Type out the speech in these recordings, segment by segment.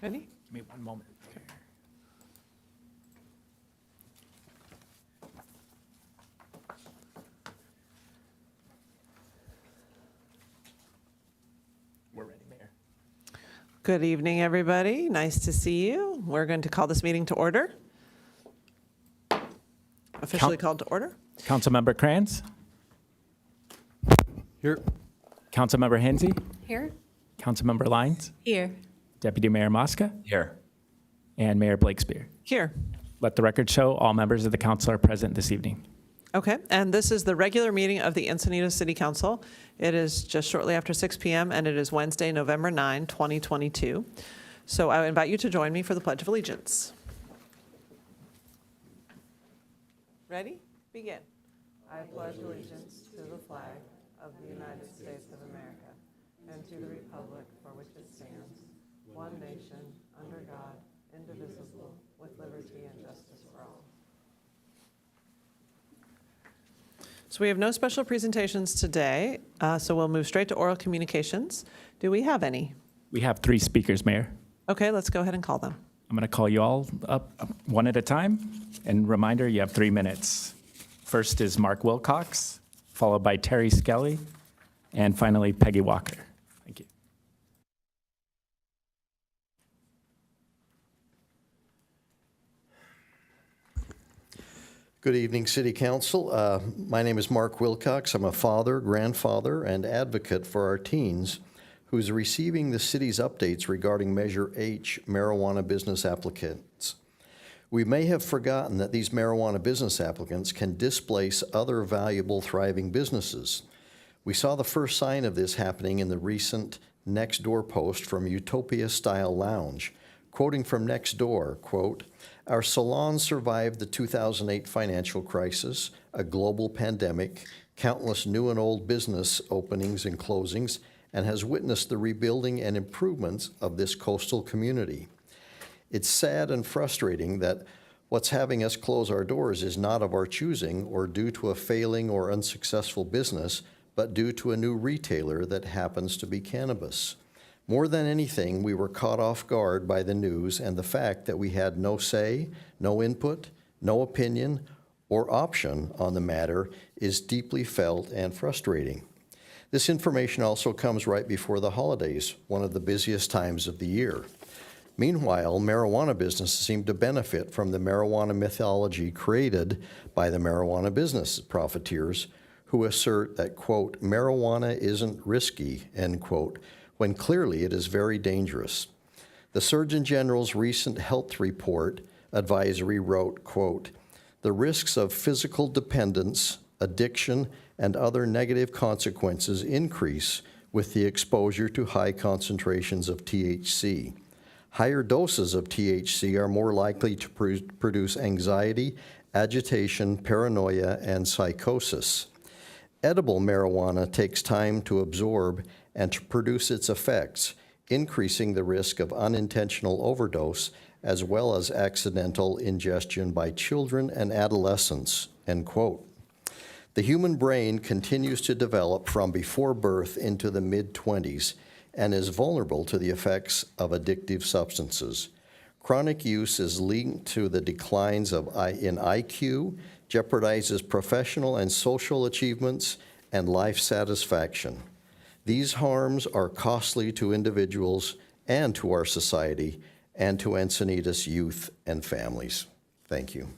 Ready? Give me one moment. We're ready, Mayor. Good evening, everybody. Nice to see you. We're going to call this meeting to order. Officially called to order. Councilmember Kranz? Here. Councilmember Hensy? Here. Councilmember Lyons? Here. Deputy Mayor Mosca? Here. And Mayor Blakespear. Here. Let the record show all members of the council are present this evening. Okay, and this is the regular meeting of the Encinitas City Council. It is just shortly after 6 p.m. and it is Wednesday, November 9, 2022. So I invite you to join me for the Pledge of Allegiance. Ready? Begin. I pledge allegiance to the flag of the United States of America and to the republic for which it stands, one nation, under God, indivisible, with liberty and justice for all. So we have no special presentations today, so we'll move straight to oral communications. Do we have any? We have 3 speakers, Mayor. Okay, let's go ahead and call them. I'm going to call you all up one at a time. And reminder, you have 3 minutes. First is Mark Wilcox, followed by Terry Skelly, and finally Peggy Walker. Thank you. Good evening, City Council. My name is Mark Wilcox. I'm a father, grandfather, and advocate for our teens who's receiving the city's updates regarding Measure H marijuana business applicants. We may have forgotten that these marijuana business applicants can displace other valuable, thriving businesses. We saw the first sign of this happening in the recent Nextdoor post from Utopia Style Lounge. Quoting from Nextdoor, quote, "Our salon survived the 2008 financial crisis, a global pandemic, countless new and old business openings and closings, and has witnessed the rebuilding and improvements of this coastal community. It's sad and frustrating that what's having us close our doors is not of our choosing or due to a failing or unsuccessful business, but due to a new retailer that happens to be cannabis. More than anything, we were caught off guard by the news and the fact that we had no say, no input, no opinion, or option on the matter is deeply felt and frustrating. This information also comes right before the holidays, one of the busiest times of the year. Meanwhile, marijuana businesses seem to benefit from the marijuana mythology created by the marijuana business profiteers who assert that, quote, marijuana isn't risky, end quote, when clearly it is very dangerous. The Surgeon General's recent health report advisory wrote, quote, the risks of physical dependence, addiction, and other negative consequences increase with the exposure to high concentrations of THC. Higher doses of THC are more likely to produce anxiety, agitation, paranoia, and psychosis. Edible marijuana takes time to absorb and to produce its effects, increasing the risk of unintentional overdose as well as accidental ingestion by children and adolescents, end quote. The human brain continues to develop from before birth into the mid-20s and is vulnerable to the effects of addictive substances. Chronic use is linked to the declines in IQ, jeopardizes professional and social achievements, and life satisfaction. These harms are costly to individuals and to our society and to Encinitas youth and families. Thank you.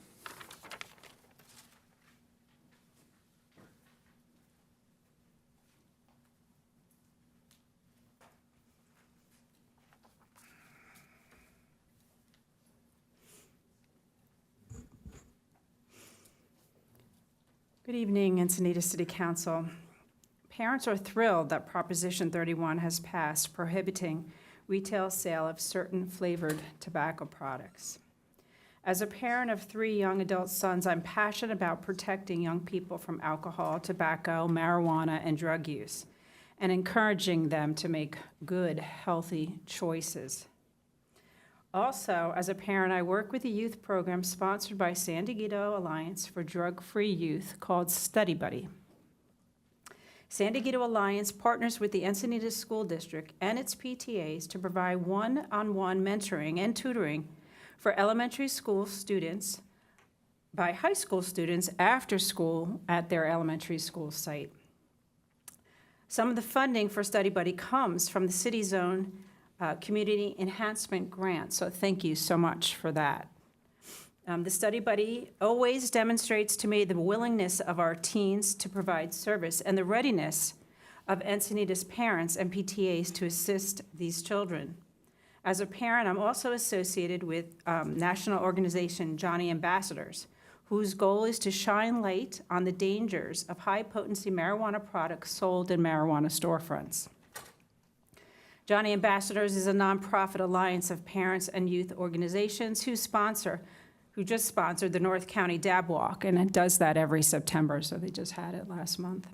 Good evening, Encinitas City Council. Parents are thrilled that Proposition 31 has passed prohibiting retail sale of certain flavored tobacco products. As a parent of 3 young adult sons, I'm passionate about protecting young people from alcohol, tobacco, marijuana, and drug use, and encouraging them to make good, healthy choices. Also, as a parent, I work with a youth program sponsored by San Diego Alliance for Drug-Free Youth called Study Buddy. San Diego Alliance partners with the Encinitas School District and its PTAs to provide one-on-one mentoring and tutoring for elementary school students by high school students after school at their elementary school site. Some of the funding for Study Buddy comes from the City Zone Community Enhancement Grant, so thank you so much for that. The Study Buddy always demonstrates to me the willingness of our teens to provide service and the readiness of Encinitas parents and PTAs to assist these children. As a parent, I'm also associated with national organization Johnny Ambassadors, whose goal is to shine light on the dangers of high-potency marijuana products sold in marijuana storefronts. Johnny Ambassadors is a nonprofit alliance of parents and youth organizations who just sponsored the North County Dab Walk, and it does that every September, so they just had it last month.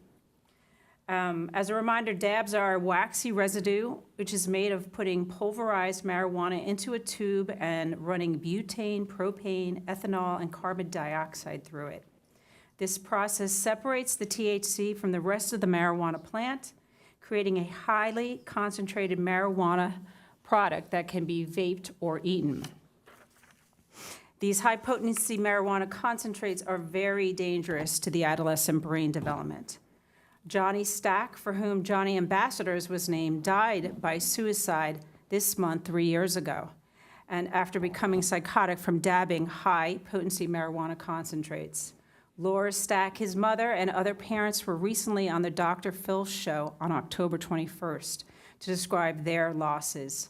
As a reminder, dabs are a waxy residue, which is made of putting pulverized marijuana into a tube and running butane, propane, ethanol, and carbon dioxide through it. This process separates the THC from the rest of the marijuana plant, creating a highly concentrated marijuana product that can be vaped or eaten. These high-potency marijuana concentrates are very dangerous to the adolescent brain development. Johnny Stack, for whom Johnny Ambassadors was named, died by suicide this month 3 years ago, and after becoming psychotic from dabbing high-potency marijuana concentrates. Laura Stack, his mother, and other parents were recently on the Dr. Phil show on October 21st to describe their losses.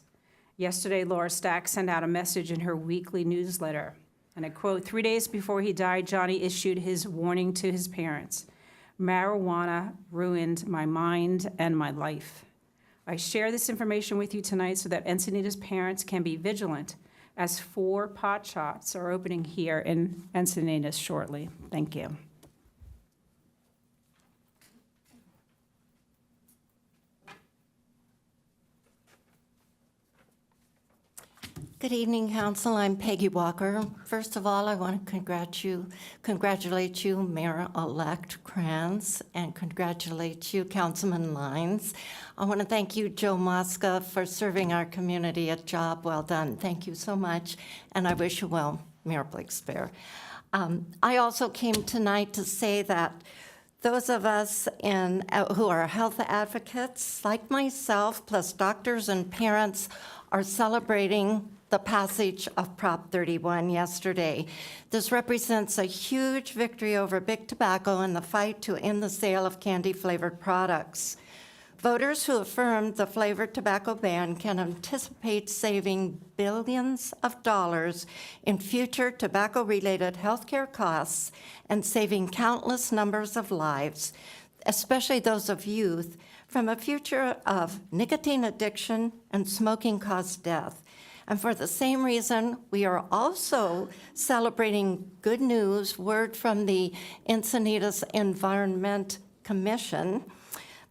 Yesterday, Laura Stack sent out a message in her weekly newsletter, and I quote, 3 days before he died, Johnny issued his warning to his parents. Marijuana ruined my mind and my life. I share this information with you tonight so that Encinitas parents can be vigilant, as 4 pot shops are opening here in Encinitas shortly. Thank you. Good evening, Council. I'm Peggy Walker. First of all, I want to congratulate you, Mayor-elect Kranz, and congratulate you, Councilman Lines. I want to thank you, Joe Mosca, for serving our community a job well done. Thank you so much, and I wish you well, Mayor Blakespear. I also came tonight to say that those of us who are health advocates, like myself, plus doctors and parents, are celebrating the passage of Prop 31 yesterday. This represents a huge victory over big tobacco in the fight to end the sale of candy-flavored products. Voters who affirmed the flavored tobacco ban can anticipate saving billions of dollars in future tobacco-related healthcare costs and saving countless numbers of lives, especially those of youth, from a future of nicotine addiction and smoking-caused death. And for the same reason, we are also celebrating good news, word from the Encinitas Environment Commission,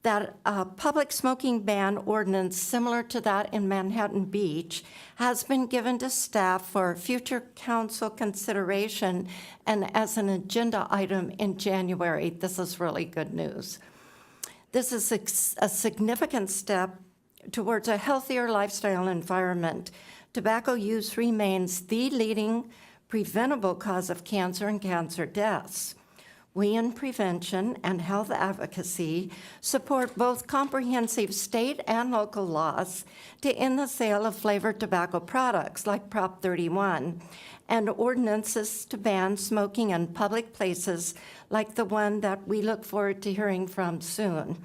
that a public smoking ban ordinance similar to that in Manhattan Beach has been given to staff for future council consideration and as an agenda item in January. This is really good news. This is a significant step towards a healthier lifestyle environment. Tobacco use remains the leading preventable cause of cancer and cancer deaths. We in prevention and health advocacy support both comprehensive state and local laws to end the sale of flavored tobacco products like Prop 31 and ordinances to ban smoking in public places like the one that we look forward to hearing from soon.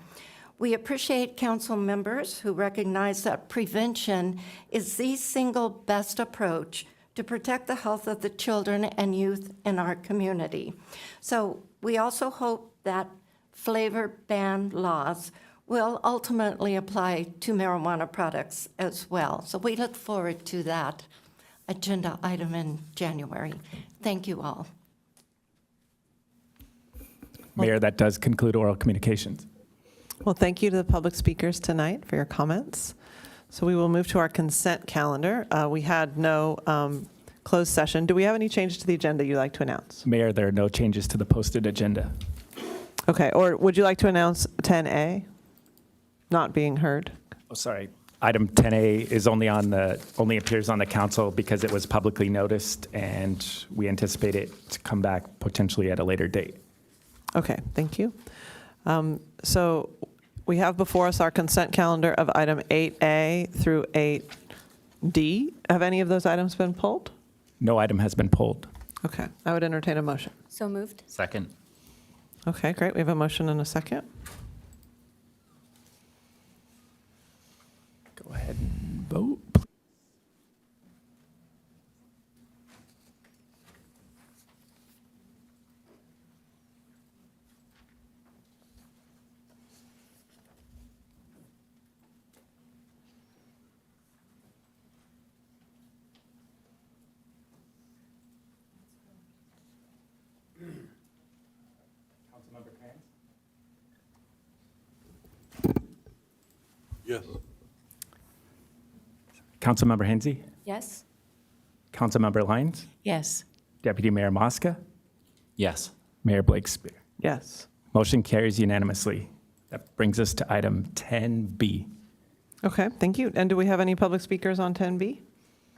We appreciate council members who recognize that prevention is the single best approach to protect the health of the children and youth in our community. So we also hope that flavor ban laws will ultimately apply to marijuana products as well. So we look forward to that agenda item in January. Thank you all. Mayor, that does conclude oral communications. Well, thank you to the public speakers tonight for your comments. So we will move to our consent calendar. We had no closed session. Do we have any changes to the agenda you'd like to announce? Mayor, there are no changes to the posted agenda. Okay, or would you like to announce 10A not being heard? Oh, sorry. Item 10A is only appears on the council because it was publicly noticed, and we anticipate it to come back potentially at a later date. Okay, thank you. So we have before us our consent calendar of item 8A through 8D. Have any of those items been pulled? No item has been pulled. Okay, I would entertain a motion. So moved. Second. Okay, great. We have a motion and a second. Go ahead and vote. Councilmember Krantz? Yes. Councilmember Hensy? Yes. Councilmember Lyons? Yes. Deputy Mayor Mosca? Yes. Mayor Blakespear? Yes. Motion carries unanimously. That brings us to item 10B. Okay, thank you. And do we have any public speakers on 10B?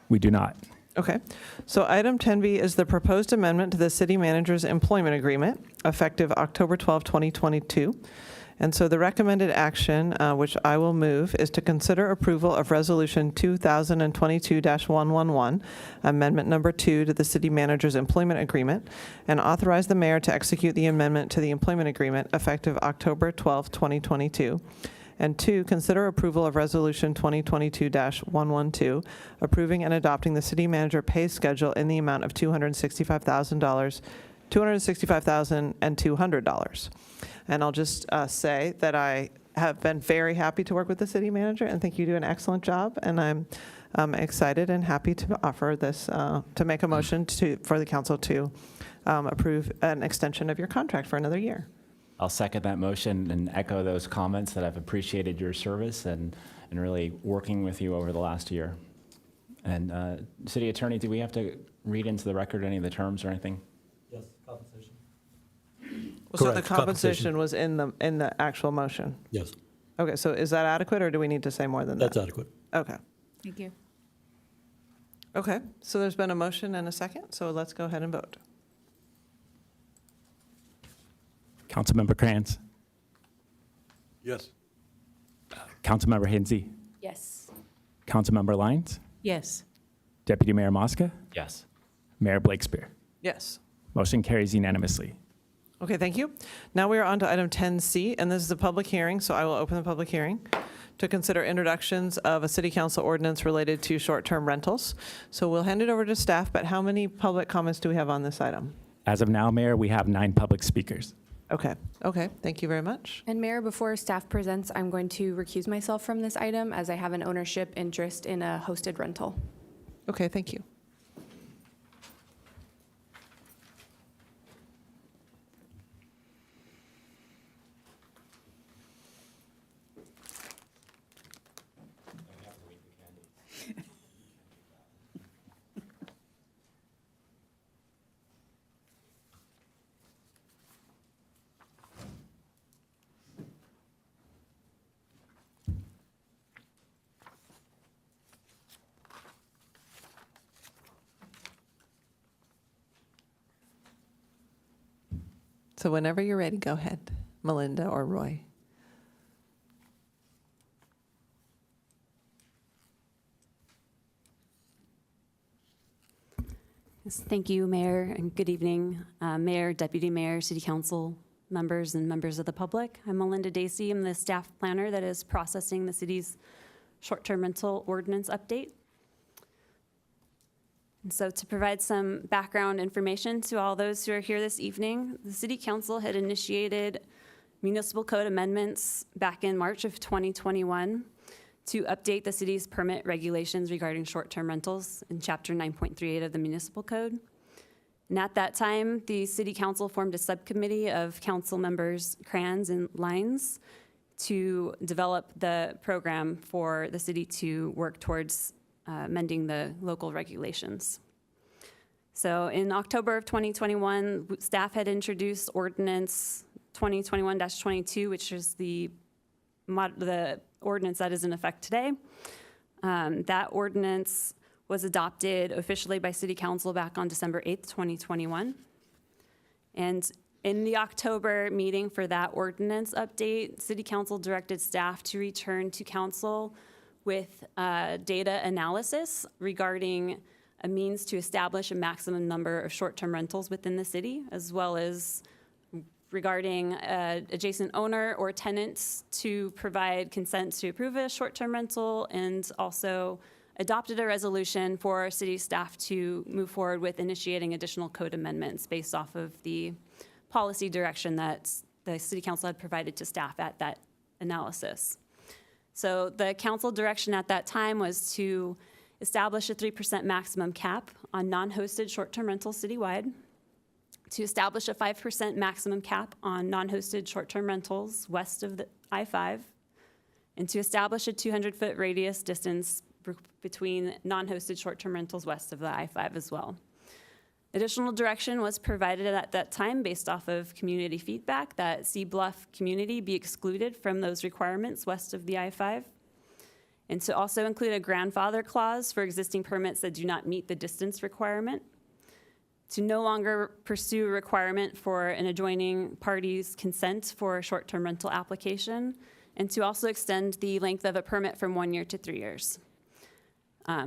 We do not. Okay, so item 10B is the proposed amendment to the city manager's employment agreement effective October 12, 2022. And so the recommended action, which I will move, is to consider approval of Resolution 2022-111, Amendment Number 2 to the City Manager's Employment Agreement, and authorize the mayor to execute the amendment to the employment agreement effective October 12, 2022. And 2, consider approval of Resolution 2022-112, approving and adopting the city manager pay schedule in the amount of $265,200. And I'll just say that I have been very happy to work with the city manager and think you do an excellent job. And I'm excited and happy to offer this, to make a motion for the council to approve an extension of your contract for another year. I'll second that motion and echo those comments that I've appreciated your service and really working with you over the last year. And City Attorney, do we have to read into the record any of the terms or anything? Yes, compensation. So the Correct, compensation was in the actual motion. Yes, Okay, so is that adequate or do we need to say more than that? that's adequate. Okay. Thank you. Okay, so there's been a motion and a second, so let's go ahead and vote. Councilmember Krantz? Yes. Councilmember Hensy? Yes. Councilmember Lyons? Yes. Deputy Mayor Mosca? Yes. Mayor Blakespear? Yes. Motion carries unanimously. Okay, thank you. Now we are on to item 10C, and this is a public hearing, so I will open the public hearing to consider introductions of a city council ordinance related to short-term rentals. So we'll hand it over to staff, but how many public comments do we have on this item? As of now, Mayor, we have 9 public speakers. Okay, thank you very much. And Mayor, before staff presents, I'm going to recuse myself from this item as I have an ownership interest in a hosted rental. Okay, thank you. So whenever you're ready, go ahead, Melinda or Roy. Yes, thank you, Mayor, and good evening, Mayor, Deputy Mayor, City Council members, and members of the public. I'm Melinda Dacey. I'm the staff planner that is processing the city's short-term rental ordinance update. And so to provide some background information to all those who are here this evening, the City Council had initiated municipal code amendments back in March of 2021 to update the city's permit regulations regarding short-term rentals in Chapter 9.38 of the Municipal Code. And at that time, the City Council formed a subcommittee of council members Krantz and Lyons to develop the program for the city to work towards amending the local regulations. So in October of 2021, staff had introduced ordinance 2021-22, which is the ordinance that is in effect today. That ordinance was adopted officially by City Council back on December 8th, 2021. And in the October meeting for that ordinance update, City Council directed staff to return to council with data analysis regarding a means to establish a maximum number of short-term rentals within the city, as well as regarding adjacent owner or tenants to provide consent to approve a short-term rental, and also adopted a resolution for city staff to move forward with initiating additional code amendments based off of the policy direction that the City Council had provided to staff at that analysis. So the council direction at that time was to establish a 3% maximum cap on non-hosted short-term rentals citywide, to establish a 5% maximum cap on non-hosted short-term rentals west of the I-5, and to establish a 200-foot radius distance between non-hosted short-term rentals west of the I-5 as well. Additional direction was provided at that time based off of community feedback that Sea Bluff community be excluded from those requirements west of the I-5, and to also include a grandfather clause for existing permits that do not meet the distance requirement, to no longer pursue a requirement for an adjoining party's consent for a short-term rental application, and to also extend the length of a permit from 1 year to 3 years.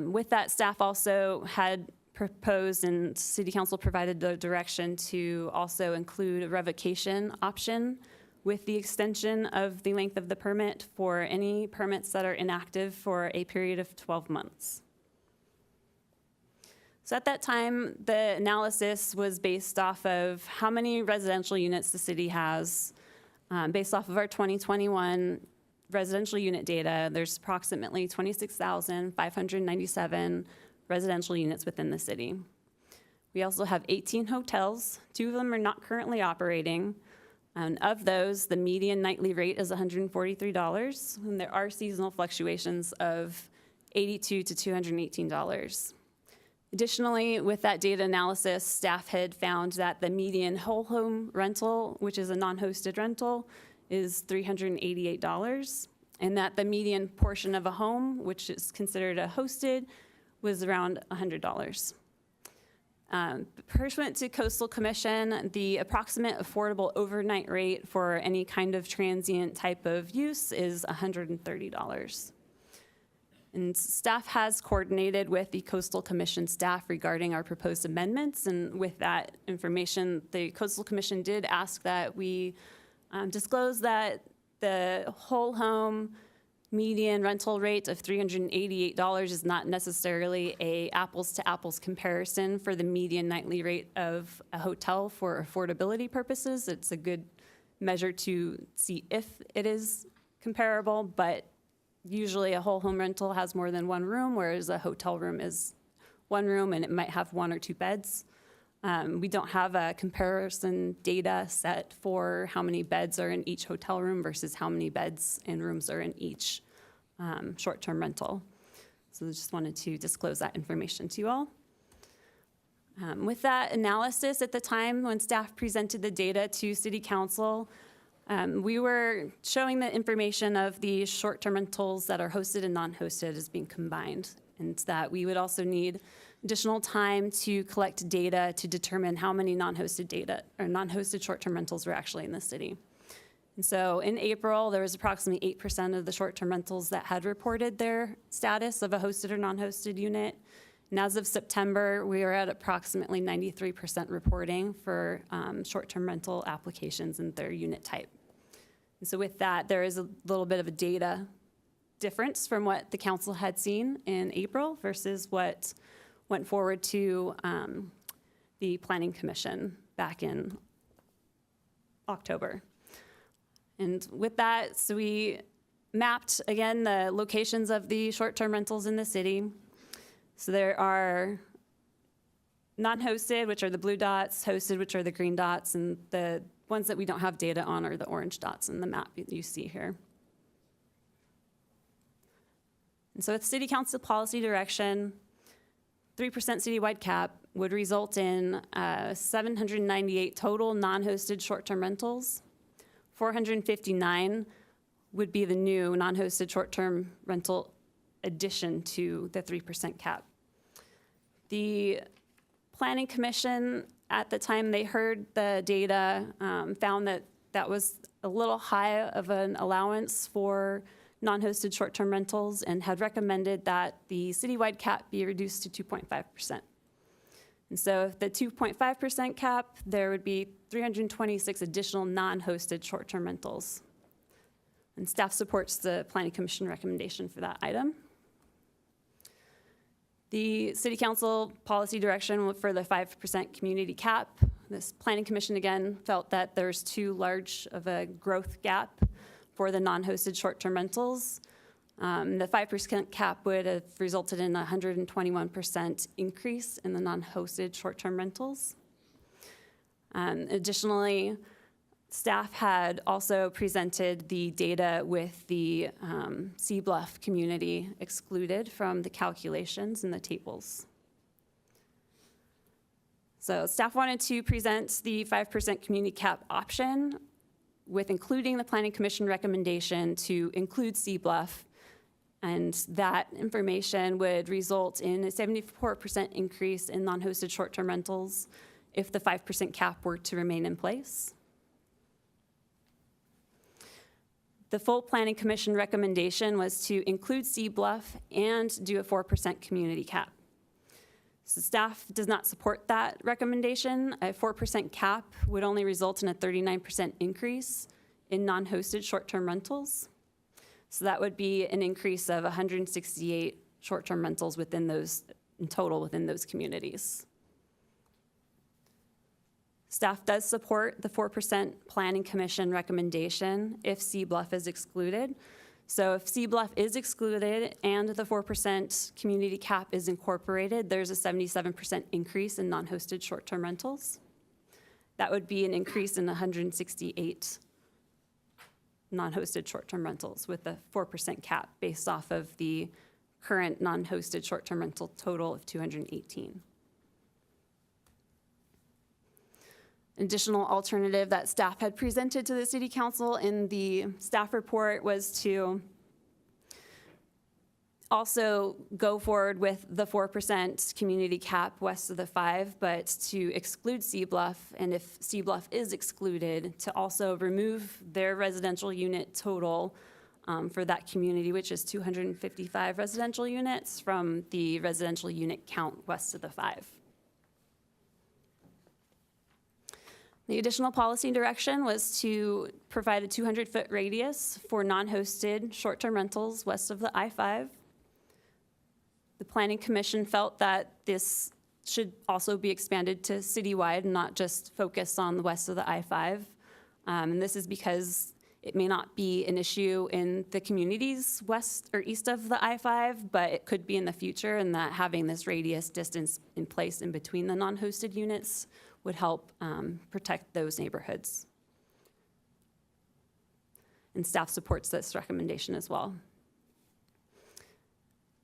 With that, staff also had proposed, and City Council provided the direction to also include a revocation option with the extension of the length of the permit for any permits that are inactive for a period of 12 months. So at that time, the analysis was based off of how many residential units the city has. Based off of our 2021 residential unit data, there's approximately 26,597 residential units within the city. We also have 18 hotels. 2 of them are not currently operating. And of those, the median nightly rate is $143, and there are seasonal fluctuations of $82 to $218. Additionally, with that data analysis, staff had found that the median whole home rental, which is a non-hosted rental, is $388, and that the median portion of a home, which is considered a hosted, was around $100. Pursuant to Coastal Commission, the approximate affordable overnight rate for any kind of transient type of use is $130. And staff has coordinated with the Coastal Commission staff regarding our proposed amendments, and with that information, the Coastal Commission did ask that we disclose that the whole home median rental rate of $388 is not necessarily a apples to apples comparison for the median nightly rate of a hotel for affordability purposes. It's a good measure to see if it is comparable, but usually a whole home rental has more than one room, whereas a hotel room is one room and it might have 1 or 2 beds. We don't have a comparison data set for how many beds are in each hotel room versus how many beds and rooms are in each short-term rental. So I just wanted to disclose that information to you all. With that analysis at the time when staff presented the data to City Council, we were showing the information of the short-term rentals that are hosted and non-hosted as being combined, and that we would also need additional time to collect data to determine how many non-hosted short-term rentals were actually in the city. And so in April, there was approximately 8% of the short-term rentals that had reported their status of a hosted or non-hosted unit. And as of September, we are at approximately 93% reporting for short-term rental applications and their unit type. And so with that, there is a little bit of a data difference from what the council had seen in April versus what went forward to the Planning Commission back in October. And with that, so we mapped, again, the locations of the short-term rentals in the city. So there are non-hosted, which are the blue dots, hosted, which are the green dots, and the ones that we don't have data on are the orange dots in the map you see here. And so with City Council policy direction, 3% citywide cap would result in 798 total non-hosted short-term rentals. 459 would be the new non-hosted short-term rental addition to the 3% cap. The Planning Commission, at the time they heard the data, found that that was a little high of an allowance for non-hosted short-term rentals and had recommended that the citywide cap be reduced to 2.5%. And so if the 2.5% cap, there would be 326 additional non-hosted short-term rentals. And staff supports the Planning Commission recommendation for that item. The City Council policy direction for the 5% community cap. This Planning Commission, again, felt that there's too large of a growth gap for the non-hosted short-term rentals. The 5% cap would have resulted in a 121% increase in the non-hosted short-term rentals. Additionally, staff had also presented the data with the Sea Bluff community excluded from the calculations in the tables. So staff wanted to present the 5% community cap option with including the Planning Commission recommendation to include Sea Bluff, and that information would result in a 74% increase in non-hosted short-term rentals if the 5% cap were to remain in place. The full Planning Commission recommendation was to include Sea Bluff and do a 4% community cap. So staff does not support that recommendation. A 4% cap would only result in a 39% increase in non-hosted short-term rentals. So that would be an increase of 168 short-term rentals within those, in total within those communities. Staff does support the 4% Planning Commission recommendation if Sea Bluff is excluded. So if Sea Bluff is excluded and the 4% community cap is incorporated, there's a 77% increase in non-hosted short-term rentals. That would be an increase in 168 non-hosted short-term rentals with a 4% cap based off of the current non-hosted short-term rental total of 218. An additional alternative that staff had presented to the City Council in the staff report was to also go forward with the 4% community cap west of the 5, but to exclude Sea Bluff, and if Sea Bluff is excluded, to also remove their residential unit total for that community, which is 255 residential units, from the residential unit count west of the 5. The additional policy direction was to provide a 200-foot radius for non-hosted short-term rentals west of the I-5. The Planning Commission felt that this should also be expanded to citywide and not just focus on the west of the I-5. And this is because it may not be an issue in the communities west or east of the I-5, but it could be in the future, and that having this radius distance in place in between the non-hosted units would help protect those neighborhoods. And staff supports this recommendation as well.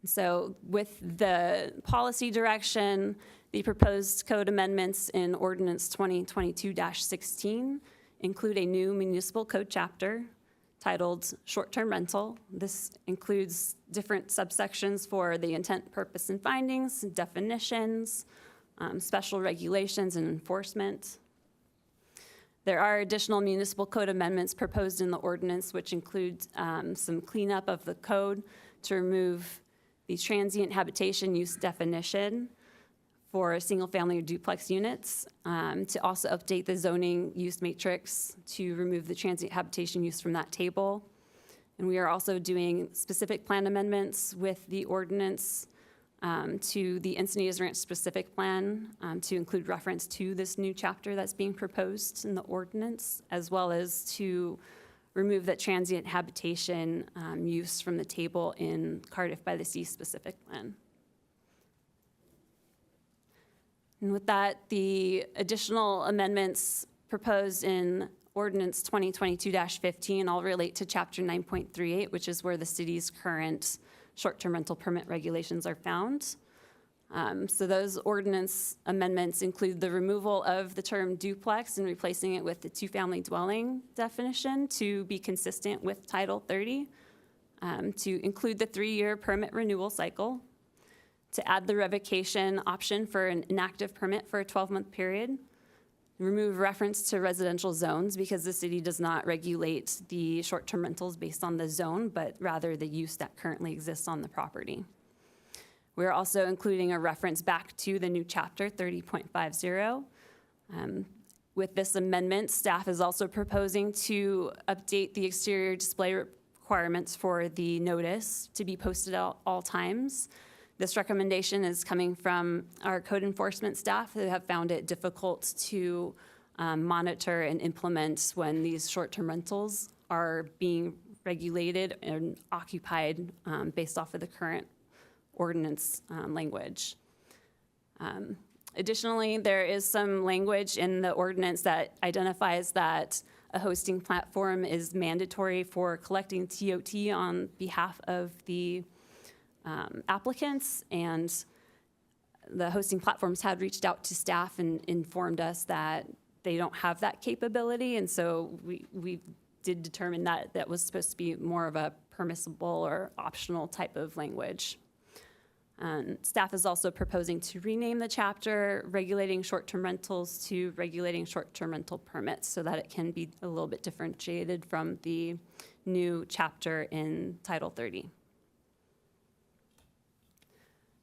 So with the policy direction, the proposed code amendments in Ordinance 2022-16 include a new municipal code chapter titled Short-Term Rental. This includes different subsections for the intent, purpose, and findings, definitions, special regulations, and enforcement. There are additional municipal code amendments proposed in the ordinance, which include some cleanup of the code to remove the transient habitation use definition for single-family or duplex units, to also update the zoning use matrix to remove the transient habitation use from that table. And we are also doing specific plan amendments with the ordinance to the Encinitas Ranch specific plan to include reference to this new chapter that's being proposed in the ordinance, as well as to remove that transient habitation use from the table in Cardiff by the Sea specific plan. And with that, the additional amendments proposed in Ordinance 2022-15 all relate to Chapter 9.38, which is where the city's current short-term rental permit regulations are found. So those ordinance amendments include the removal of the term duplex and replacing it with the two-family dwelling definition to be consistent with Title 30, to include the 3-year permit renewal cycle, to add the revocation option for an inactive permit for a 12-month period, remove reference to residential zones because the city does not regulate the short-term rentals based on the zone, but rather the use that currently exists on the property. We're also including a reference back to the new chapter 30.50. With this amendment, staff is also proposing to update the exterior display requirements for the notice to be posted at all times. This recommendation is coming from our code enforcement staff who have found it difficult to monitor and implement when these short-term rentals are being regulated and occupied based off of the current ordinance language. Additionally, there is some language in the ordinance that identifies that a hosting platform is mandatory for collecting TOT on behalf of the applicants, and the hosting platforms had reached out to staff and informed us that they don't have that capability, and so we did determine that that was supposed to be more of a permissible or optional type of language. Staff is also proposing to rename the chapter regulating short-term rentals to regulating short-term rental permits so that it can be a little bit differentiated from the new chapter in Title 30.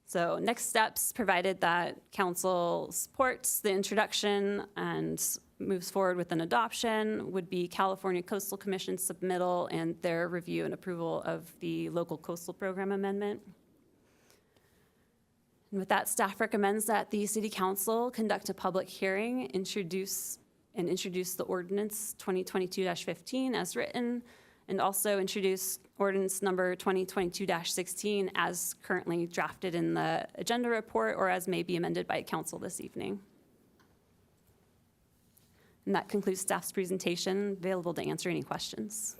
So next steps, provided that council supports the introduction and moves forward with an adoption, would be California Coastal Commission submittal and their review and approval of the local coastal program amendment. And with that, staff recommends that the City Council conduct a public hearing, introduce the ordinance 2022-15 as written, and also introduce ordinance number 2022-16 as currently drafted in the agenda report or as may be amended by council this evening. And that concludes staff's presentation, available to answer any questions.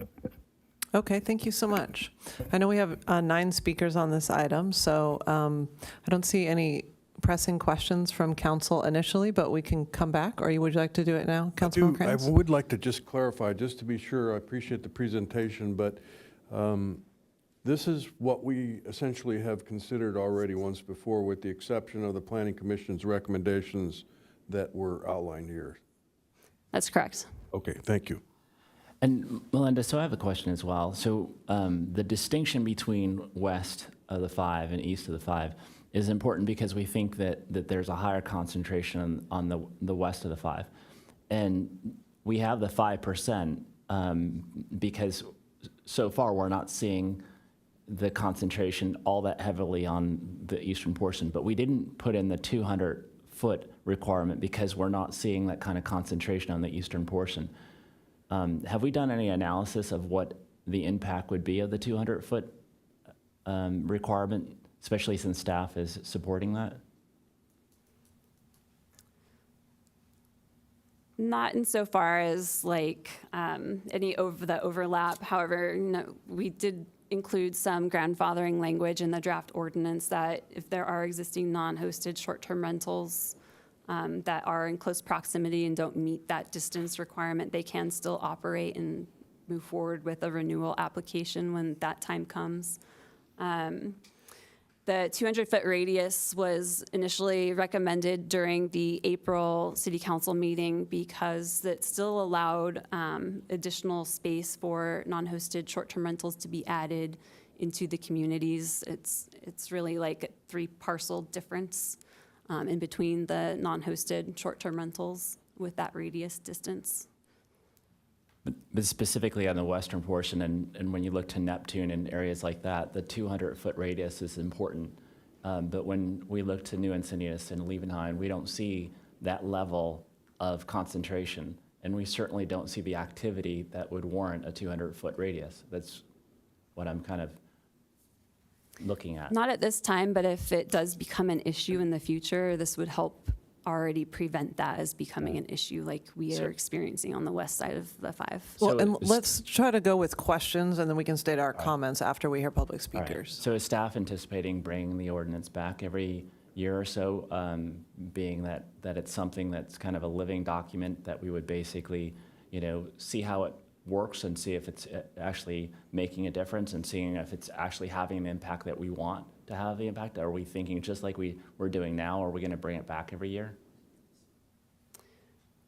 Okay, thank you so much. I know we have 9 speakers on this item, so I don't see any pressing questions from council initially, but we can come back, or would you like to do it now, Councilman I Kranz? would like to just clarify, just to be sure, I appreciate the presentation, but this is what we essentially have considered already once before, with the exception of the Planning Commission's recommendations that were outlined here. That's correct. Okay, thank you. And Melinda, so I have a question as well. So the distinction between west of the 5 and east of the 5 is important because we think that there's a higher concentration on the west of the 5. And we have the 5% because so far we're not seeing the concentration all that heavily on the eastern portion. But we didn't put in the 200-foot requirement because we're not seeing that kind of concentration on the eastern portion. Have we done any analysis of what the impact would be of the 200-foot requirement, especially since staff is supporting that? Not insofar as like any of the overlap. However, we did include some grandfathering language in the draft ordinance that if there are existing non-hosted short-term rentals that are in close proximity and don't meet that distance requirement, they can still operate and move forward with a renewal application when that time comes. The 200-foot radius was initially recommended during the April City Council meeting because it still allowed additional space for non-hosted short-term rentals to be added into the communities. It's really like a 3-parcel difference in between the non-hosted short-term rentals with that radius distance. But specifically on the western portion, and when you look to Neptune and areas like that, the 200-foot radius is important. But when we look to New Encinitas and Liebenheim, we don't see that level of concentration. And we certainly don't see the activity that would warrant a 200-foot radius. That's what I'm kind of looking at. Not at this time, but if it does become an issue in the future, this would help already prevent that as becoming an issue like we are experiencing on the west side of the 5. Well, So and is- let's try to go with questions, and then we can state our comments after we hear public All right. speakers. So is staff anticipating bringing the ordinance back every year or so, being that it's something that's kind of a living document that we would basically, see how it works and see if it's actually making a difference and seeing if it's actually having an impact that we want to have the impact. Are we thinking just like we're doing now, or are we going to bring it back every year?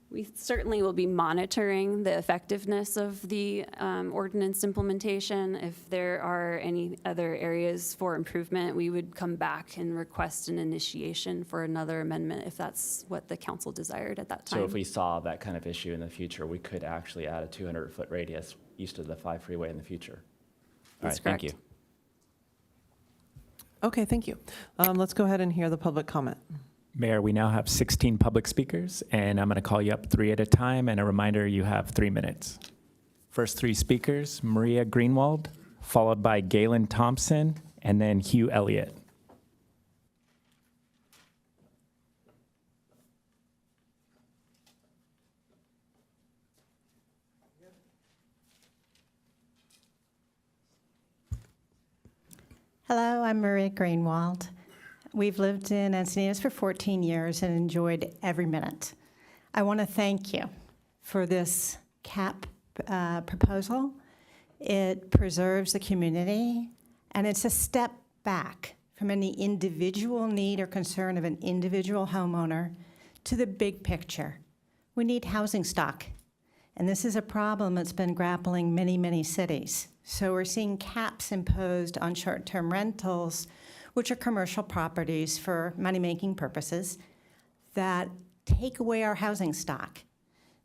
We certainly will be monitoring the effectiveness of the ordinance implementation. If there are any other areas for improvement, we would come back and request an initiation for another amendment if that's what the council desired at that time. So if we saw that kind of issue in the future, we could actually add a 200-foot radius east of the 5 freeway in the future. All That's right, thank you. correct. Okay, thank you. Let's go ahead and hear the public comment. Mayor, we now have 16 public speakers, and I'm going to call you up 3 at a time, and a reminder, you have 3 minutes. First 3 speakers, Maria Greenwald, followed by Galen Thompson, and then Hugh Elliott. Hello, I'm Maria Greenwald. We've lived in Encinitas for 14 years and enjoyed every minute. I want to thank you for this cap proposal. It preserves the community, and it's a step back from any individual need or concern of an individual homeowner to the big picture. We need housing stock, and this is a problem that's been grappling many, many cities. So we're seeing caps imposed on short-term rentals, which are commercial properties for money-making purposes, that take away our housing stock.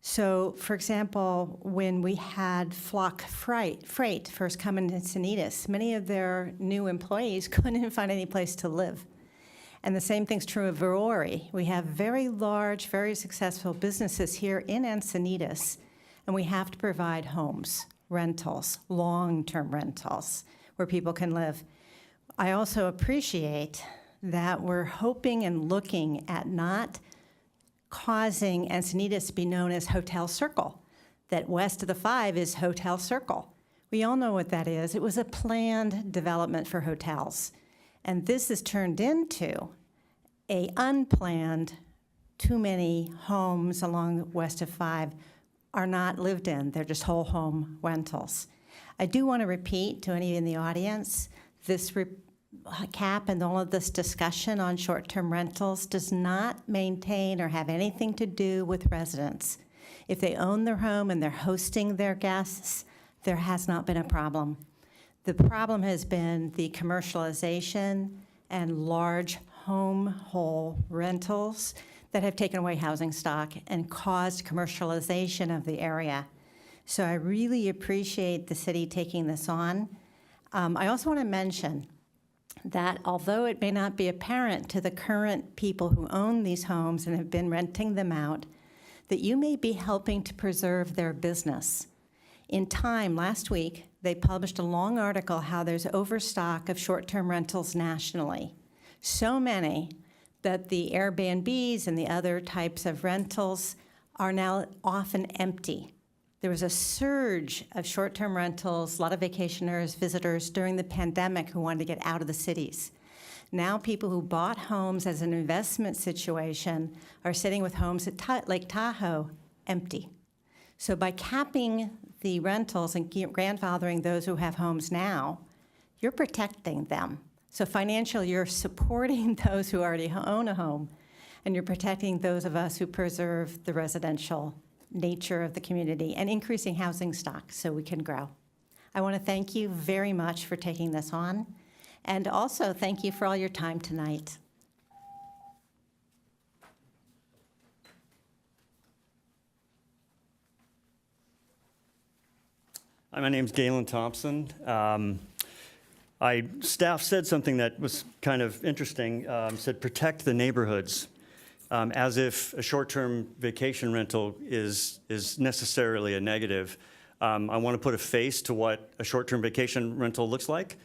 So, for example, when we had Flock Freight first come into Encinitas, many of their new employees couldn't find any place to live. And the same thing's true of Verori. We have very large, very successful businesses here in Encinitas, and we have to provide homes, rentals, long-term rentals, where people can live. I also appreciate that we're hoping and looking at not causing Encinitas to be known as Hotel Circle, that west of the 5 is Hotel Circle. We all know what that is. It was a planned development for hotels. And this has turned into a unplanned, too many homes along west of 5 are not lived in. They're just whole home rentals. I do want to repeat to any in the audience, this cap and all of this discussion on short-term rentals does not maintain or have anything to do with residents. If they own their home and they're hosting their guests, there has not been a problem. The problem has been the commercialization and large whole rentals that have taken away housing stock and caused commercialization of the area. So I really appreciate the city taking this on. I also want to mention that although it may not be apparent to the current people who own these homes and have been renting them out, that you may be helping to preserve their business. In Time, last week, they published a long article how there's overstock of short-term rentals nationally. So many that the Airbnbs and the other types of rentals are now often empty. There was a surge of short-term rentals, a lot of vacationers, visitors during the pandemic who wanted to get out of the cities. Now people who bought homes as an investment situation are sitting with homes at Lake Tahoe empty. So by capping the rentals and grandfathering those who have homes now, you're protecting them. So financially, you're supporting those who already own a home, and you're protecting those of us who preserve the residential nature of the community and increasing housing stock so we can grow. I want to thank you very much for taking this on, and also thank you for all your time tonight. Hi, my name's Galen Thompson. Staff said something that was kind of interesting, said protect the neighborhoods. As if a short-term vacation rental is necessarily a negative. I want to put a face to what a short-term vacation rental looks like.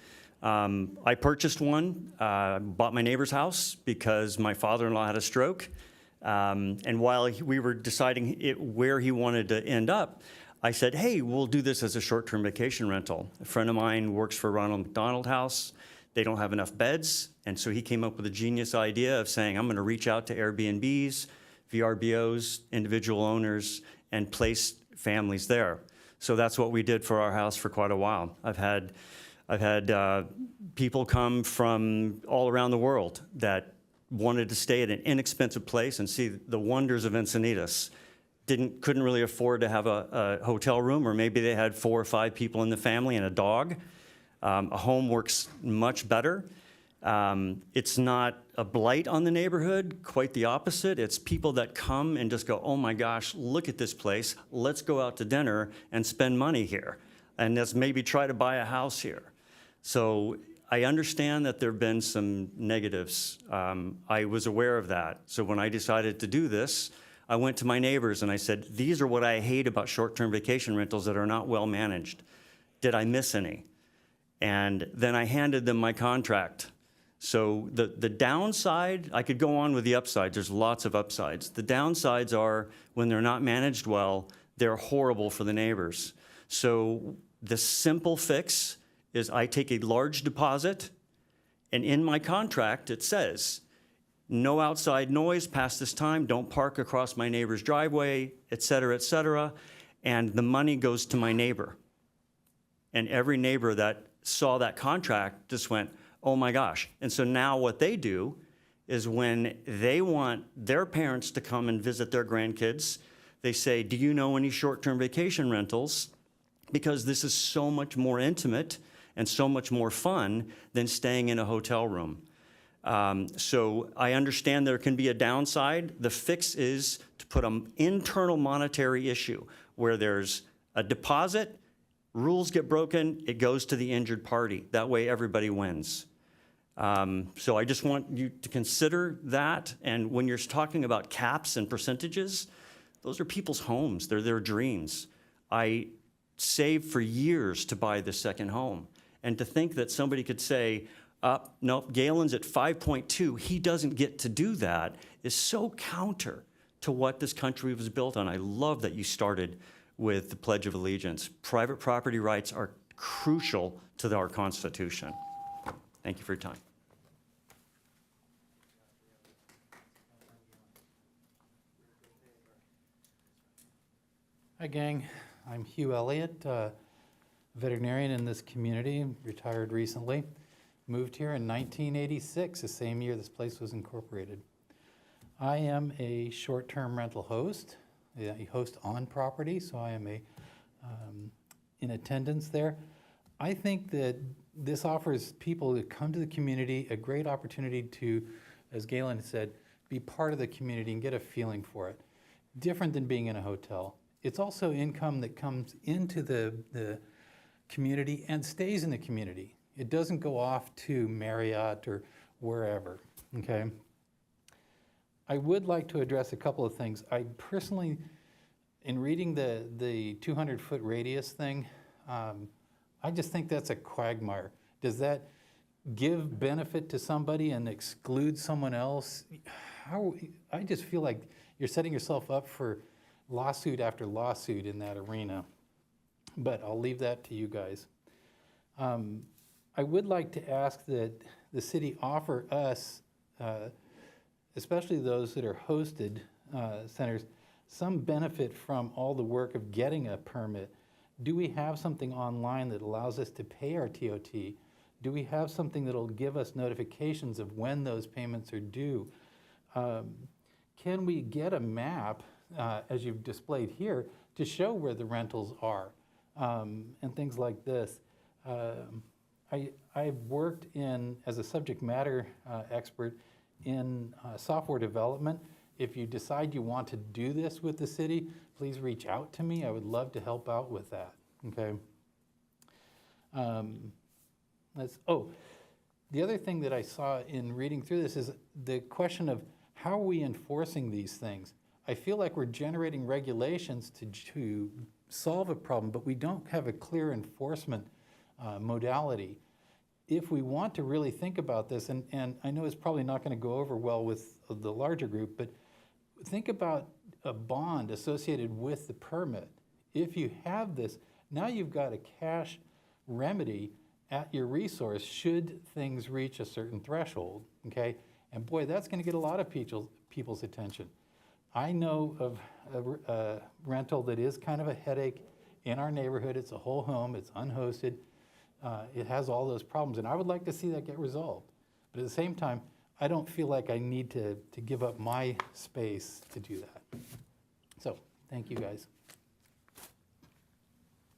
I purchased one, bought my neighbor's house because my father-in-law had a stroke. And while we were deciding where he wanted to end up, I said, hey, we'll do this as a short-term vacation rental. A friend of mine works for Ronald McDonald House. They don't have enough beds, and so he came up with a genius idea of saying, I'm going to reach out to Airbnbs, VRBOs, individual owners, and place families there. So that's what we did for our house for quite a while. I've had people come from all around the world that wanted to stay at an inexpensive place and see the wonders of Encinitas. Couldn't really afford to have a hotel room, or maybe they had 4 or 5 people in the family and a dog. A home works much better. It's not a blight on the neighborhood, quite the opposite. It's people that come and just go, oh my gosh, look at this place. Let's go out to dinner and spend money here. And let's maybe try to buy a house here. So I understand that there have been some negatives. I was aware of that. So when I decided to do this, I went to my neighbors and I said, these are what I hate about short-term vacation rentals that are not well managed. Did I miss any? And then I handed them my contract. So the downside, I could go on with the upsides. There's lots of upsides. The downsides are when they're not managed well, they're horrible for the neighbors. So the simple fix is I take a large deposit, and in my contract it says, no outside noise past this time, don't park across my neighbor's driveway, et cetera, and the money goes to my neighbor. And every neighbor that saw that contract just went, oh my gosh. And so now what they do is when they want their parents to come and visit their grandkids, they say, do you know any short-term vacation rentals? Because this is so much more intimate and so much more fun than staying in a hotel room. So I understand there can be a downside. The fix is to put an internal monetary issue where there's a deposit, rules get broken, it goes to the injured party. That way everybody wins. So I just want you to consider that. And when you're talking about caps and percentages, those are people's homes, they're their dreams. I saved for years to buy this second home. And to think that somebody could say, nope, Galen's at 5.2, he doesn't get to do that, is so counter to what this country was built on. I love that you started with the Pledge of Allegiance. Private property rights are crucial to our Constitution. Thank you for your time. Hi, gang. I'm Hugh Elliott, veterinarian in this community, retired recently. Moved here in 1986, the same year this place was incorporated. I am a short-term rental host. I host on property, so I am in attendance there. I think that this offers people that come to the community a great opportunity to, as Galen said, be part of the community and get a feeling for it. Different than being in a hotel. It's also income that comes into the community and stays in the community. It doesn't go off to Marriott or wherever, okay? I would like to address a couple of things. I personally, in reading the 200-foot radius thing, I just think that's a quagmire. Does that give benefit to somebody and exclude someone else? I just feel like you're setting yourself up for lawsuit after lawsuit in that arena. But I'll leave that to you guys. I would like to ask that the city offer us, especially those that are hosted centers, some benefit from all the work of getting a permit. Do we have something online that allows us to pay our TOT? Do we have something that'll give us notifications of when those payments are due? Can we get a map, as you've displayed here, to show where the rentals are and things like this? I've worked as a subject matter expert in software development. If you decide you want to do this with the city, please reach out to me. I would love to help out with that, okay? The other thing that I saw in reading through this is the question of how are we enforcing these things? I feel like we're generating regulations to solve a problem, but we don't have a clear enforcement modality. If we want to really think about this, and I know it's probably not going to go over well with the larger group, but think about a bond associated with the permit. If you have this, now you've got a cash remedy at your resource should things reach a certain threshold, okay? And boy, that's going to get a lot of people's attention. I know of a rental that is kind of a headache in our neighborhood. It's a whole home, it's unhosted. It has all those problems, and I would like to see that get resolved. But at the same time, I don't feel like I need to give up my space to do that. So, thank you guys.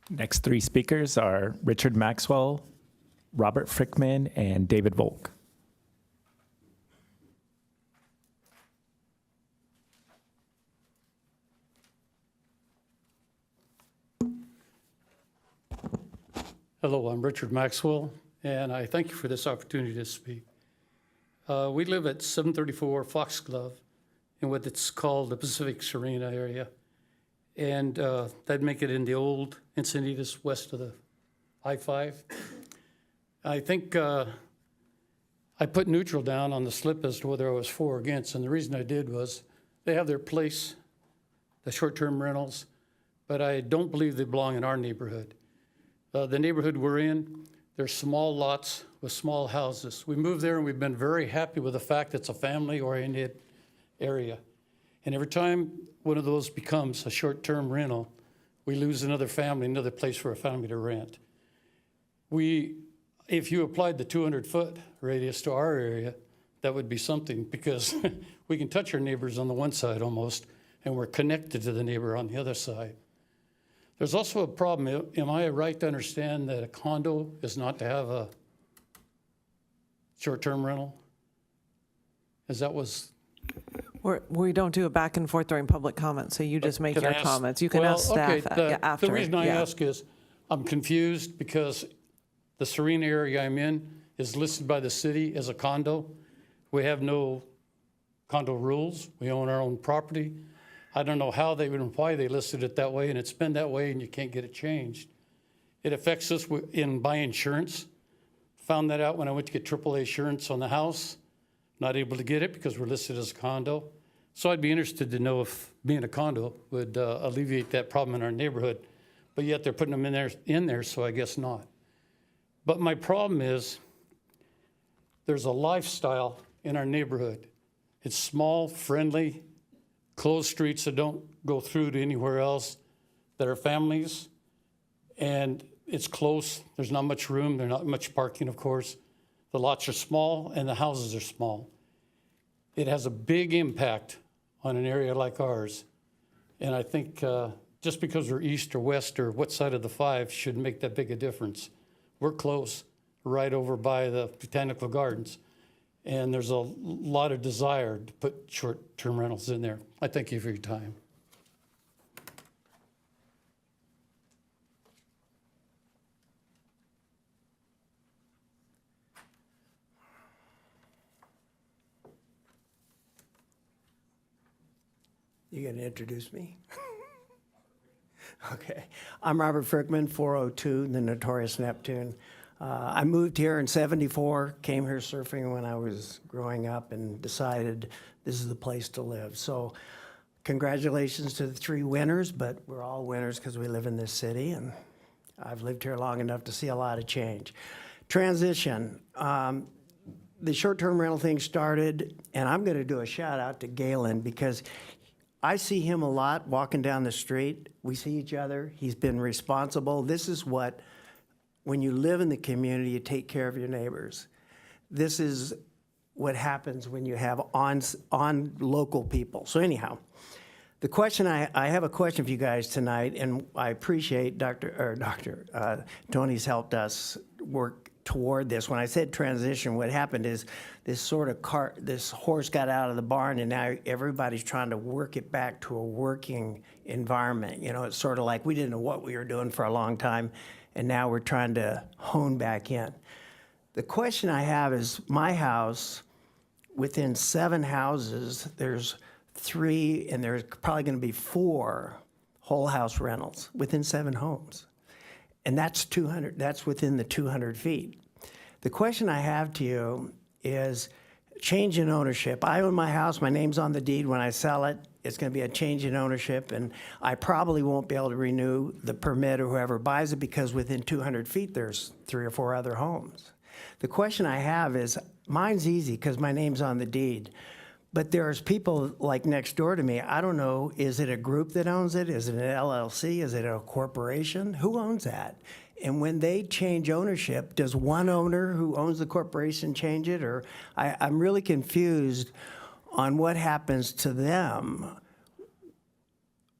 Next three speakers are Richard Maxwell, Robert Frickman, and David Volk. Hello, I'm Richard Maxwell, and I thank you for this opportunity to speak. We live at 734 Foxglove in what it's called the Pacific Serena area. And that'd make it in the old Encinitas west of the I-5. I think I put neutral down on the slip as to whether I was for or against, and the reason I did was they have their place, the short-term rentals, but I don't believe they belong in our neighborhood. The neighborhood we're in, there's small lots with small houses. We moved there and we've been very happy with the fact that it's a family-oriented area. And every time one of those becomes a short-term rental, we lose another family, another place for a family to rent. If you applied the 200-foot radius to our area, that would be something, because we can touch our neighbors on the one side almost, and we're connected to the neighbor on the other side. There's also a problem. Am I right to understand that a condo is not to have a short-term rental? As that was... We don't do a back and forth during public comment, so you just make Can I your ask- comments. You can well, ask staff okay, after. The reason I yeah. ask is I'm confused because the Serena area I'm in is listed by the city as a condo. We have no condo rules. We own our own property. I don't know how they and why they listed it that way, and it's been that way, and you can't get it changed. It affects us in buying insurance. Found that out when I went to get AAA insurance on the house. Not able to get it because we're listed as a condo. So I'd be interested to know if being a condo would alleviate that problem in our neighborhood, but yet they're putting them in there, so I guess not. But my problem is there's a lifestyle in our neighborhood. It's small, friendly, closed streets that don't go through to anywhere else, that are families, and it's close. There's not much room. There's not much parking, of course. The lots are small and the houses are small. It has a big impact on an area like ours. And I think just because we're east or west or what side of the 5 shouldn't make that big a difference. We're close, right over by the Botanical Gardens. And there's a lot of desire to put short-term rentals in there. I thank you for your time. You going to introduce me? Okay. I'm Robert Frickman, 402, the Notorious Neptune. I moved here in '74, came here surfing when I was growing up and decided this is the place to live. So congratulations to the 3 winners, but we're all winners because we live in this city, and I've lived here long enough to see a lot of change. Transition. The short-term rental thing started, and I'm going to do a shout out to Galen because I see him a lot walking down the street. We see each other. He's been responsible. This is what, when you live in the community, you take care of your neighbors. This is what happens when you have on local people. So anyhow, the question I have a question for you guys tonight, and I appreciate Tony's helped us work toward this. When I said transition, what happened is this horse got out of the barn, and now everybody's trying to work it back to a working environment. You know, it's sort of like we didn't know what we were doing for a long time, and now we're trying to hone back in. The question I have is, my house, within 7 houses, there's 3, and there's probably going to be 4 whole house rentals within 7 homes. And that's 200. That's within the 200 feet. The question I have to you is change in ownership. I own my house. My name's on the deed. When I sell it, It's going to be a change in ownership, and I probably won't be able to renew the permit or whoever buys it because within 200 feet, there's 3 or 4 other homes. The question I have is, mine's easy because my name's on the deed, but there's people like next door to me. I don't know, is it a group that owns it? Is it an LLC? Is it a corporation? Who owns that? And when they change ownership, does one owner who owns the corporation change it? Or I'm really confused on what happens to them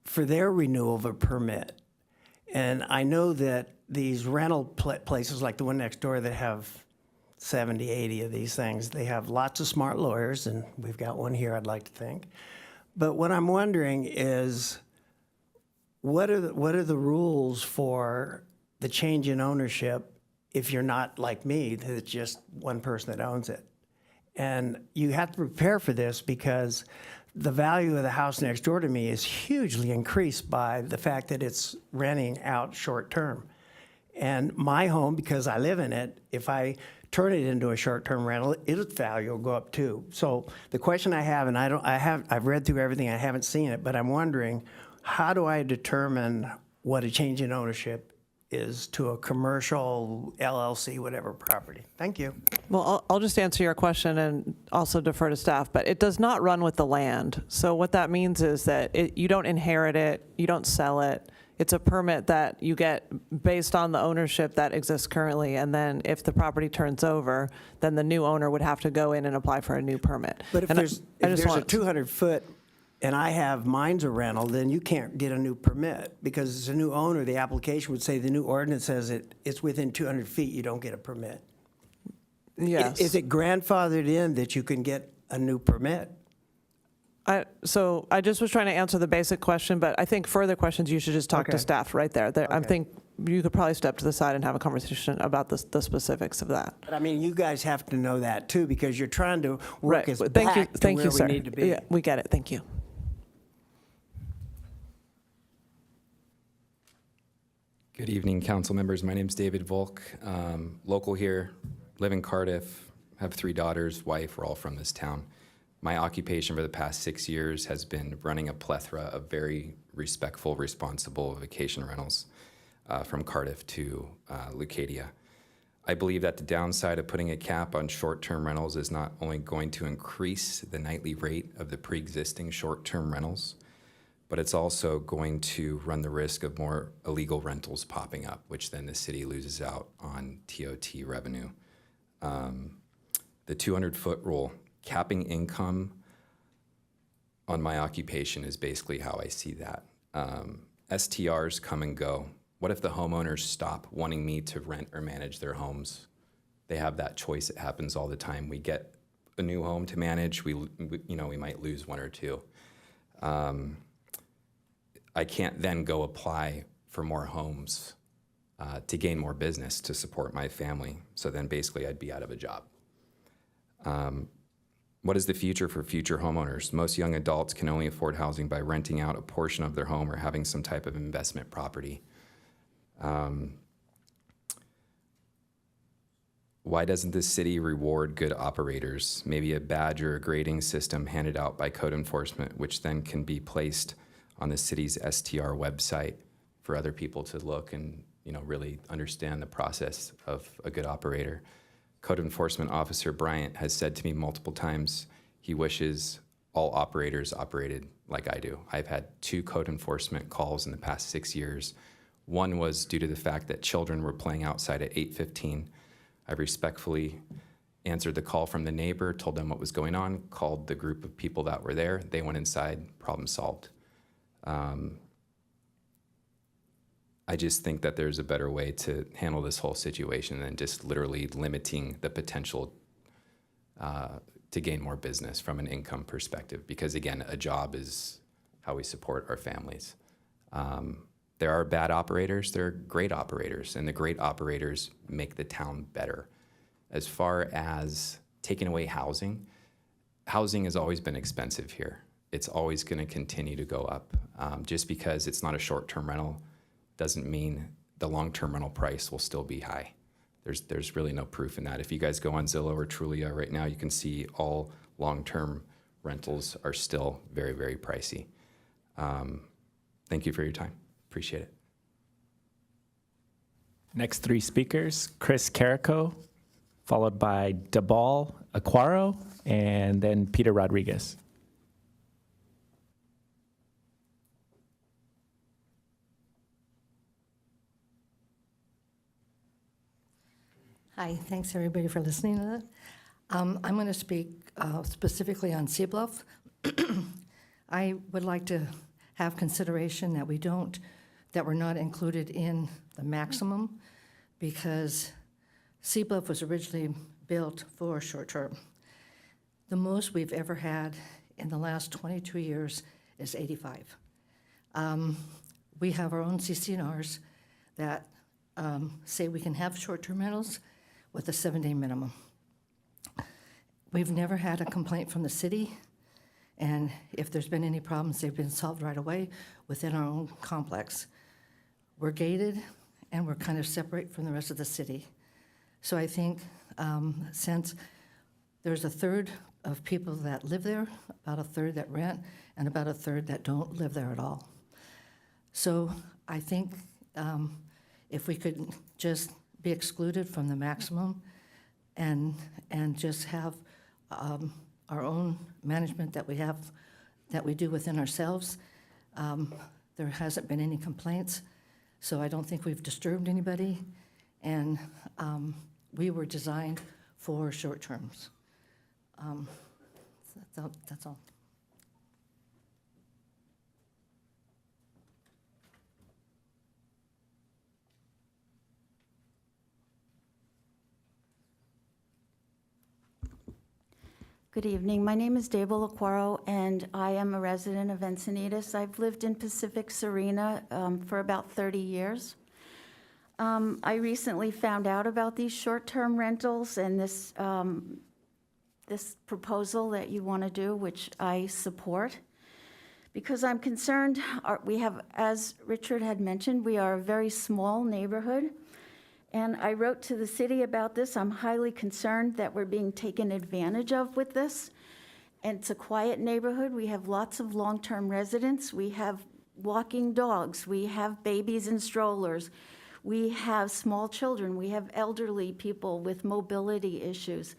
for their renewal of a permit. And I know that these rental places like the one next door that have 70, 80 of these things, they have lots of smart lawyers, and we've got one here, I'd like to think. But what I'm wondering is, what are the rules for the change in ownership if you're not like me, that it's just one person that owns it? And you have to prepare for this because the value of the house next door to me is hugely increased by the fact that it's renting out short term. And my home, because I live in it, if I turn it into a short-term rental, its value will go up too. So the question I have, and I've read through everything, I haven't seen it, but I'm wondering, how do I determine what a change in ownership is to a commercial LLC, whatever property? Thank you. Well, I'll just answer your question and also defer to staff, but it does not run with the land. So what that means is that you don't inherit it, you don't sell it. It's a permit that you get based on the ownership that exists currently, and then if the property turns over, then the new owner would have to go in and apply for a new permit. But if And there's a 200-foot and I have mine's a rental, then you can't get a new permit because as a new owner, the application would say the new ordinance says it's within 200 feet, you don't get a permit. Yes. Is it grandfathered in that you can get a new permit? So I just was trying to answer the basic question, but I think further questions, you should just talk to Okay. staff right there. I Okay. think you could probably step to the side and have a conversation about the specifics of that. But I mean, you guys have to know that too because you're trying to work Right. us Thank you, back to thank where you, we sir. need to be. Yeah, we get it. Thank you. Good evening, council members. My name's David Volk, local here, live in Cardiff, have 3 daughters, wife, we're all from this town. My occupation for the past 6 years has been running a plethora of very respectful, responsible vacation rentals from Cardiff to Leucadia. I believe that the downside of putting a cap on short-term rentals is not only going to increase the nightly rate of the pre-existing short-term rentals, but it's also going to run the risk of more illegal rentals popping up, which then the city loses out on TOT revenue. The 200-foot rule, capping income on my occupation is basically how I see that. STRs come and go. What if the homeowners stop wanting me to rent or manage their homes? They have that choice. It happens all the time. We get a new home to manage. We might lose 1 or 2. I can't then go apply for more homes to gain more business to support my family. So then basically I'd be out of a job. What is the future for future homeowners? Most young adults can only afford housing by renting out a portion of their home or having some type of investment property. Why doesn't the city reward good operators? Maybe a badge or a grading system handed out by code enforcement, which then can be placed on the city's STR website for other people to look and really understand the process of a good operator. Code Enforcement Officer Bryant has said to me multiple times he wishes all operators operated like I do. I've had 2 code enforcement calls in the past 6 years. One was due to the fact that children were playing outside at 8:15. I respectfully answered the call from the neighbor, told them what was going on, called the group of people that were there. They went inside, problem solved. I just think that there's a better way to handle this whole situation than just literally limiting the potential to gain more business from an income perspective. Because again, a job is how we support our families. There are bad operators, there are great operators, and the great operators make the town better. As far as taking away housing, housing has always been expensive here. It's always gonna continue to go up. Just because it's not a short-term rental doesn't mean the long-term rental price will still be high. There's really no proof in that. If you guys go on Zillow or Trulia right now, you can see all long-term rentals are still very, very pricey. Thank you for your time. Appreciate it. Next three speakers, Chris Carrico, followed by Dabal Aquaro, and then Peter Rodriguez. Hi, thanks everybody for listening to that. I'm going to speak specifically on Sea Bluff. I would like to have consideration that we're not included in the maximum because Sea Bluff was originally built for short-term. The most we've ever had in the last 22 years is 85. We have our own CCNRs that say we can have short-term rentals with a 7-day minimum. We've never had a complaint from the city, and if there's been any problems, they've been solved right away within our own complex. We're gated, and we're kind of separate from the rest of the city. So I think since there's a third of people that live there, about a third that rent, and about a third that don't live there at all. So I think if we could just be excluded from the maximum and just have our own management that we do within ourselves. There hasn't been any complaints, so I don't think we've disturbed anybody, and we were designed for short terms. That's all. Good evening. My name is Dable Aquaro, and I am a resident of Encinitas. I've lived in Pacific Serena for about 30 years. I recently found out about these short-term rentals and this proposal that you want to do, which I support, because I'm concerned. We have, as Richard had mentioned, we are a very small neighborhood. And I wrote to the city about this. I'm highly concerned that we're being taken advantage of with this. And it's a quiet neighborhood. We have lots of long-term residents. We have walking dogs. We have babies in strollers. We have small children. We have elderly people with mobility issues.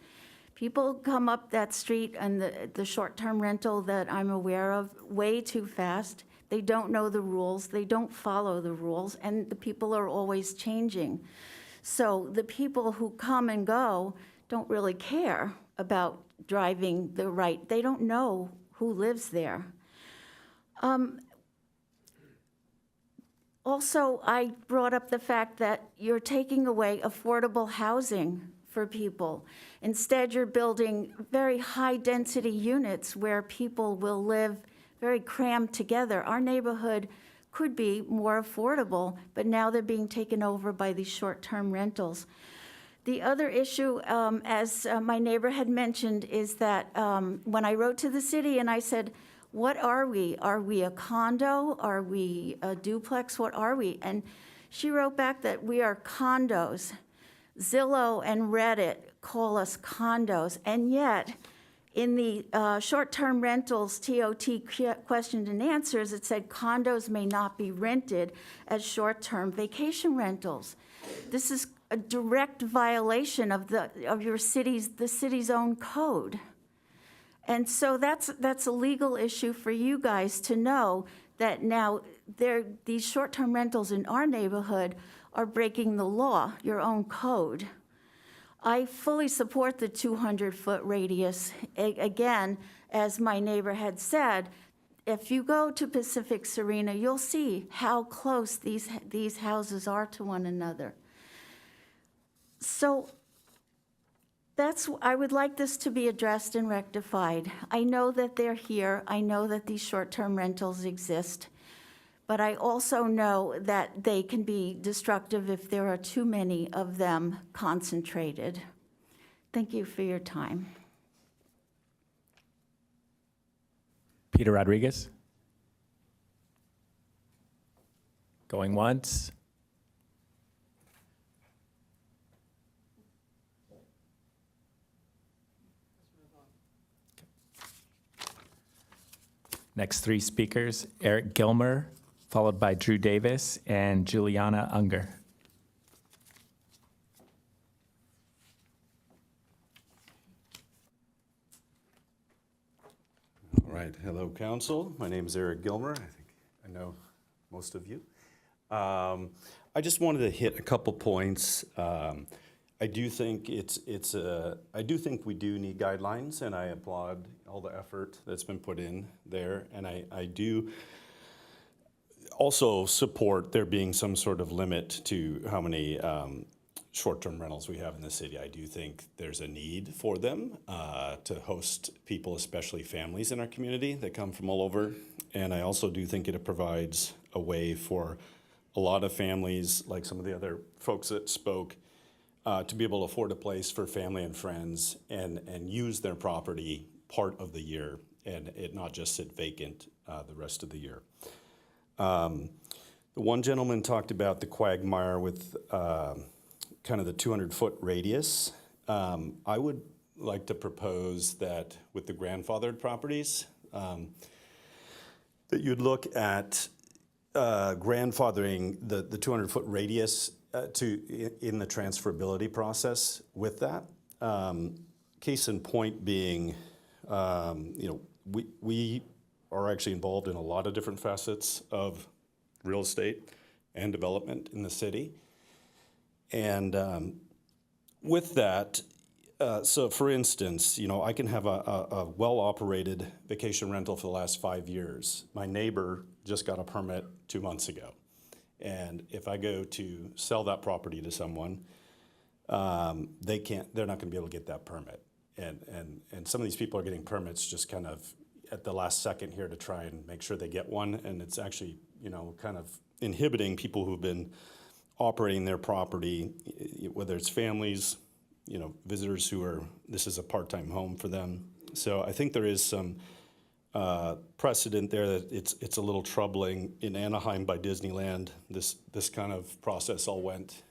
People come up that street and the short-term rental that I'm aware of way too fast. They don't know the rules. They don't follow the rules. And the people are always changing. So the people who come and go don't really care about driving the right. They don't know who lives there. Also, I brought up the fact that you're taking away affordable housing for people. Instead, you're building very high-density units where people will live very crammed together. Our neighborhood could be more affordable, but now they're being taken over by these short-term rentals. The other issue, as my neighbor had mentioned, is that when I wrote to the city and I said, what are we? Are we a condo? Are we a duplex? What are we? And she wrote back that we are condos. Zillow and Reddit call us condos, and yet in the short-term rentals TOT questions and answers, it said condos may not be rented as short-term vacation rentals. This is a direct violation of the city's own code. And so that's a legal issue for you guys to know that now these short-term rentals in our neighborhood are breaking the law, your own code. I fully support the 200-foot radius. Again, as my neighbor had said, if you go to Pacific Serena, you'll see how close these houses are to one another. So I would like this to be addressed and rectified. I know that they're here. I know that these short-term rentals exist. But I also know that they can be destructive if there are too many of them concentrated. Thank you for your time. Peter Rodriguez. Going once. Next three speakers, Eric Gilmer, followed by Drew Davis and Juliana Unger. All right, hello, council. My name is Eric Gilmer. I think I know most of you. I just wanted to hit a couple points. I do think I do think we do need guidelines, and I applaud all the effort that's been put in there. And I do also support there being some sort of limit to how many short-term rentals we have in the city. I do think there's a need for them to host people, especially families in our community that come from all over. And I also do think it provides a way for a lot of families, like some of the other folks that spoke, to be able to afford a place for family and friends and use their property part of the year and it not just sit vacant the rest of the year. The one gentleman talked about the quagmire with kind of the 200-foot radius. I would like to propose that with the grandfathered properties, that you'd look at grandfathering the 200-foot radius in the transferability process with that. Case in point being, we are actually involved in a lot of different facets of real estate and development in the city. And with that, so for instance, I can have a well-operated vacation rental for the last 5 years. My neighbor just got a permit 2 months ago. And if I go to sell that property to someone, they're not going to be able to get that permit. And some of these people are getting permits just kind of at the last second here to try and make sure they get one. And it's actually, kind of inhibiting people who've been operating their property, whether it's families, visitors this is a part-time home for them. So I think there is some precedent there that it's a little troubling. In Anaheim by Disneyland, this kind of process all went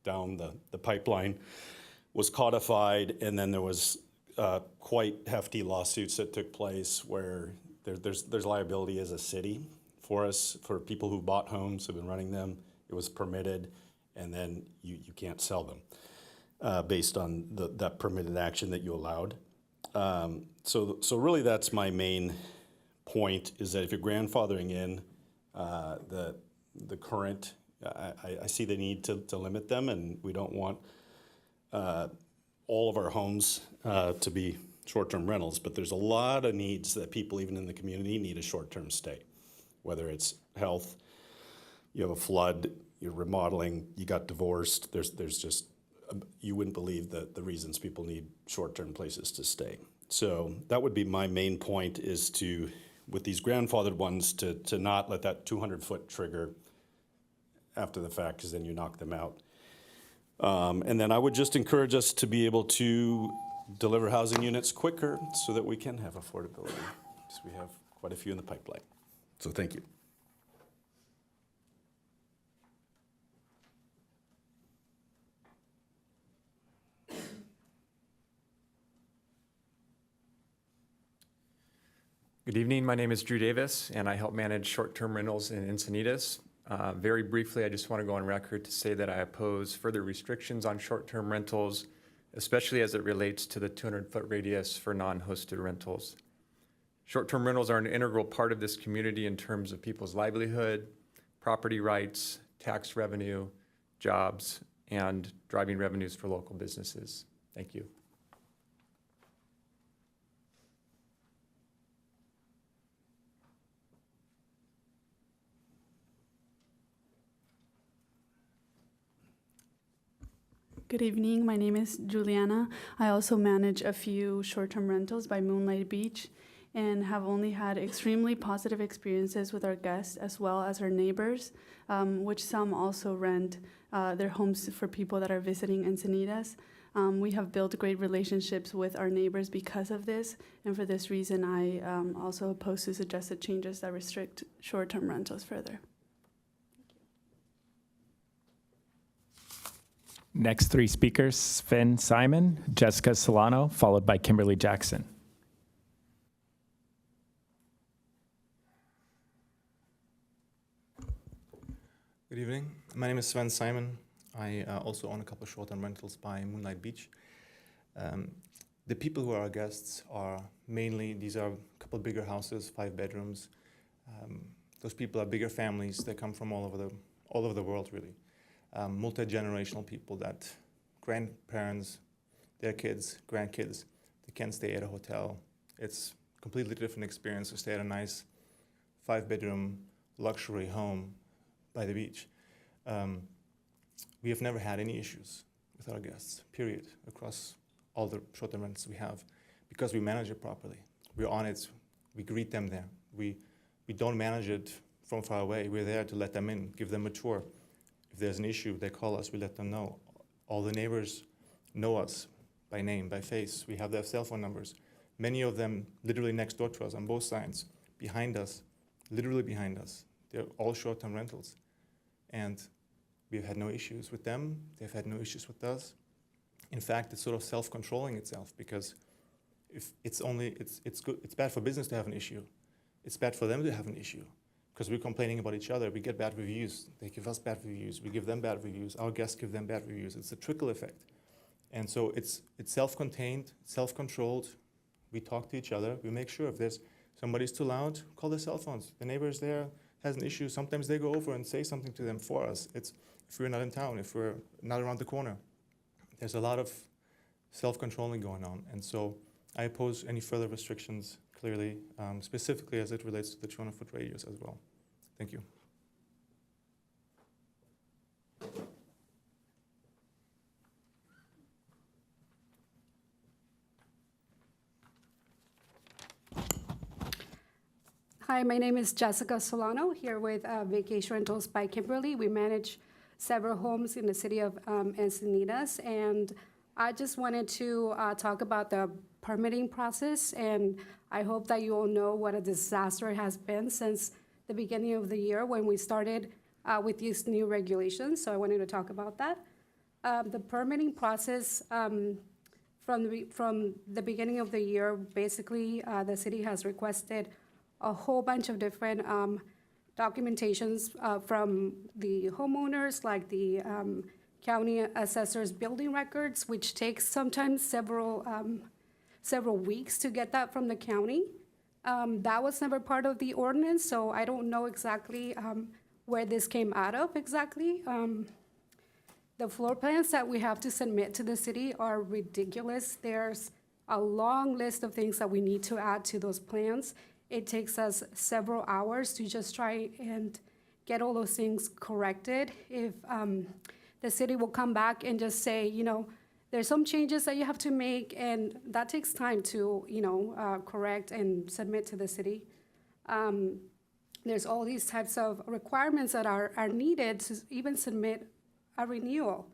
down the pipeline, was codified, and then there was quite hefty lawsuits that took place where there's liability as a city for us, for people who bought homes, have been running them. It was permitted, and then you can't sell them based on that permitted action that you allowed. So really that's my main point, is that if you're grandfathering in the current, I see the need to limit them, and we don't want all of our homes to be short-term rentals, but there's a lot of needs that people even in the community need a short-term stay, whether it's health, you have a flood, you're remodeling, you got divorced, there's just, you wouldn't believe the reasons people need short-term places to stay. So that would be my main point, is to, with these grandfathered ones, to not let that 200-foot trigger after the fact, because then you knock them out. And then I would just encourage us to be able to deliver housing units quicker so that we can have affordability, because we have quite a few in the pipeline. So thank you. Good evening, my name is Drew Davis, and I help manage short-term rentals in Encinitas. Very briefly, I just want to go on record to say that I oppose further restrictions on short-term rentals, especially as it relates to the 200-foot radius for non-hosted rentals. Short-term rentals are an integral part of this community in terms of people's livelihood, property rights, tax revenue, jobs, and driving revenues for local businesses. Thank you. Good evening, my name is Juliana. I also manage a few short-term rentals by Moonlight Beach and have only had extremely positive experiences with our guests as well as our neighbors, which some also rent their homes for people that are visiting Encinitas. We have built great relationships with our neighbors because of this, and for this reason I also oppose to suggested changes that restrict short-term rentals further. Next three speakers, Sven Simon, Jessica Solano, followed by Kimberly Jackson. Good evening. My name is Sven Simon. I also own a couple of short-term rentals by Moonlight Beach. The people who are our guests are mainly, these are a couple of bigger houses, 5 bedrooms. Those people are bigger families. They come from all over the world, really. Multi-generational people that grandparents, their kids, grandkids, they can't stay at a hotel. It's a completely different experience to stay at a nice 5-bedroom luxury home by the beach. We have never had any issues with our guests, period, across all the short-term rentals we have, because we manage it properly. We're on it. We greet them there. We don't manage it from far away. We're there to let them in, give them a tour. If there's an issue, they call us, we let them know. All the neighbors know us by name, by face. We have their cell phone numbers. Many of them literally next door to us on both sides, behind us, literally behind us. They're all short-term rentals. And we've had no issues with them. They've had no issues with us. In fact, it's sort of self-controlling itself, because if it's good, it's bad for business to have an issue. It's bad for them to have an issue, because we're complaining about each other. We get bad reviews. They give us bad reviews. We give them bad reviews. Our guests give them bad reviews. It's a trickle effect. And so it's self-contained, self-controlled. We talk to each other. We make sure if there's somebody's too loud, call their cell phones. The neighbor's there, has an issue. Sometimes they go over and say something to them for us. It's if we're not in town, if we're not around the corner. There's a lot of self-controlling going on. And so I oppose any further restrictions, clearly, specifically as it relates to the 200-foot radius as well. Thank you. Hi, my name is Jessica Solano, here with Vacation Rentals by Kimberly. We manage several homes in the city of Encinitas, and I just wanted to talk about the permitting process, and I hope that you all know what a disaster it has been since the beginning of the year when we started with these new regulations, so I wanted to talk about that. The permitting process from the beginning of the year, basically the city has requested a whole bunch of different documentations from the homeowners, like the county assessor's building records, which takes sometimes several weeks to get that from the county. That was never part of the ordinance, so I don't know exactly where this came out of exactly. The floor plans that we have to submit to the city are ridiculous. There's a long list of things that we need to add to those plans. It takes us several hours to just try and get all those things corrected. If the city will come back and just say, you know, there's some changes that you have to make, and that takes time to, you know, correct and submit to the city. There's all these types of requirements that are needed to even submit a renewal.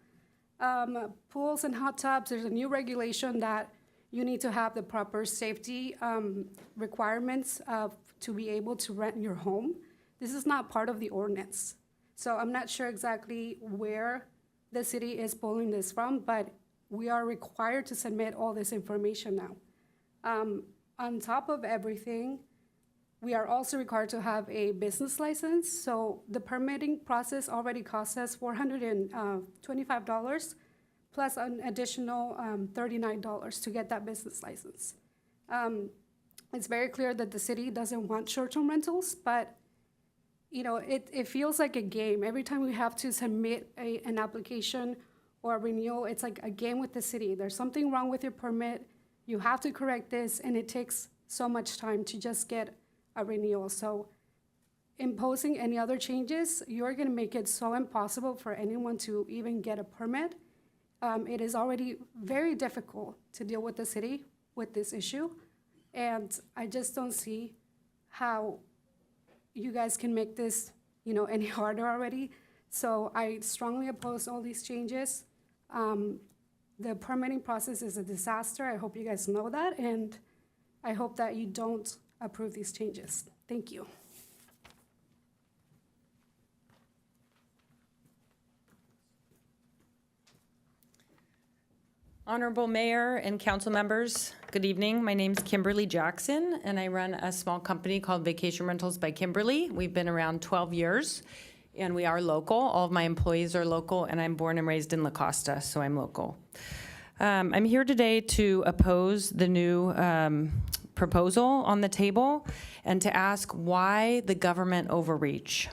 Pools and hot tubs, there's a new regulation that you need to have the proper safety requirements to be able to rent your home. This is not part of the ordinance. So I'm not sure exactly where the city is pulling this from, but we are required to submit all this information now. On top of everything, we are also required to have a business license. So the permitting process already costs us $425, plus an additional $39 to get that business license. It's very clear that the city doesn't want short-term rentals, but you know, it feels like a game. Every time we have to submit an application or a renewal, it's like a game with the city. There's something wrong with your permit, you have to correct this, and it takes so much time to just get a renewal. So imposing any other changes, you're gonna make it so impossible for anyone to even get a permit. It is already very difficult to deal with the city with this issue, and I just don't see how you guys can make this, you know, any harder already. So I strongly oppose all these changes. The permitting process is a disaster. I hope you guys know that, and I hope that you don't approve these changes. Thank you. Honorable Mayor and council members, good evening. My name's Kimberly Jackson, and I run a small company called Vacation Rentals by Kimberly. We've been around 12 years. and we are local. All of my employees are local, and I'm born and raised in La Costa, so I'm local. I'm here today to oppose the new proposal on the table and to ask why the government overreach.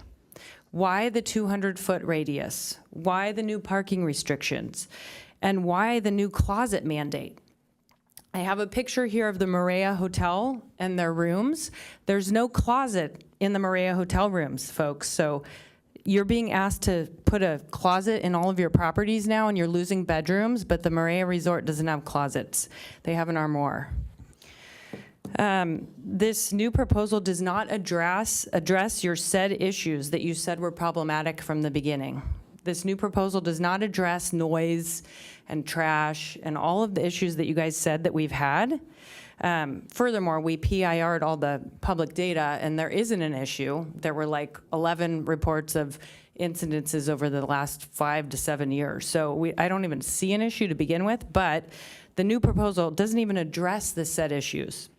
Why the 200-foot radius? Why the new parking restrictions? And why the new closet mandate? I have a picture here of the Maria Hotel and their rooms. There's no closet in the Maria Hotel rooms, folks. So you're being asked to put a closet in all of your properties now, and you're losing bedrooms, but the Maria Resort doesn't have closets. They have an armoire. This new proposal does not address your said issues that you said were problematic from the beginning. This new proposal does not address noise and trash and all of the issues that you guys said that we've had. Furthermore, we PIR'd all the public data, and there isn't an issue. There were like 11 reports of incidences over the last 5 to 7 years. So I don't even see an issue to begin with, but the new proposal doesn't even address the said issues.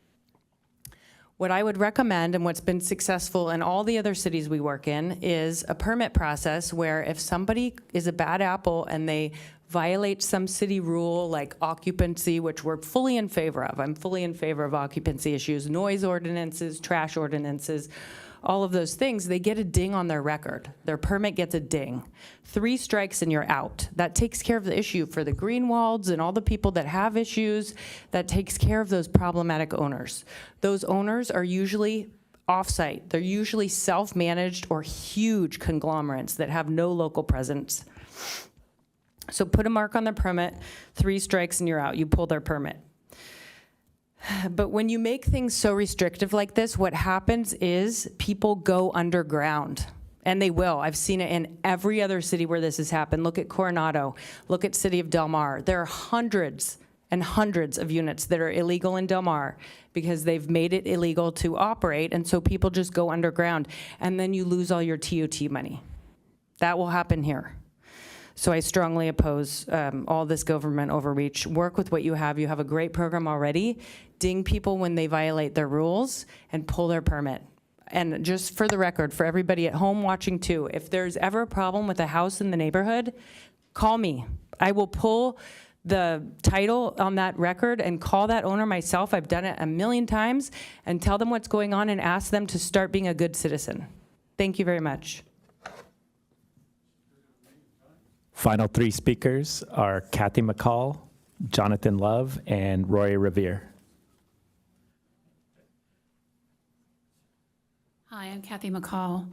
What I would recommend, and what's been successful in all the other cities we work in, is a permit process where if somebody is a bad apple and they violate some city rule like occupancy, which we're fully in favor of. I'm fully in favor of occupancy issues, noise ordinances, trash ordinances, all of those things, they get a ding on their record. Their permit gets a ding. 3 strikes and you're out. That takes care of the issue for the Greenwalds and all the people that have issues. That takes care of those problematic owners. Those owners are usually off-site. They're usually self-managed or huge conglomerates that have no local presence. So put a mark on their permit, 3 strikes and you're out. You pull their permit. But when you make things so restrictive like this, what happens is people go underground. And they will. I've seen it in every other city where this has happened. Look at Coronado. Look at City of Del Mar. There are hundreds and hundreds of units that are illegal in Del Mar because they've made it illegal to operate, and so people just go underground. And then you lose all your TOT money. That will happen here. So I strongly oppose all this government overreach. Work with what you have. You have a great program already. Ding people when they violate their rules and pull their permit. And just for the record, for everybody at home watching too, if there's ever a problem with a house in the neighborhood, call me. I will pull the title on that record and call that owner myself. I've done it a million times, and tell them what's going on and ask them to start being a good citizen. Thank you very much. Final 3 speakers are Kathy McCall, Jonathan Love, and Roy Revere. Hi, I'm Kathy McCall.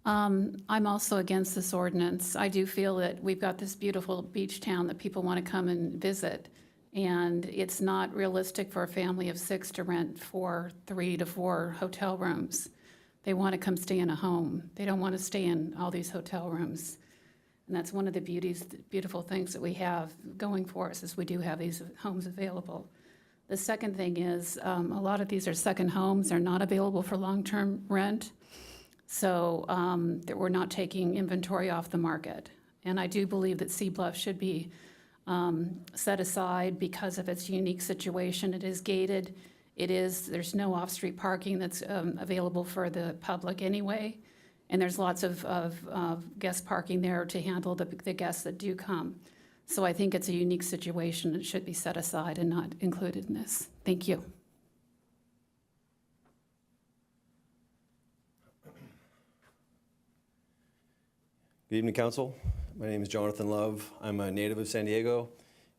I'm also against this ordinance. I do feel that we've got this beautiful beach town that people want to come and visit, and it's not realistic for a family of 6 to rent 3 to 4 hotel rooms. They want to come stay in a home. They don't want to stay in all these hotel rooms. And that's one of the beautiful things that we have going for us, is we do have these homes available. The second thing is a lot of these are second homes. They're not available for long-term rent. So that we're not taking inventory off the market. And I do believe that Sea Bluff should be set aside because of its unique situation. It is gated. There's no off-street parking that's available for the public anyway. And there's lots of guest parking there to handle the guests that do come. So I think it's a unique situation. It should be set aside and not included in this. Thank you. Good evening, Council. My name is Jonathan Love. I'm a native of San Diego,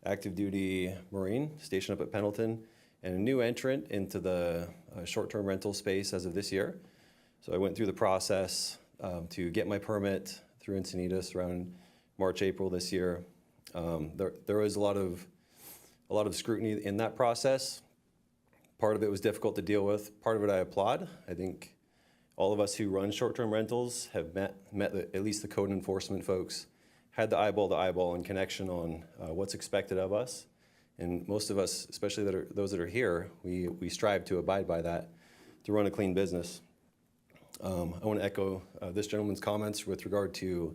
active duty Marine, stationed up at Pendleton, and a new entrant into the short-term rental space as of this year. So I went through the process to get my permit through Encinitas around March, April this year. There was a lot of scrutiny in that process. Part of it was difficult to deal with. Part of it I applaud. I think all of us who run short-term rentals have met at least the code enforcement folks, had the eyeball-to-eyeball and connection on what's expected of us. And most of us, especially those that are here, we strive to abide by that, to run a clean business. I want to echo this gentleman's comments with regard to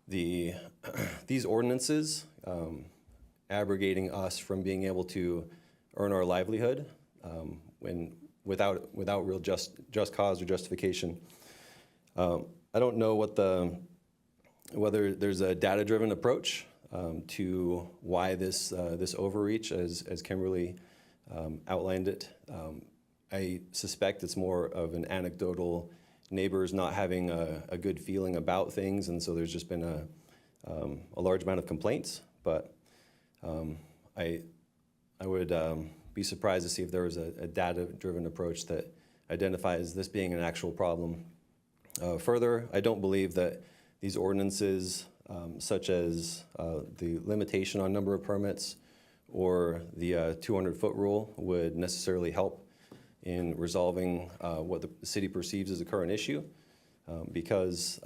these ordinances abrogating us from being able to earn our livelihood without real just cause or justification. I don't know whether there's a data-driven approach to why this overreach, as Kimberly outlined it. I suspect it's more of an anecdotal neighbors not having a good feeling about things, and so there's just been a large amount of complaints. But I would be surprised to see if there was a data-driven approach that identifies this being an actual problem. Further, I don't believe that these ordinances, such as the limitation on number of permits or the 200-foot rule, would necessarily help in resolving what the city perceives as a current issue, because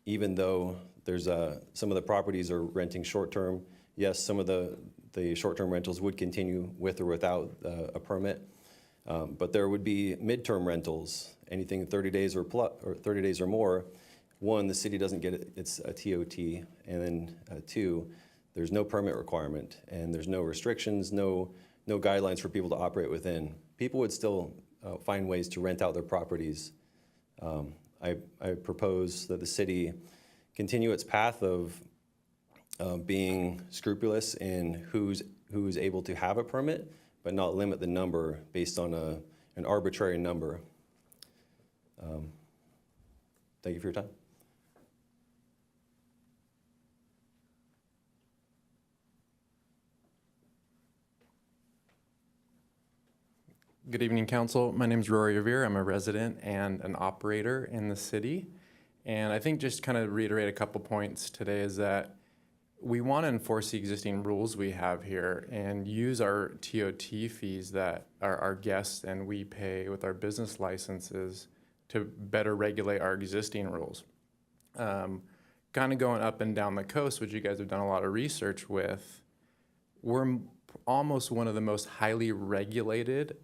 even though there's some of the properties are renting short-term, yes, some of the short-term rentals would continue with or without a permit, but there would be midterm rentals, anything 30 days or 30 days or more. One, the city doesn't get its TOT, and then two, there's no permit requirement, and there's no restrictions, no guidelines for people to operate within. People would still find ways to rent out their properties. I propose that the city continue its path of being scrupulous in who's able to have a permit, but not limit the number based on an arbitrary number. Thank you for your time. Good evening, Council. My name is Rory Revere. I'm a resident and an operator in the city. And I think just kind of reiterate a couple points today is that we want to enforce the existing rules we have here and use our TOT fees that our guests and we pay with our business licenses to better regulate our existing rules. Kind of going up and down the coast, which you guys have done a lot of research with, we're almost one of the most highly regulated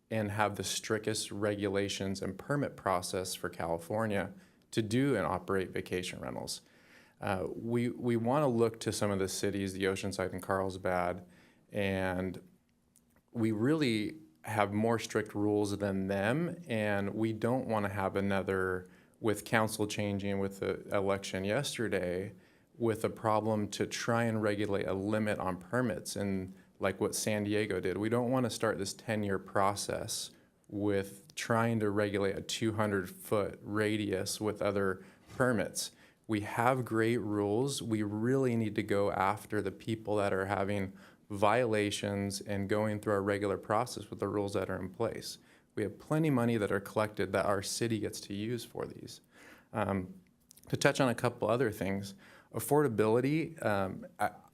and have the strictest regulations and permit process for California to do and operate vacation rentals. We want to look to some of the cities, the Oceanside and Carlsbad, and we really have more strict rules than them, and we don't want to have another, with council changing with the election yesterday, with a problem to try and regulate a limit on permits, and like what San Diego did. We don't want to start this 10-year process with trying to regulate a 200-foot radius with other permits. We have great rules. We really need to go after the people that are having violations and going through our regular process with the rules that are in place. We have plenty of money that are collected that our city gets to use for these. To touch on a couple other things, affordability,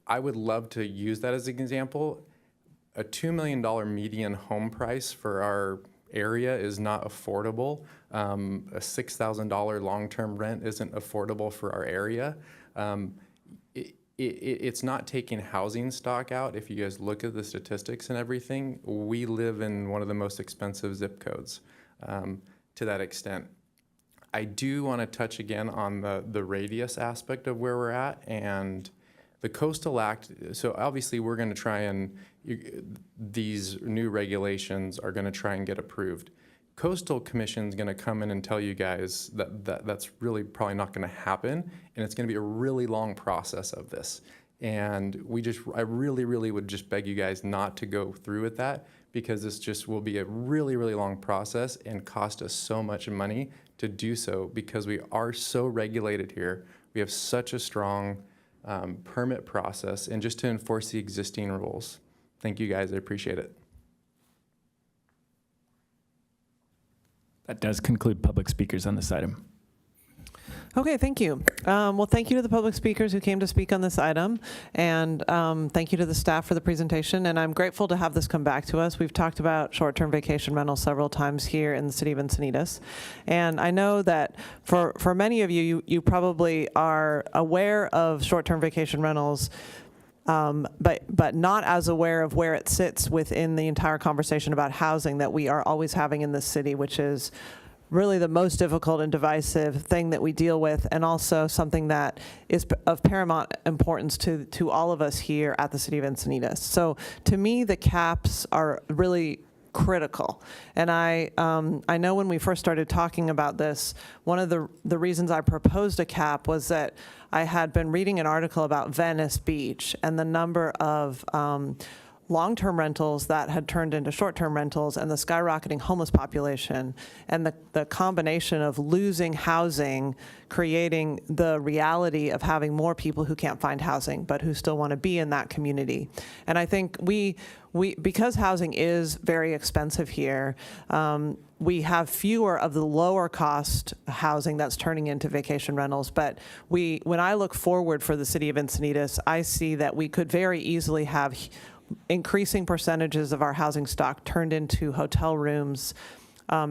I would love to use that as an example. A $2 million median home price for our area is not affordable. A $6,000 long-term rent isn't affordable for our area. It's not taking housing stock out. If you guys look at the statistics and everything, we live in one of the most expensive zip codes to that extent. I do want to touch again on the radius aspect of where we're at, and the Coastal Act, so obviously we're going to try and, these new regulations are going to try and get approved. Coastal Commission's going to come in and tell you guys that's really probably not going to happen, and it's going to be a really long process of this. And I really, really would just beg you guys not to go through with that, because this just will be a really, really long process and cost us so much money to do so, because we are so regulated here. We have such a strong permit process, and just to enforce the existing rules. Thank you guys, I appreciate it. That does conclude public speakers on this item. Okay, thank you. Well, thank you to the public speakers who came to speak on this item, and thank you to the staff for the presentation, and I'm grateful to have this come back to us. We've talked about short-term vacation rentals several times here in the city of Encinitas, and I know that for many of you probably are aware of short-term vacation rentals, but not as aware of where it sits within the entire conversation about housing that we are always having in this city, which is really the most difficult and divisive thing that we deal with, and also something that is of paramount importance to all of us here at the city of Encinitas. So to me, the caps are really critical. And I know when we first started talking about this, one of the reasons I proposed a cap was that I had been reading an article about Venice Beach and the number of long-term rentals that had turned into short-term rentals and the skyrocketing homeless population and the combination of losing housing, creating the reality of having more people who can't find housing but who still want to be in that community. And I think we because housing is very expensive here, we have fewer of the lower cost housing that's turning into vacation rentals. But when I look forward for the city of Encinitas, I see that we could very easily have increasing percentages of our housing stock turned into hotel rooms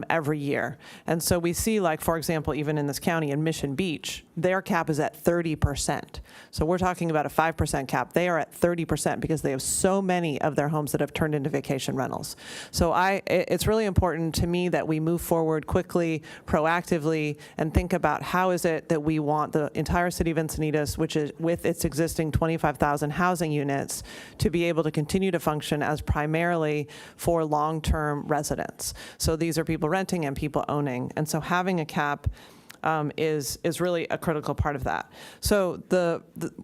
every year. And so we see, like, for example, even in this county, in Mission Beach, their cap is at 30%. So we're talking about a 5% cap. They are at 30% because they have so many of their homes that have turned into vacation rentals. So it's really important to me that we move forward quickly, proactively, and think about how is it that we want the entire city of Encinitas, which is with its existing 25,000 housing units, to be able to continue to function as primarily for long-term residents. So these are people renting and people owning. And so having a cap is really a critical part of that. So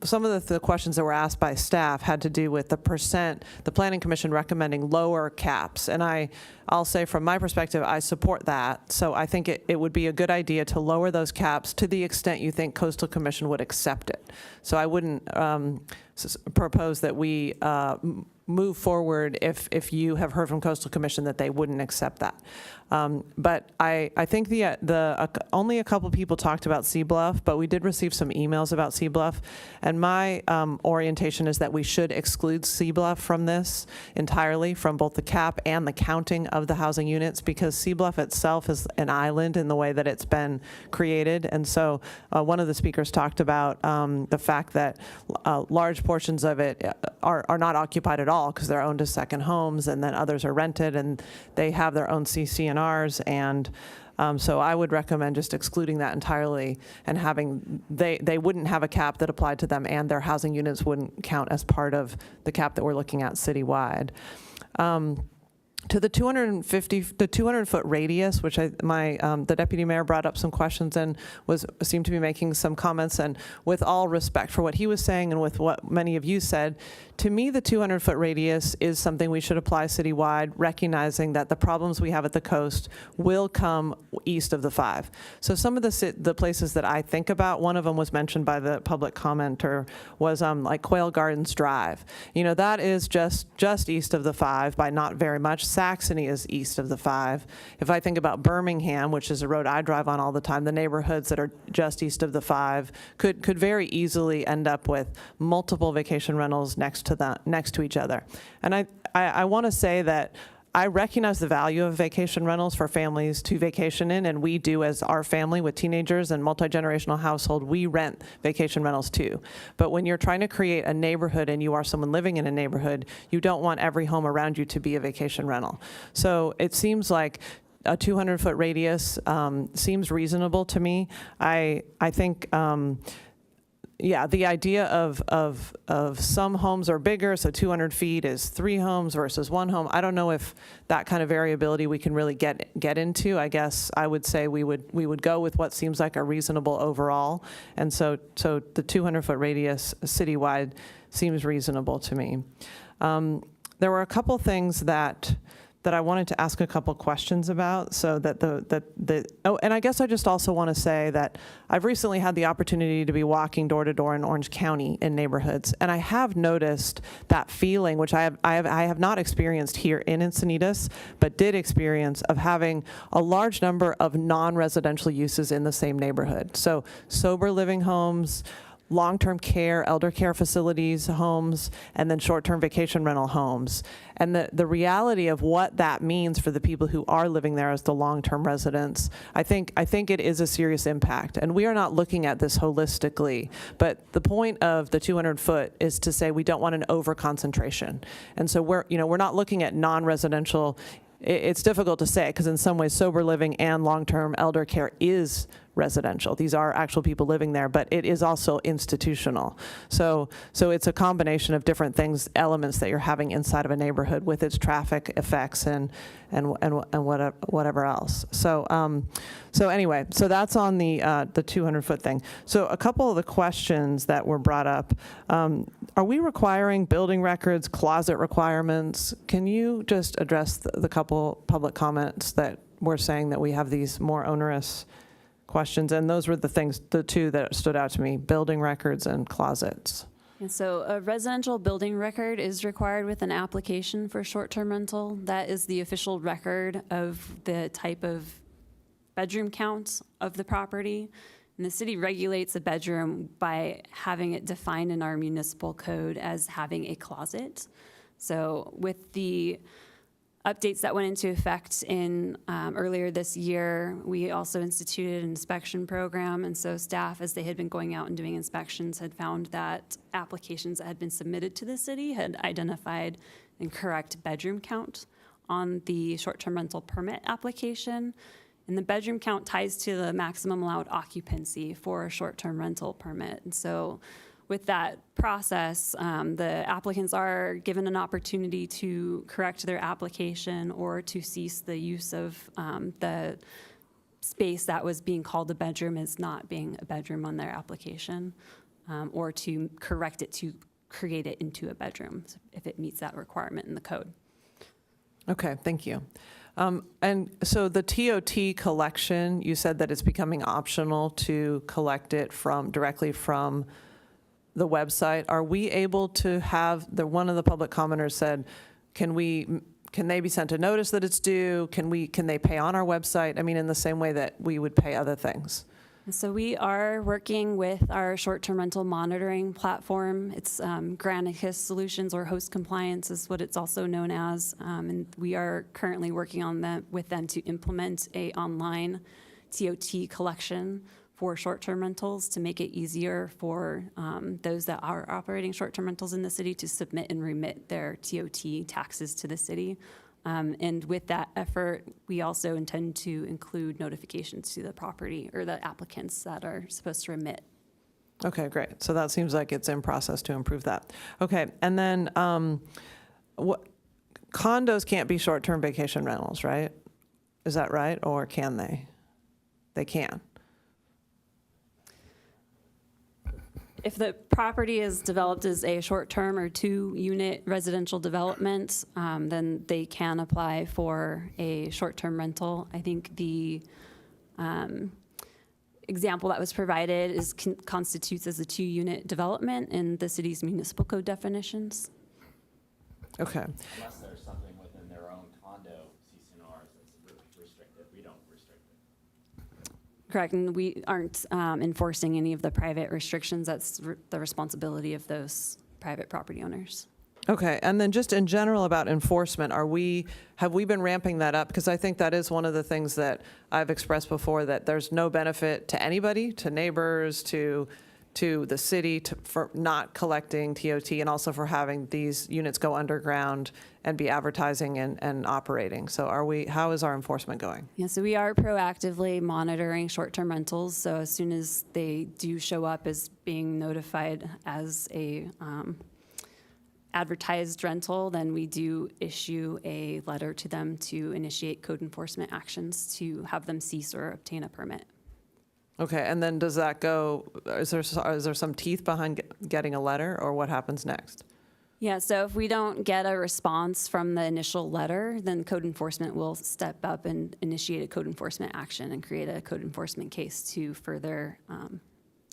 some of the questions that were asked by staff had to do with the Planning Commission recommending lower caps. And I'll say from my perspective, I support that. So I think it would be a good idea to lower those caps to the extent you think Coastal Commission would accept it. So I wouldn't propose that we move forward if you have heard from Coastal Commission that they wouldn't accept that. But I think only a couple people talked about Sea Bluff, but we did receive some emails about Sea Bluff. And my orientation is that we should exclude Sea Bluff from this entirely, from both the cap and the counting of the housing units, because Sea Bluff itself is an island in the way that it's been created. And so one of the speakers talked about the fact that large portions of it are not occupied at all because they're owned as second homes, and then others are rented and they have their own CC&Rs. And so I would recommend just excluding that entirely and having, they wouldn't have a cap that applied to them, and their housing units wouldn't count as part of the cap that we're looking at citywide. To the 200-foot radius, which the deputy mayor brought up some questions and seemed to be making some comments, and with all respect for what he was saying and with what many of you said, to me the 200-foot radius is something we should apply citywide, recognizing that the problems we have at the coast will come east of the 5. So some of the places that I think about, one of them was mentioned by the public commenter, was like Quail Gardens Drive. You know, that is just east of the 5 by not very much. Saxony is east of the 5. If I think about Birmingham, which is a road I drive on all the time, the neighborhoods that are just east of the 5 could very easily end up with multiple vacation rentals next to each other. And I want to say that I recognize the value of vacation rentals for families to vacation in, and we do as our family with teenagers and multi-generational household, we rent vacation rentals too. But when you're trying to create a neighborhood and you are someone living in a neighborhood, you don't want every home around you to be a vacation rental. So it seems like a 200-foot radius seems reasonable to me. I think yeah, the idea of some homes are bigger, so 200 feet is 3 homes versus 1 home. I don't know if that kind of variability we can really get into. I guess I would say we would go with what seems like a reasonable overall, and so the 200-foot radius citywide seems reasonable to me. There were a couple things that I wanted to ask a couple questions about, so and I guess I just also want to say that I've recently had the opportunity to be walking door to door in Orange County in neighborhoods, and I have noticed that feeling, which I have not experienced here in Encinitas, but did experience, of having a large number of non-residential uses in the same neighborhood. So sober living homes, long-term care, elder care facilities, homes, and then short-term vacation rental homes. And the reality of what that means for the people who are living there as the long-term residents, I think it is a serious impact. And we are not looking at this holistically, but the point of the 200-foot is to say we don't want an over-concentration. And so we're not looking at non-residential. It's difficult to say because in some ways sober living and long-term elder care is residential. These are actual people living there, but it is also institutional. So it's a combination of different things, elements that you're having inside of a neighborhood with its traffic effects and whatever else. So anyway, so that's on the 200-foot thing. So a couple of the questions that were brought up, are we requiring building records, closet requirements? Can you just address the couple public comments that were saying that we have these more onerous questions? And those were the two that stood out to me, building records and closets. And so a residential building record is required with an application for short-term rental. That is the official record of the type of bedroom count of the property. And the city regulates a bedroom by having it defined in our municipal code as having a closet. So with the updates that went into effect in earlier this year, we also instituted an inspection program. And so staff, as they had been going out and doing inspections, had found that applications that had been submitted to the city had identified incorrect bedroom count on the short-term rental permit application. And the bedroom count ties to the maximum allowed occupancy for a short-term rental permit. And so with that process, the applicants are given an opportunity to correct their application or to cease the use of the space that was being called a bedroom as not being a bedroom on their application, or to correct it to create it into a bedroom if it meets that requirement in the code. Okay, thank you. And so the TOT collection, you said that it's becoming optional to collect it directly from the website. Are we able to have, one of the public commenters said, can they be sent a notice that it's due? Can they pay on our website? I mean, in the same way that we would pay other things. So we are working with our short-term rental monitoring platform. It's Granicus Solutions, or Host Compliance is what it's also known as. And we are currently working on that with them to implement a online TOT collection for short-term rentals to make it easier for those that are operating short-term rentals in the city to submit and remit their TOT taxes to the city. And with that effort, we also intend to include notifications to the property or the applicants that are supposed to remit. Okay, great. So that seems like it's in process to improve that. Okay, and then condos can't be short-term vacation rentals, right? Is that right, or can they? They can. If the property is developed as a short-term or 2-unit residential development, then they can apply for a short-term rental. I think the example that was provided constitutes as a 2-unit development in the city's municipal code definitions. Okay. Unless there's something within their own condo CC&Rs that's restricted. We don't restrict it. Correct, and we aren't enforcing any of the private restrictions. That's the responsibility of those private property owners. Okay, and then just in general about enforcement, have we been ramping that up? Because I think that is one of the things that I've expressed before, that there's no benefit to anybody, to neighbors, to the city, for not collecting TOT, and also for having these units go underground and be advertising and operating. So how is our enforcement going? Yeah, so we are proactively monitoring short-term rentals. So as soon as they do show up as being notified as a advertised rental, then we do issue a letter to them to initiate code enforcement actions to have them cease or obtain a permit. Okay, and then does that go, is there some teeth behind getting a letter, or what happens next? Yeah, so if we don't get a response from the initial letter, then code enforcement will step up and initiate a code enforcement action and create a code enforcement case to further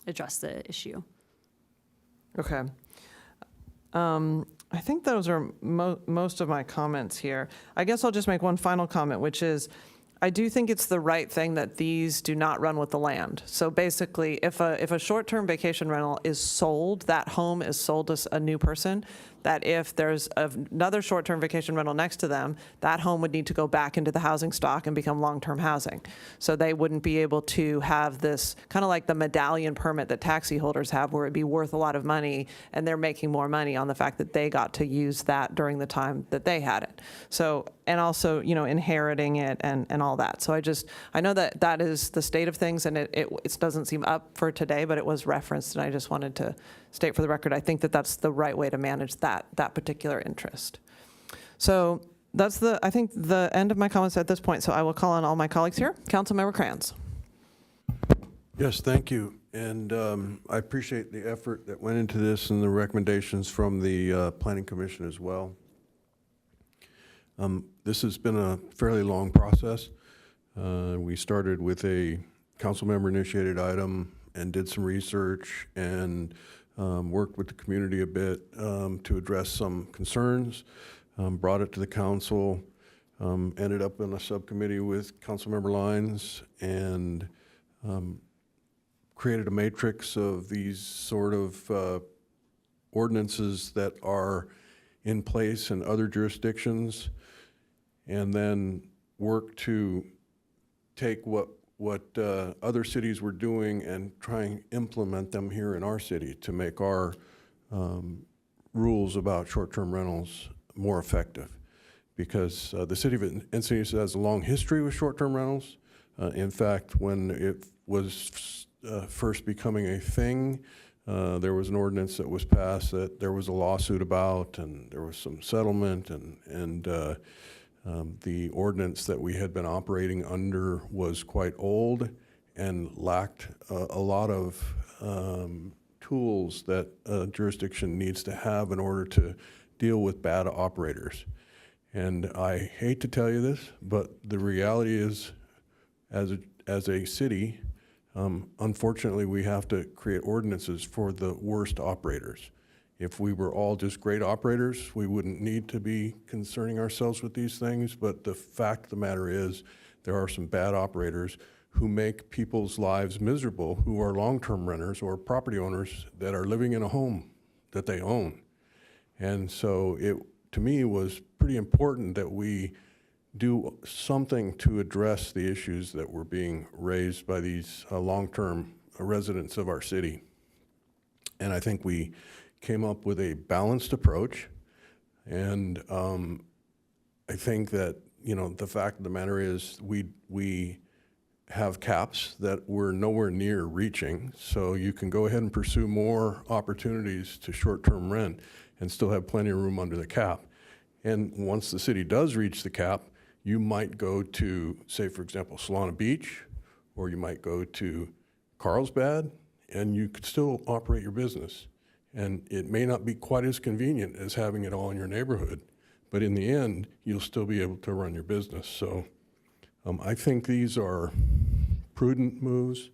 address the issue. Okay. I think those are most of my comments here. I guess I'll just make one final comment, which is, I do think it's the right thing that these do not run with the land. So basically, if a short-term vacation rental is sold, that home is sold to a new person, that if there's another short-term vacation rental next to them, that home would need to go back into the housing stock and become long-term housing. So they wouldn't be able to have this, kind of like the medallion permit that taxi holders have, where it'd be worth a lot of money, and they're making more money on the fact that they got to use that during the time that they had it. So, and also, you know, inheriting it and all that. So I know that that is the state of things, and it doesn't seem up for today, but it was referenced, and I just wanted to state for the record, I think that that's the right way to manage that particular interest. So that's I think the end of my comments at this point. So I will call on all my colleagues here. Councilmember Kranz. Yes, thank you. And I appreciate the effort that went into this and the recommendations from the Planning Commission as well. This has been a fairly long process. We started with a council member initiated item and did some research and worked with the community a bit to address some concerns, brought it to the council, ended up in a subcommittee with Councilmember Lyons, and created a matrix of these sort of ordinances that are in place in other jurisdictions, and then work to take what other cities were doing and try and implement them here in our city to make our rules about short-term rentals more effective. Because the city of Encinitas has a long history with short-term rentals. In fact, when it was first becoming a thing, there was an ordinance that was passed that there was a lawsuit about, and there was some settlement, and the ordinance that we had been operating under was quite old and lacked a lot of tools that a jurisdiction needs to have in order to deal with bad operators. And I hate to tell you this, but the reality is, as a city, unfortunately, we have to create ordinances for the worst operators. If we were all just great operators, we wouldn't need to be concerning ourselves with these things, but the fact of the matter is there are some bad operators who make people's lives miserable, who are long-term renters or property owners that are living in a home that they own. And so it, to me, was pretty important that we do something to address the issues that were being raised by these long-term residents of our city. And I think we came up with a balanced approach. And I think that, you know, the fact of the matter is we have caps that we're nowhere near reaching. So you can go ahead and pursue more opportunities to short-term rent and still have plenty of room under the cap. And once the city does reach the cap, you might go to, say, for example, Solana Beach, or you might go to Carlsbad, and you could still operate your business. And it may not be quite as convenient as having it all in your neighborhood, but in the end, you'll still be able to run your business. So I think these are prudent moves.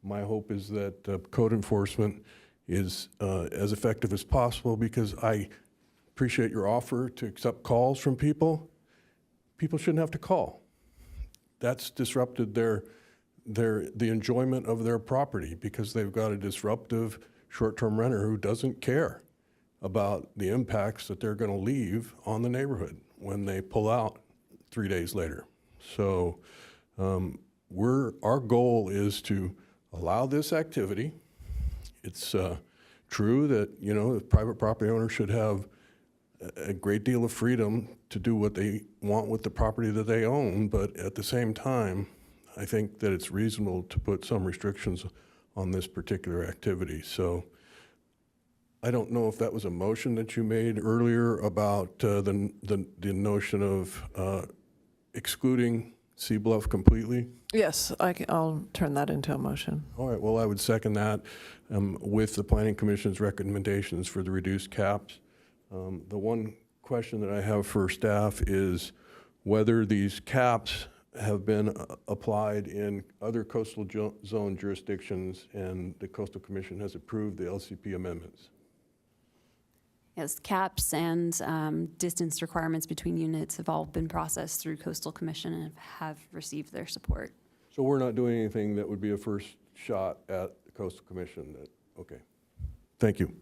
My hope is that code enforcement is as effective as possible, because I appreciate your offer to accept calls from people. People shouldn't have to call. That's disrupted the enjoyment of their property, because they've got a disruptive short-term renter who doesn't care about the impacts that they're going to leave on the neighborhood when they pull out 3 days later. So our goal is to allow this activity. It's true that, you know, the private property owner should have a great deal of freedom to do what they want with the property that they own, but at the same time, I think that it's reasonable to put some restrictions on this particular activity. So I don't know if that was a motion that you made earlier about the notion of excluding Sea Bluff completely. Yes, I'll turn that into a motion. All right, well, I would second that with the Planning Commission's recommendations for the reduced caps. The one question that I have for staff is whether these caps have been applied in other coastal zone jurisdictions, and the Coastal Commission has approved the LCP amendments. Yes, caps and distance requirements between units have all been processed through Coastal Commission and have received their support. So we're not doing anything that would be a first shot at the Coastal Commission. Okay, thank you.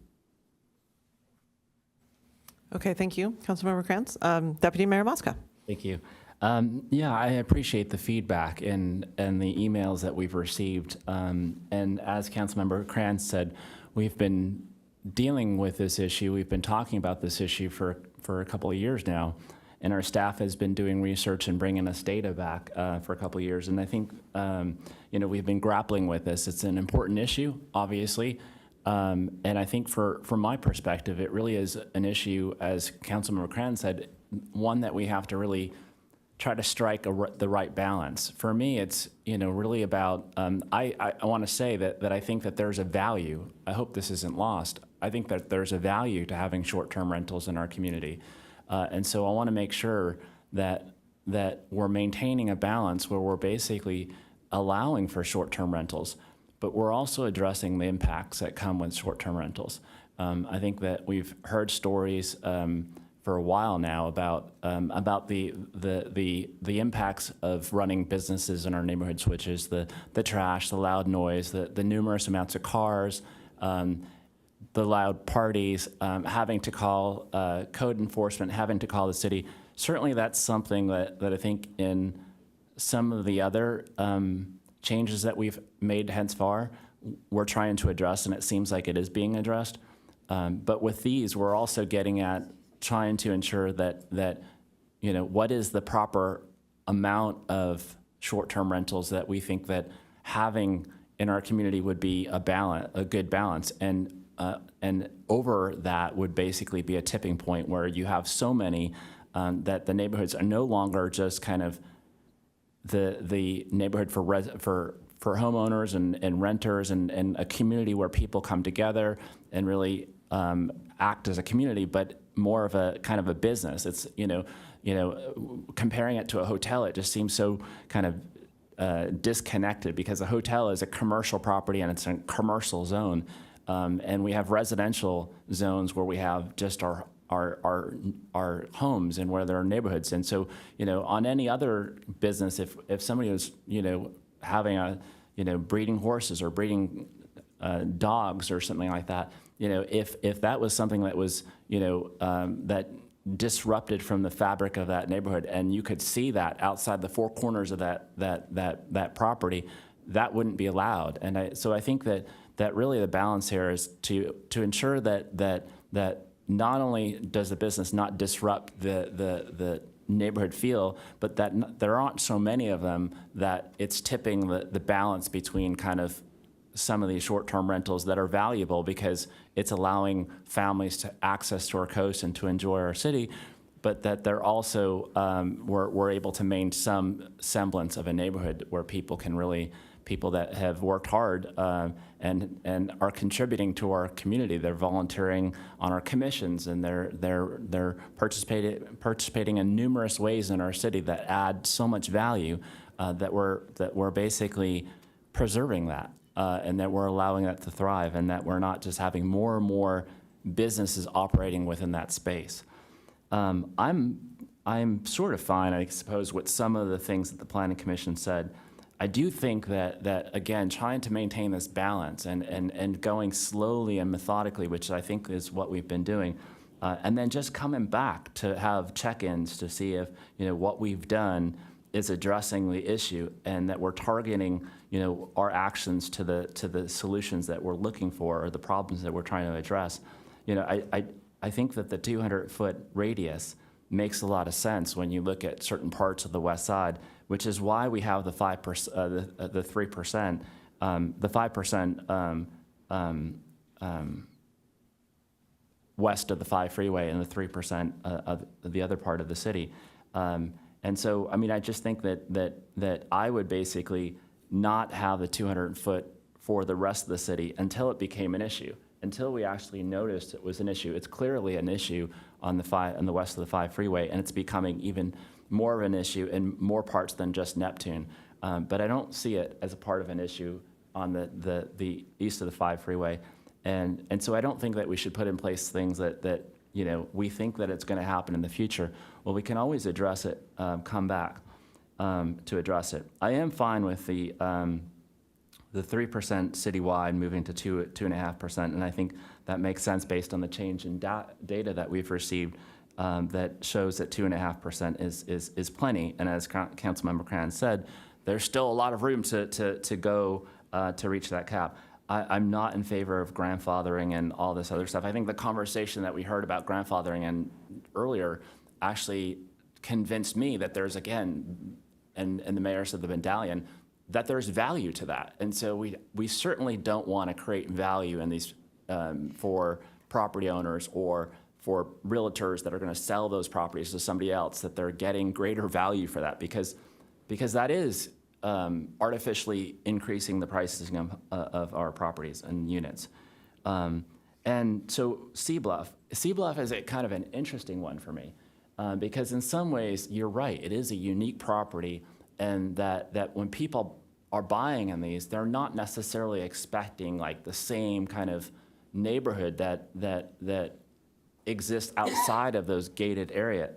Okay, thank you, Councilmember Krantz. Deputy Mayor Mosca. Thank you. Yeah, I appreciate the feedback and the emails that we've received. And as Councilmember Krantz said, we've been dealing with this issue. We've been talking about this issue for a couple of years now. And our staff has been doing research and bringing us data back for a couple of years. And I think, we've been grappling with this. It's an important issue, obviously. And I think from my perspective, it really is an issue, as Councilmember Krantz said, one that we have to really try to strike the right balance. For me, it's really about, I want to say that I think that there's a value. I hope this isn't lost. I think that there's a value to having short-term rentals in our community. And so I want to make sure that we're maintaining a balance where we're basically allowing for short-term rentals, but we're also addressing the impacts that come with short-term rentals. I think that we've heard stories for a while now about the impacts of running businesses in our neighborhoods, which is the trash, the loud noise, the numerous amounts of cars, the loud parties, having to call code enforcement, having to call the city. Certainly that's something that I think in some of the other changes that we've made henceforth, we're trying to address, and it seems like it is being addressed. But with these, we're also getting at trying to ensure that what is the proper amount of short-term rentals that we think that having in our community would be a good balance. And over that would basically be a tipping point where you have so many that the neighborhoods are no longer just kind of the neighborhood for homeowners and renters and a community where people come together and really act as a community, but more of a kind of a business. It's comparing it to a hotel, it just seems so kind of disconnected, because a hotel is a commercial property and it's a commercial zone. And we have residential zones where we have just our homes and where there are neighborhoods. And so, on any other business, if somebody was, having breeding horses or breeding dogs or something like that, if that was something that was, that disrupted from the fabric of that neighborhood, and you could see that outside the four corners of that property, that wouldn't be allowed. And so I think that really the balance here is to ensure that not only does the business not disrupt the neighborhood feel, but that there aren't so many of them that it's tipping the balance between kind of some of these short-term rentals that are valuable because it's allowing families to access to our coast and to enjoy our city, but that they're also, we're able to maintain some semblance of a neighborhood where people that have worked hard and are contributing to our community. They're volunteering on our commissions, and they're participating in numerous ways in our city that add so much value that we're basically preserving that, and that we're allowing that to thrive, and that we're not just having more and more businesses operating within that space. I'm sort of fine, I suppose, with some of the things that the Planning Commission said. I do think that again, trying to maintain this balance and going slowly and methodically, which I think is what we've been doing, and then just coming back to have check-ins to see if what we've done is addressing the issue, and that we're targeting our actions to the solutions that we're looking for, or the problems that we're trying to address. I think that the 200-foot radius makes a lot of sense when you look at certain parts of the west side, which is why we have the 5%, the 3%, the 5% west of the 5 freeway, and the 3% of the other part of the city. And so, I just think that I would basically not have the 200-foot for the rest of the city until it became an issue. Until we actually noticed it was an issue. It's clearly an issue on the west of the 5 freeway, and it's becoming even more of an issue in more parts than just Neptune. But I don't see it as a part of an issue on the east of the 5 freeway. And so I don't think that we should put in place things that we think that it's going to happen in the future. Well, we can always address it, come back to address it. I am fine with the 3% citywide moving to 2.5%, and I think that makes sense based on the change in data that we've received that shows that 2.5% is plenty. And as Councilmember Cran said, there's still a lot of room to go to reach that cap. I'm not in favor of grandfathering and all this other stuff. I think the conversation that we heard about grandfathering and earlier actually convinced me that there's, again, and the mayor said the medallion, that there's value to that. And so we certainly don't want to create value in these for property owners or for realtors that are going to sell those properties to somebody else, that they're getting greater value for that because that is artificially increasing the prices of our properties and units. And so Seabluff is a kind of an interesting one for me because in some ways, you're right, it is a unique property, and that when people are buying in these, they're not necessarily expecting like the same kind of neighborhood that exists outside of those gated area.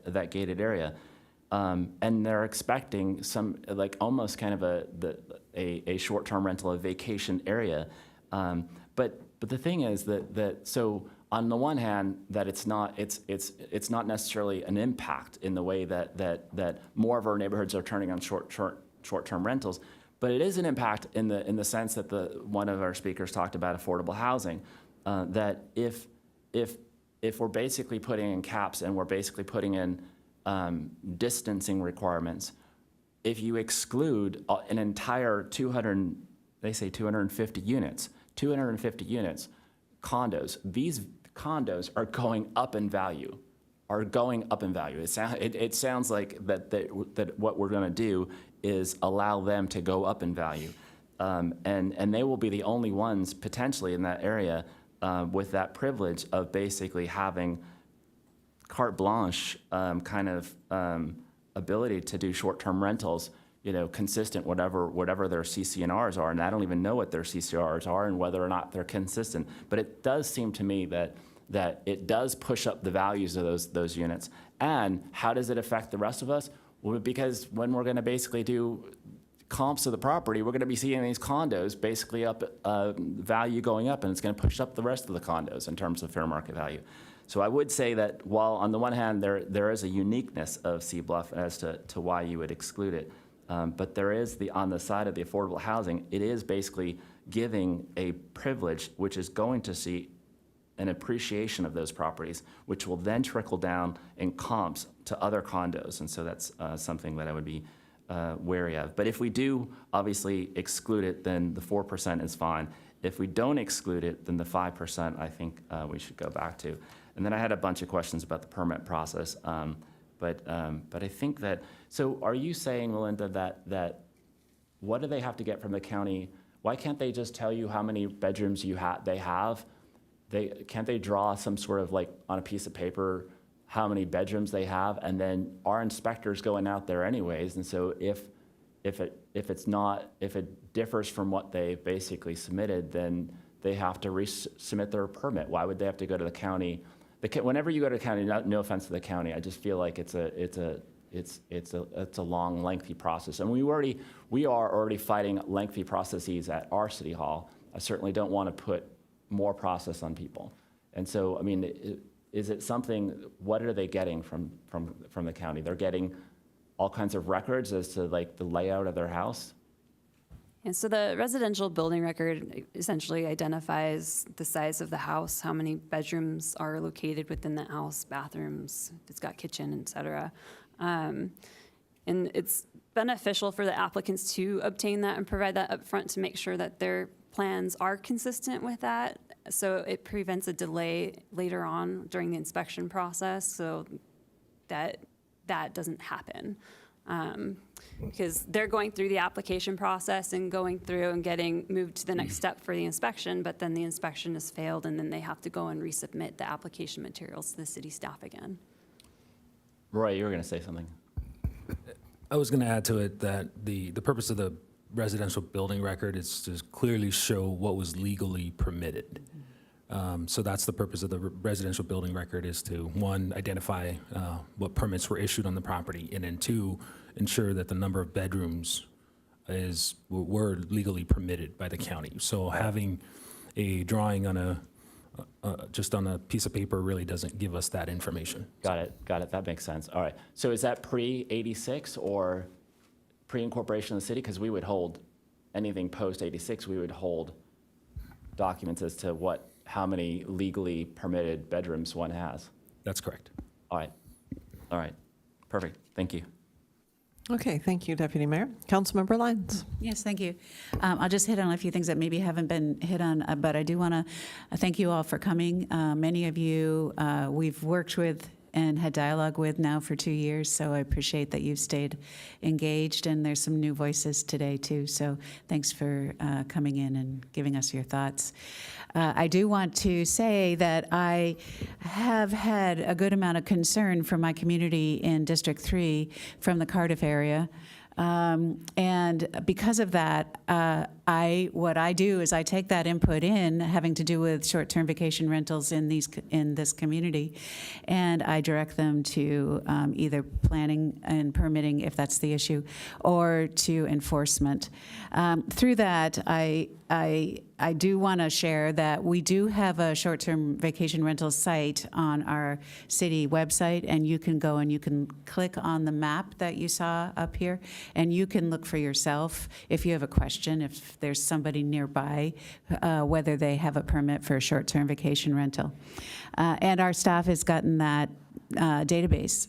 And they're expecting some, like almost kind of a short-term rental, a vacation area. But the thing is that so on the one hand, that it's not necessarily an impact in the way that more of our neighborhoods are turning on short-term rentals, but it is an impact in the sense that one of our speakers talked about affordable housing. That if we're basically putting in caps and we're basically putting in distancing requirements, if you exclude an entire 250 units, condos, these condos are going up in value, It sounds like that what we're going to do is allow them to go up in value. And they will be the only ones potentially in that area with that privilege of basically having carte blanche ability to do short-term rentals, consistent whatever their CC&Rs are. And I don't even know what their CC&Rs are and whether or not they're consistent. But it does seem to me that it does push up the values of those units. And how does it affect the rest of us? Well, because when we're going to basically do comps of the property, we're going to be seeing these condos basically up, value going up, and it's going to push up the rest of the condos in terms of fair market value. So I would say that while on the one hand there is a uniqueness of Seabluff as to why you would exclude it, but there is on the side of the affordable housing, it is basically giving a privilege which is going to see an appreciation of those properties, which will then trickle down in comps to other condos. And so that's something that I would be wary of. But if we do obviously exclude it, then the 4% is fine. If we don't exclude it, then the 5% I think we should go back to. And then I had a bunch of questions about the permit process. But I think that, so are you saying, Melinda, that what do they have to get from the county? Why can't they just tell you how many bedrooms they have? Can't they draw some sort of like on a piece of paper how many bedrooms they have, and then our inspector's going out there anyways, and so if it differs from what they basically submitted, then they have to resubmit their permit. Why would they have to go to the county? Whenever you go to the county, no offense to the county, I just feel like it's a long, lengthy process, and we are already fighting lengthy processes at our city hall. I certainly don't want to put more process on people, and so I mean. Is it something, what are they getting from the county? They're getting all kinds of records as to like the layout of their house? And so the residential building record essentially identifies the size of the house, how many bedrooms are located within the house, bathrooms, if it's got kitchen, et cetera. And it's beneficial for the applicants to obtain that and provide that upfront to make sure that their plans are consistent with that. So it prevents a delay later on during the inspection process, so that doesn't happen. Because they're going through the application process and going through and getting moved to the next step for the inspection, but then the inspection has failed and then they have to go and resubmit the application materials to the city staff again. Roy, you were going to say something. I was going to add to it that the purpose of the residential building record is to clearly show what was legally permitted. So that's the purpose of the residential building record, is to, one, identify what permits were issued on the property, and then two, ensure that the number of bedrooms were legally permitted by the county. So having a drawing on just on a piece of paper really doesn't give us that information. Got it. That makes sense. All right. So is that pre-86 or pre-incorporation of the city? Because we would hold anything post-86, we would hold documents as to how many legally permitted bedrooms one has. That's correct. All right. Perfect. Thank you. Okay, thank you, Deputy Mayor. Councilmember Lyons. Yes, thank you. I'll just hit on a few things that maybe haven't been hit on, but I do want to thank you all for coming. Many of you we've worked with and had dialogue with now for 2 years, so I appreciate that you've stayed engaged, and there's some new voices today too, so thanks for coming in and giving us your thoughts. I do want to say that I have had a good amount of concern from my community in District 3 from the Cardiff area. And because of that, what I do is I take that input in, having to do with short-term vacation rentals in this community, and I direct them to either planning and permitting, if that's the issue, or to enforcement. Through that, I do want to share that we do have a short-term vacation rental site on our city website, and you can go and you can click on the map that you saw up here, and you can look for yourself if you have a question, if there's somebody nearby, whether they have a permit for a short-term vacation rental. And our staff has gotten that database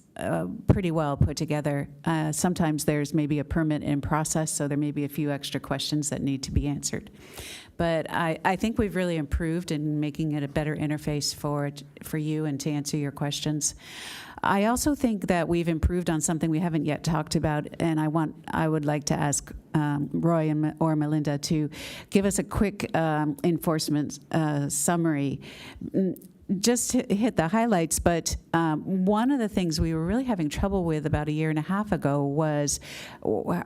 pretty well put together. Sometimes there's maybe a permit in process, so there may be a few extra questions that need to be answered. But I think we've really improved in making it a better interface for you and to answer your questions. I also think that we've improved on something we haven't yet talked about, and I would like to ask Roy or Melinda to give us a quick enforcement summary. Just to hit the highlights, but one of the things we were really having trouble with about 1.5 years ago was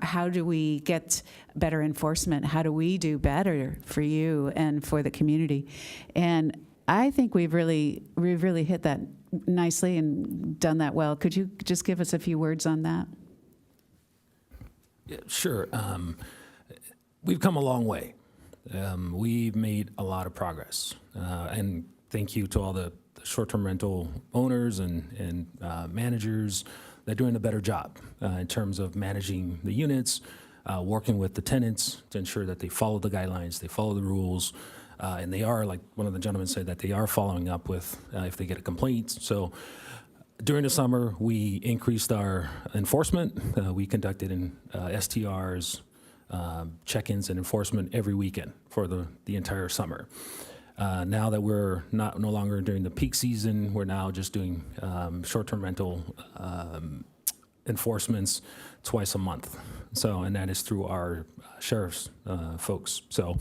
how do we get better enforcement? How do we do better for you and for the community? And I think we've really hit that nicely and done that well. Could you just give us a few words on that? Yeah, sure. We've come a long way. We've made a lot of progress, and thank you to all the short-term rental owners and managers. They're doing a better job in terms of managing the units, working with the tenants to ensure that they follow the guidelines, they follow the rules, and they are, like one of the gentlemen said, that they are following up with if they get a complaint. So during the summer, we increased our enforcement. We conducted STRs, check-ins and enforcement every weekend for the entire summer. Now that we're no longer during the peak season, we're now just doing short-term rental enforcements twice a month. So, and that is through our sheriff's folks. So,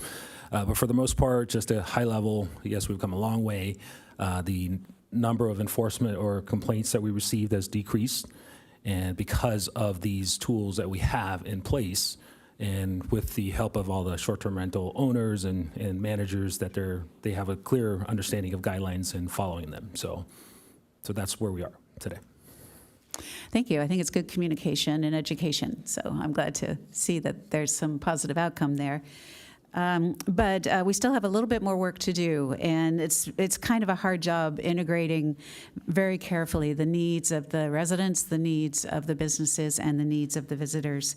but for the most part, just a high level, yes, we've come a long way. The number of enforcement or complaints that we received has decreased, and because of these tools that we have in place, and with the help of all the short-term rental owners and managers, that they have a clear understanding of guidelines and following them. So that's where we are today. Thank you. I think it's good communication and education. So I'm glad to see that there's some positive outcome there. But we still have a little bit more work to do, and it's kind of a hard job integrating very carefully the needs of the residents, the needs of the businesses, and the needs of the visitors.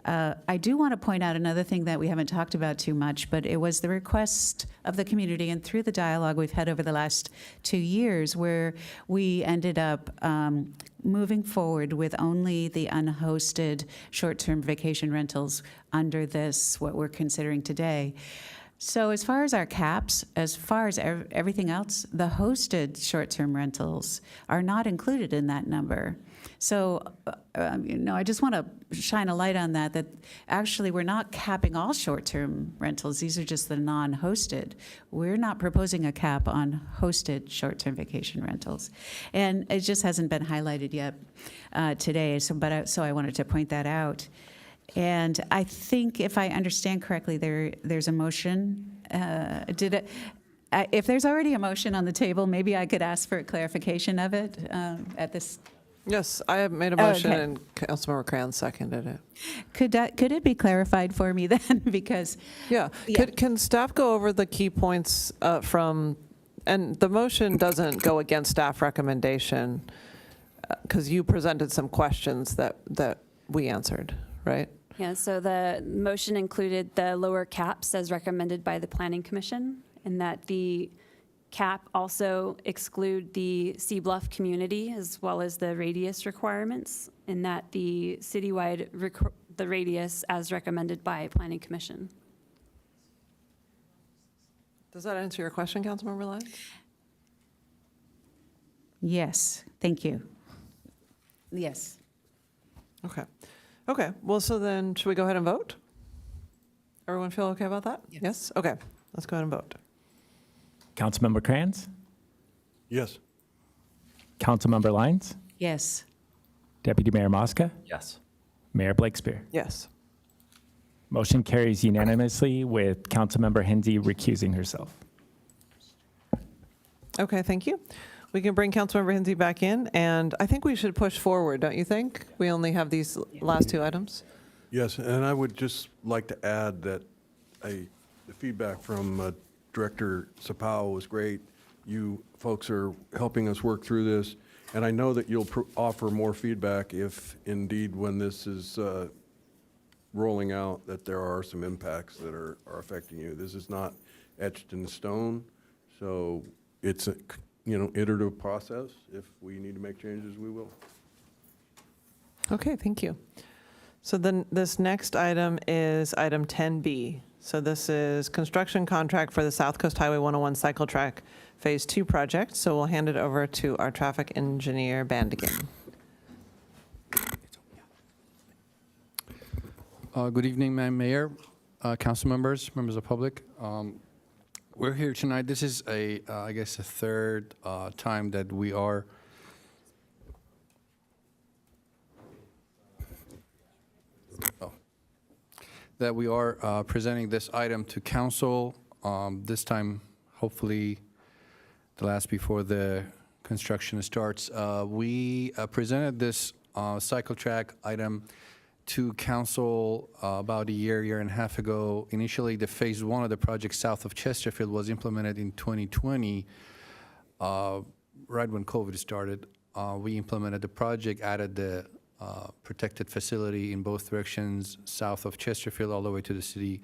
I do want to point out another thing that we haven't talked about too much, but it was the request of the community, and through the dialogue we've had over the last 2 years, where we ended up moving forward with only the unhosted short-term vacation rentals under this, what we're considering today. So as far as our caps, as far as everything else, the hosted short-term rentals are not included in that number. So, I just want to shine a light on that actually we're not capping all short-term rentals. These are just the non-hosted. We're not proposing a cap on hosted short-term vacation rentals. And it just hasn't been highlighted yet today, so I wanted to point that out. And I think if I understand correctly, there's a motion. If there's already a motion on the table, maybe I could ask for a clarification of it at this. Yes, I have made a motion, Okay. and Councilmember Cran seconded it. Could it be clarified for me then? Because Yeah. Can staff go over the key points from And the motion doesn't go against staff recommendation because you presented some questions that we answered, right? Yeah, so the motion included the lower caps as recommended by the Planning Commission, and that the cap also exclude the Sea Bluff community as well as the radius requirements, and that the citywide, the radius as recommended by Planning Commission. Does that answer your question, Councilmember Lyons? Yes, thank you. Yes. Okay. Okay, well, so then should we go ahead and vote? Everyone feel okay about that? Yes? Okay, let's go ahead and vote. Councilmember Kranz? Yes. Councilmember Lyons? Yes. Deputy Mayor Mosca? Yes. Mayor Blakespear? Yes. Motion carries unanimously with Councilmember Hensy recusing herself. Okay, thank you. We can bring Councilmember Hensy back in, and I think we should push forward, don't you think? We only have these last two items. Yes, and I would just like to add that the feedback from Director Sapao was great. You folks are helping us work through this, and I know that you'll offer more feedback if indeed when this is rolling out that there are some impacts that are affecting you. This is not etched in stone, so it's a iterative process. If we need to make changes, we will. Okay, thank you. So then this next item is item 10B. So this is construction contract for the South Coast Highway 101 cycle track Phase 2 project. So we'll hand it over to our traffic engineer, Bandigan. Good evening, Madam Mayor, council members, members of the public. We're here tonight. This is I guess, a third time that we are presenting this item to council. This time, hopefully, the last before the construction starts. We presented this cycle track item to council about a year and a half ago. Initially, the phase 1 of the project south of Chesterfield was implemented in 2020, right when COVID started. We implemented the project, added the protected facility in both directions, south of Chesterfield all the way to the city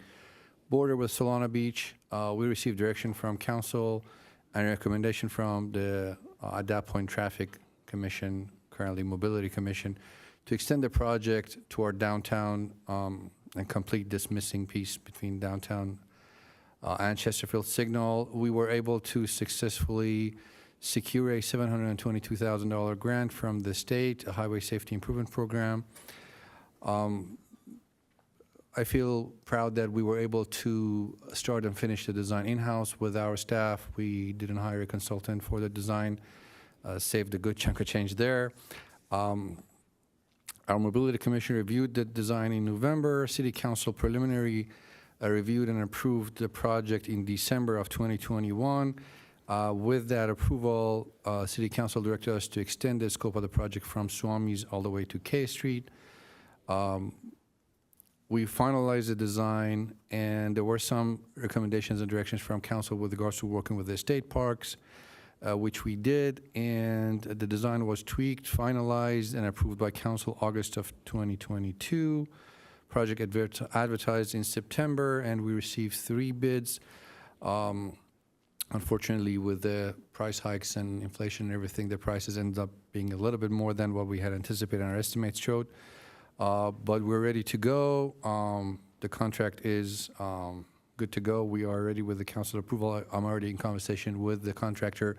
border with Solana Beach. We received direction from council and recommendation from the, at that point, Traffic Commission, currently Mobility Commission, to extend the project to our downtown and complete this missing piece between downtown and Chesterfield signal. We were able to successfully secure a $722,000 grant from the state, a highway safety improvement program. I feel proud that we were able to start and finish the design in-house with our staff. We didn't hire a consultant for the design, saved a good chunk of change there. Our Mobility Commission reviewed the design in November. City Council preliminary reviewed and approved the project in December of 2021. With that approval, City Council directed us to extend the scope of the project from Swami's all the way to K Street. We finalized the design, and there were some recommendations and directions from council with regards to working with the state parks, which we did, and the design was tweaked, finalized, and approved by council August of 2022. Project advertised in September, and we received 3 bids. Unfortunately, with the price hikes and inflation and everything, the prices ended up being a little bit more than what we had anticipated and our estimates showed. But we're ready to go. The contract is good to go. We are ready with the council approval. I'm already in conversation with the contractor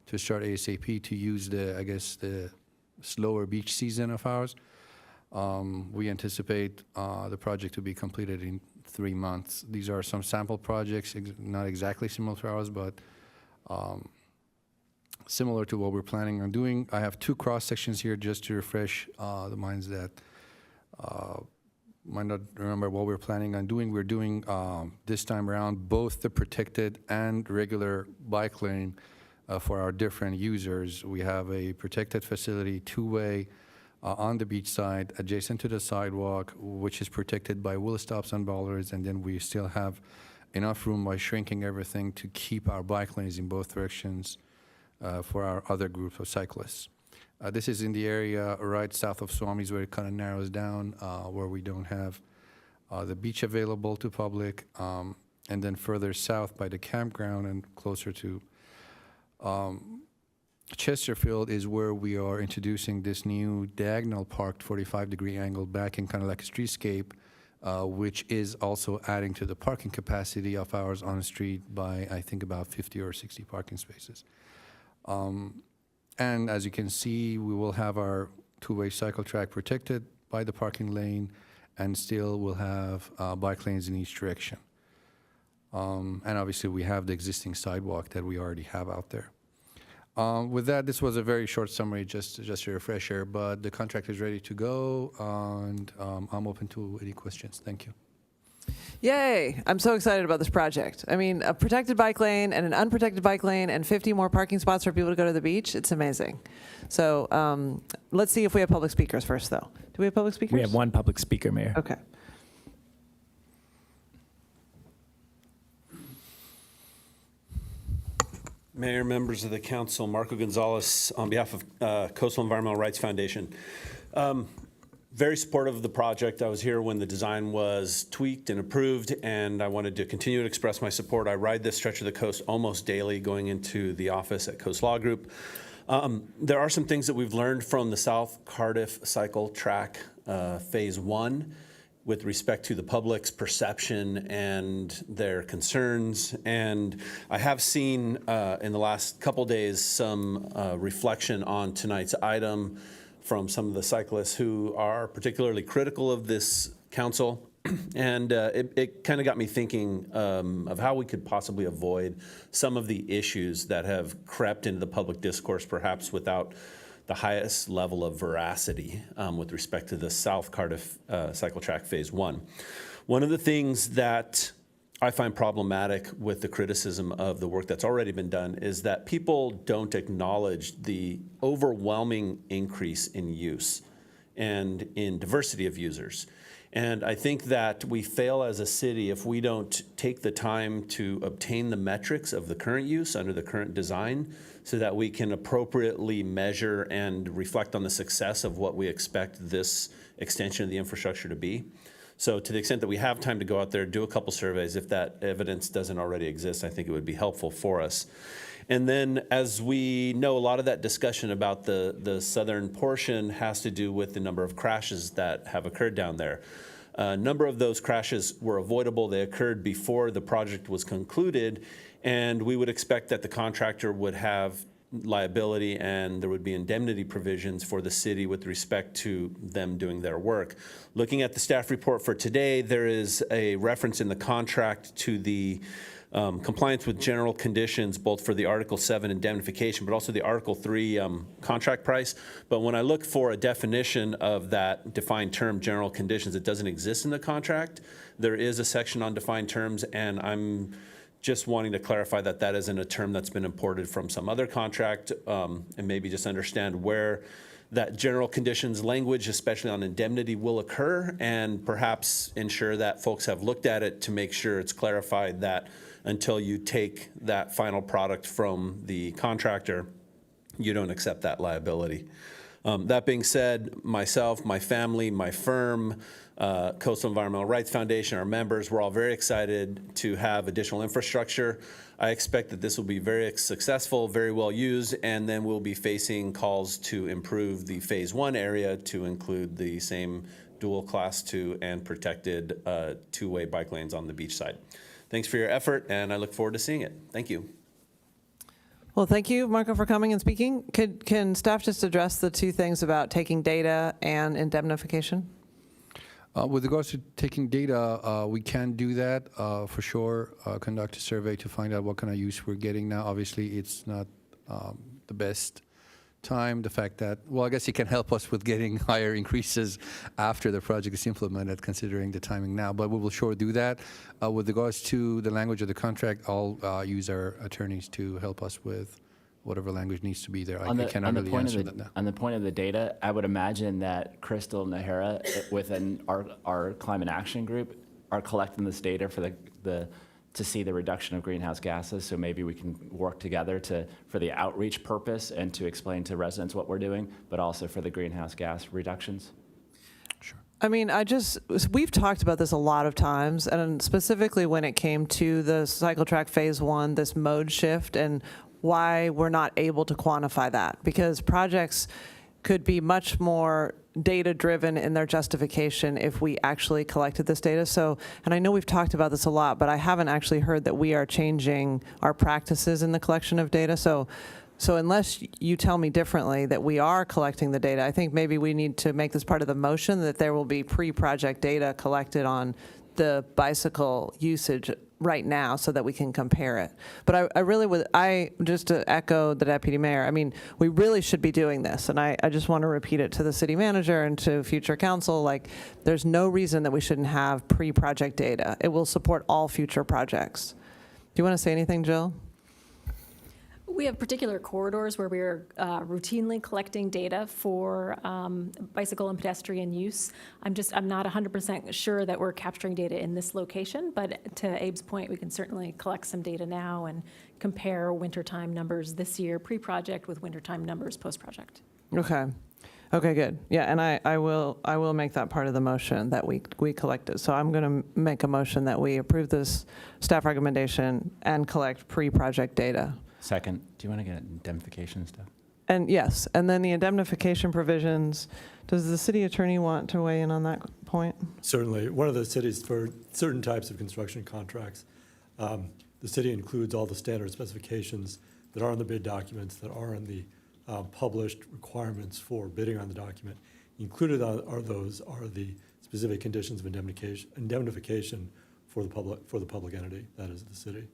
to start ASAP to use the slower beach season of ours. We anticipate the project to be completed in 3 months. These are some sample projects, not exactly similar to ours, but similar to what we're planning on doing. I have 2 cross sections here just to refresh the minds that might not remember what we're planning on doing. We're doing this time around both the protected and regular bike lane for our different users. We have a protected facility, 2-way, on the beach side, adjacent to the sidewalk, which is protected by wheel stops and bollards, and then we still have enough room by shrinking everything to keep our bike lanes in both directions for our other group of cyclists. This is in the area right south of Swami's where it kind of narrows down, where we don't have the beach available to public, and then further south by the campground and closer to Chesterfield is where we are introducing this new diagonal parked 45-degree angle back in kind of like a streetscape, which is also adding to the parking capacity of ours on the street by, I think, about 50 or 60 parking spaces. And as you can see, we will have our two-way cycle track protected by the parking lane, and still we'll have bike lanes in each direction. And obviously, we have the existing sidewalk that we already have out there. With that, this was a very short summary, just a refresher, but the contract is ready to go, and I'm open to any questions. Thank you. Yay! I'm so excited about this project. I mean, a protected bike lane and an unprotected bike lane and 50 more parking spots for people to go to the beach. It's amazing. So let's see if we have public speakers first, though. Do we have public speakers? We have one public speaker, Mayor. Okay. Mayor, members of the council, Marco Gonzalez on behalf of Coastal Environmental Rights Foundation. Very supportive of the project. I was here when the design was tweaked and approved, and I wanted to continue to express my support. I ride this stretch of the coast almost daily going into the office at Coast Law Group. There are some things that we've learned from the South Cardiff Cycle Track Phase 1 with respect to the public's perception and their concerns. And I have seen in the last couple days some reflection on tonight's item from some of the cyclists who are particularly critical of this council. And it kind of got me thinking of how we could possibly avoid some of the issues that have crept into the public discourse, perhaps without the highest level of veracity with respect to the South Cardiff Cycle Track Phase 1. One of the things that I find problematic with the criticism of the work that's already been done is that people don't acknowledge the overwhelming increase in use and in diversity of users. And I think that we fail as a city if we don't take the time to obtain the metrics of the current use under the current design so that we can appropriately measure and reflect on the success of what we expect this extension of the infrastructure to be. So to the extent that we have time to go out there, do a couple surveys, if that evidence doesn't already exist, I think it would be helpful for us. And then as we know, a lot of that discussion about the southern portion has to do with the number of crashes that have occurred down there. A number of those crashes were avoidable. They occurred before the project was concluded, and we would expect that the contractor would have liability and there would be indemnity provisions for the city with respect to them doing their work. Looking at the staff report for today, there is a reference in the contract to the compliance with general conditions, both for the Article 7 indemnification, but also the Article 3 contract price. But when I look for a definition of that defined term, general conditions, it doesn't exist in the contract. There is a section on defined terms, and I'm just wanting to clarify that that isn't a term that's been imported from some other contract, and maybe just understand where that general conditions language, especially on indemnity, will occur, and perhaps ensure that folks have looked at it to make sure it's clarified that until you take that final product from the contractor, you don't accept that liability. That being said, myself, my family, my firm, Coastal Environmental Rights Foundation, our members, we're all very excited to have additional infrastructure. I expect that this will be very successful, very well used, and then we'll be facing calls to improve the Phase 1 area to include the same dual Class 2 and protected two-way bike lanes on the beach side. Thanks for your effort, and I look forward to seeing it. Thank you. Well, thank you, Marco, for coming and speaking. Can staff just address the two things about taking data and indemnification? With regards to taking data, we can do that for sure. Conduct a survey to find out what kind of use we're getting now. Obviously, it's not the best time. The fact that, well, I guess it can help us with getting higher increases after the project is implemented, considering the timing now. But we will sure do that. With regards to the language of the contract, I'll use our attorneys to help us with whatever language needs to be there. I cannot really answer that now. On the point of the data, I would imagine that Crystal Nahara within our climate action group are collecting this data for the to see the reduction of greenhouse gases. So maybe we can work together for the outreach purpose and to explain to residents what we're doing, but also for the greenhouse gas reductions. I mean, we've talked about this a lot of times, and specifically when it came to the cycle track phase 1, this mode shift, and why we're not able to quantify that, because projects could be much more data-driven in their justification if we actually collected this data. So, and I know we've talked about this a lot, but I haven't actually heard that we are changing our practices in the collection of data. So unless you tell me differently that we are collecting the data, I think maybe we need to make this part of the motion that there will be pre-project data collected on the bicycle usage right now so that we can compare it. But I really would, just to echo the deputy mayor, I mean, we really should be doing this. And I just want to repeat it to the city manager and to future council, like, there's no reason that we shouldn't have pre-project data. It will support all future projects. Do you want to say anything, Jill? We have particular corridors where we're routinely collecting data for bicycle and pedestrian use. I'm not 100% sure that we're capturing data in this location, but to Abe's point, we can certainly collect some data now and compare wintertime numbers this year pre-project with wintertime numbers post-project. Okay. Okay, good. Yeah, and I will make that part of the motion that we collect it. So I'm going to make a motion that we approve this staff recommendation and collect pre-project data. Second, do you want to get indemnification stuff? And yes, and then the indemnification provisions, does the city attorney want to weigh in on that point? Certainly. One of the cities, for certain types of construction contracts, the city includes all the standard specifications that are in the bid documents, that are in the published requirements for bidding on the document. Included are the specific conditions of indemnification for the public entity, that is the city.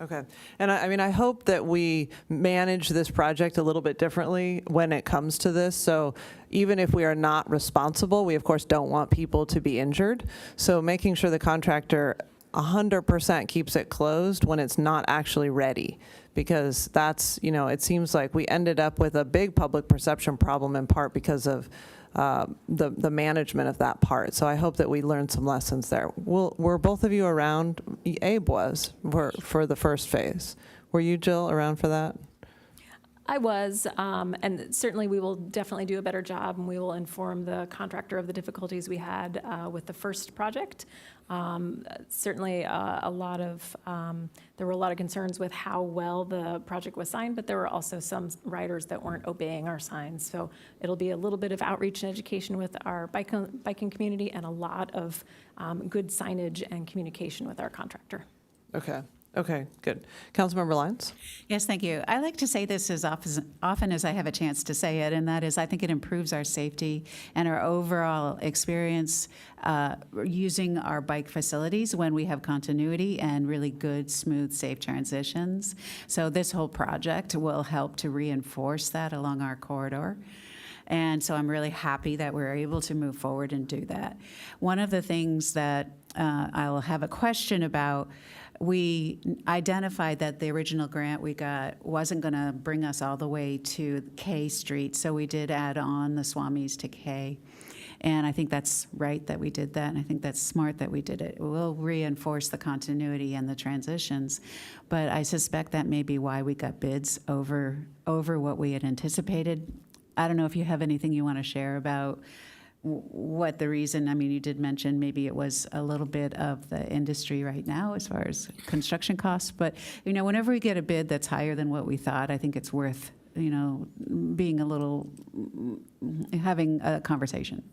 Okay. And I mean, I hope that we manage this project a little bit differently when it comes to this. So even if we are not responsible, we of course don't want people to be injured. So making sure the contractor 100% keeps it closed when it's not actually ready, because that's, it seems like we ended up with a big public perception problem in part because of the management of that part. So I hope that we learned some lessons there. Were both of you around? Abe was for the first phase. Were you, Jill, around for that? I was, and certainly we will definitely do a better job, and we will inform the contractor of the difficulties we had with the first project. Certainly there were a lot of concerns with how well the project was signed, but there were also some riders that weren't obeying our signs. So it'll be a little bit of outreach and education with our biking community, and a lot of good signage and communication with our contractor. Okay. Okay, good. Councilmember Lyons? Yes, thank you. I like to say this as often as I have a chance to say it, and that is I think it improves our safety and our overall experience using our bike facilities when we have continuity and really good, smooth, safe transitions. So this whole project will help to reinforce that along our corridor. And so I'm really happy that we're able to move forward and do that. One of the things that I'll have a question about, we identified that the original grant we got wasn't going to bring us all the way to K Street, so we did add on the Swamis to K. And I think that's right that we did that, and I think that's smart that we did it. It will reinforce the continuity and the transitions, but I suspect that may be why we got bids over what we had anticipated. I don't know if you have anything you want to share about what the reason, I mean, you did mention maybe it was a little bit of the industry right now as far as construction costs, but, whenever we get a bid that's higher than what we thought, I think it's worth, being a little, having a conversation.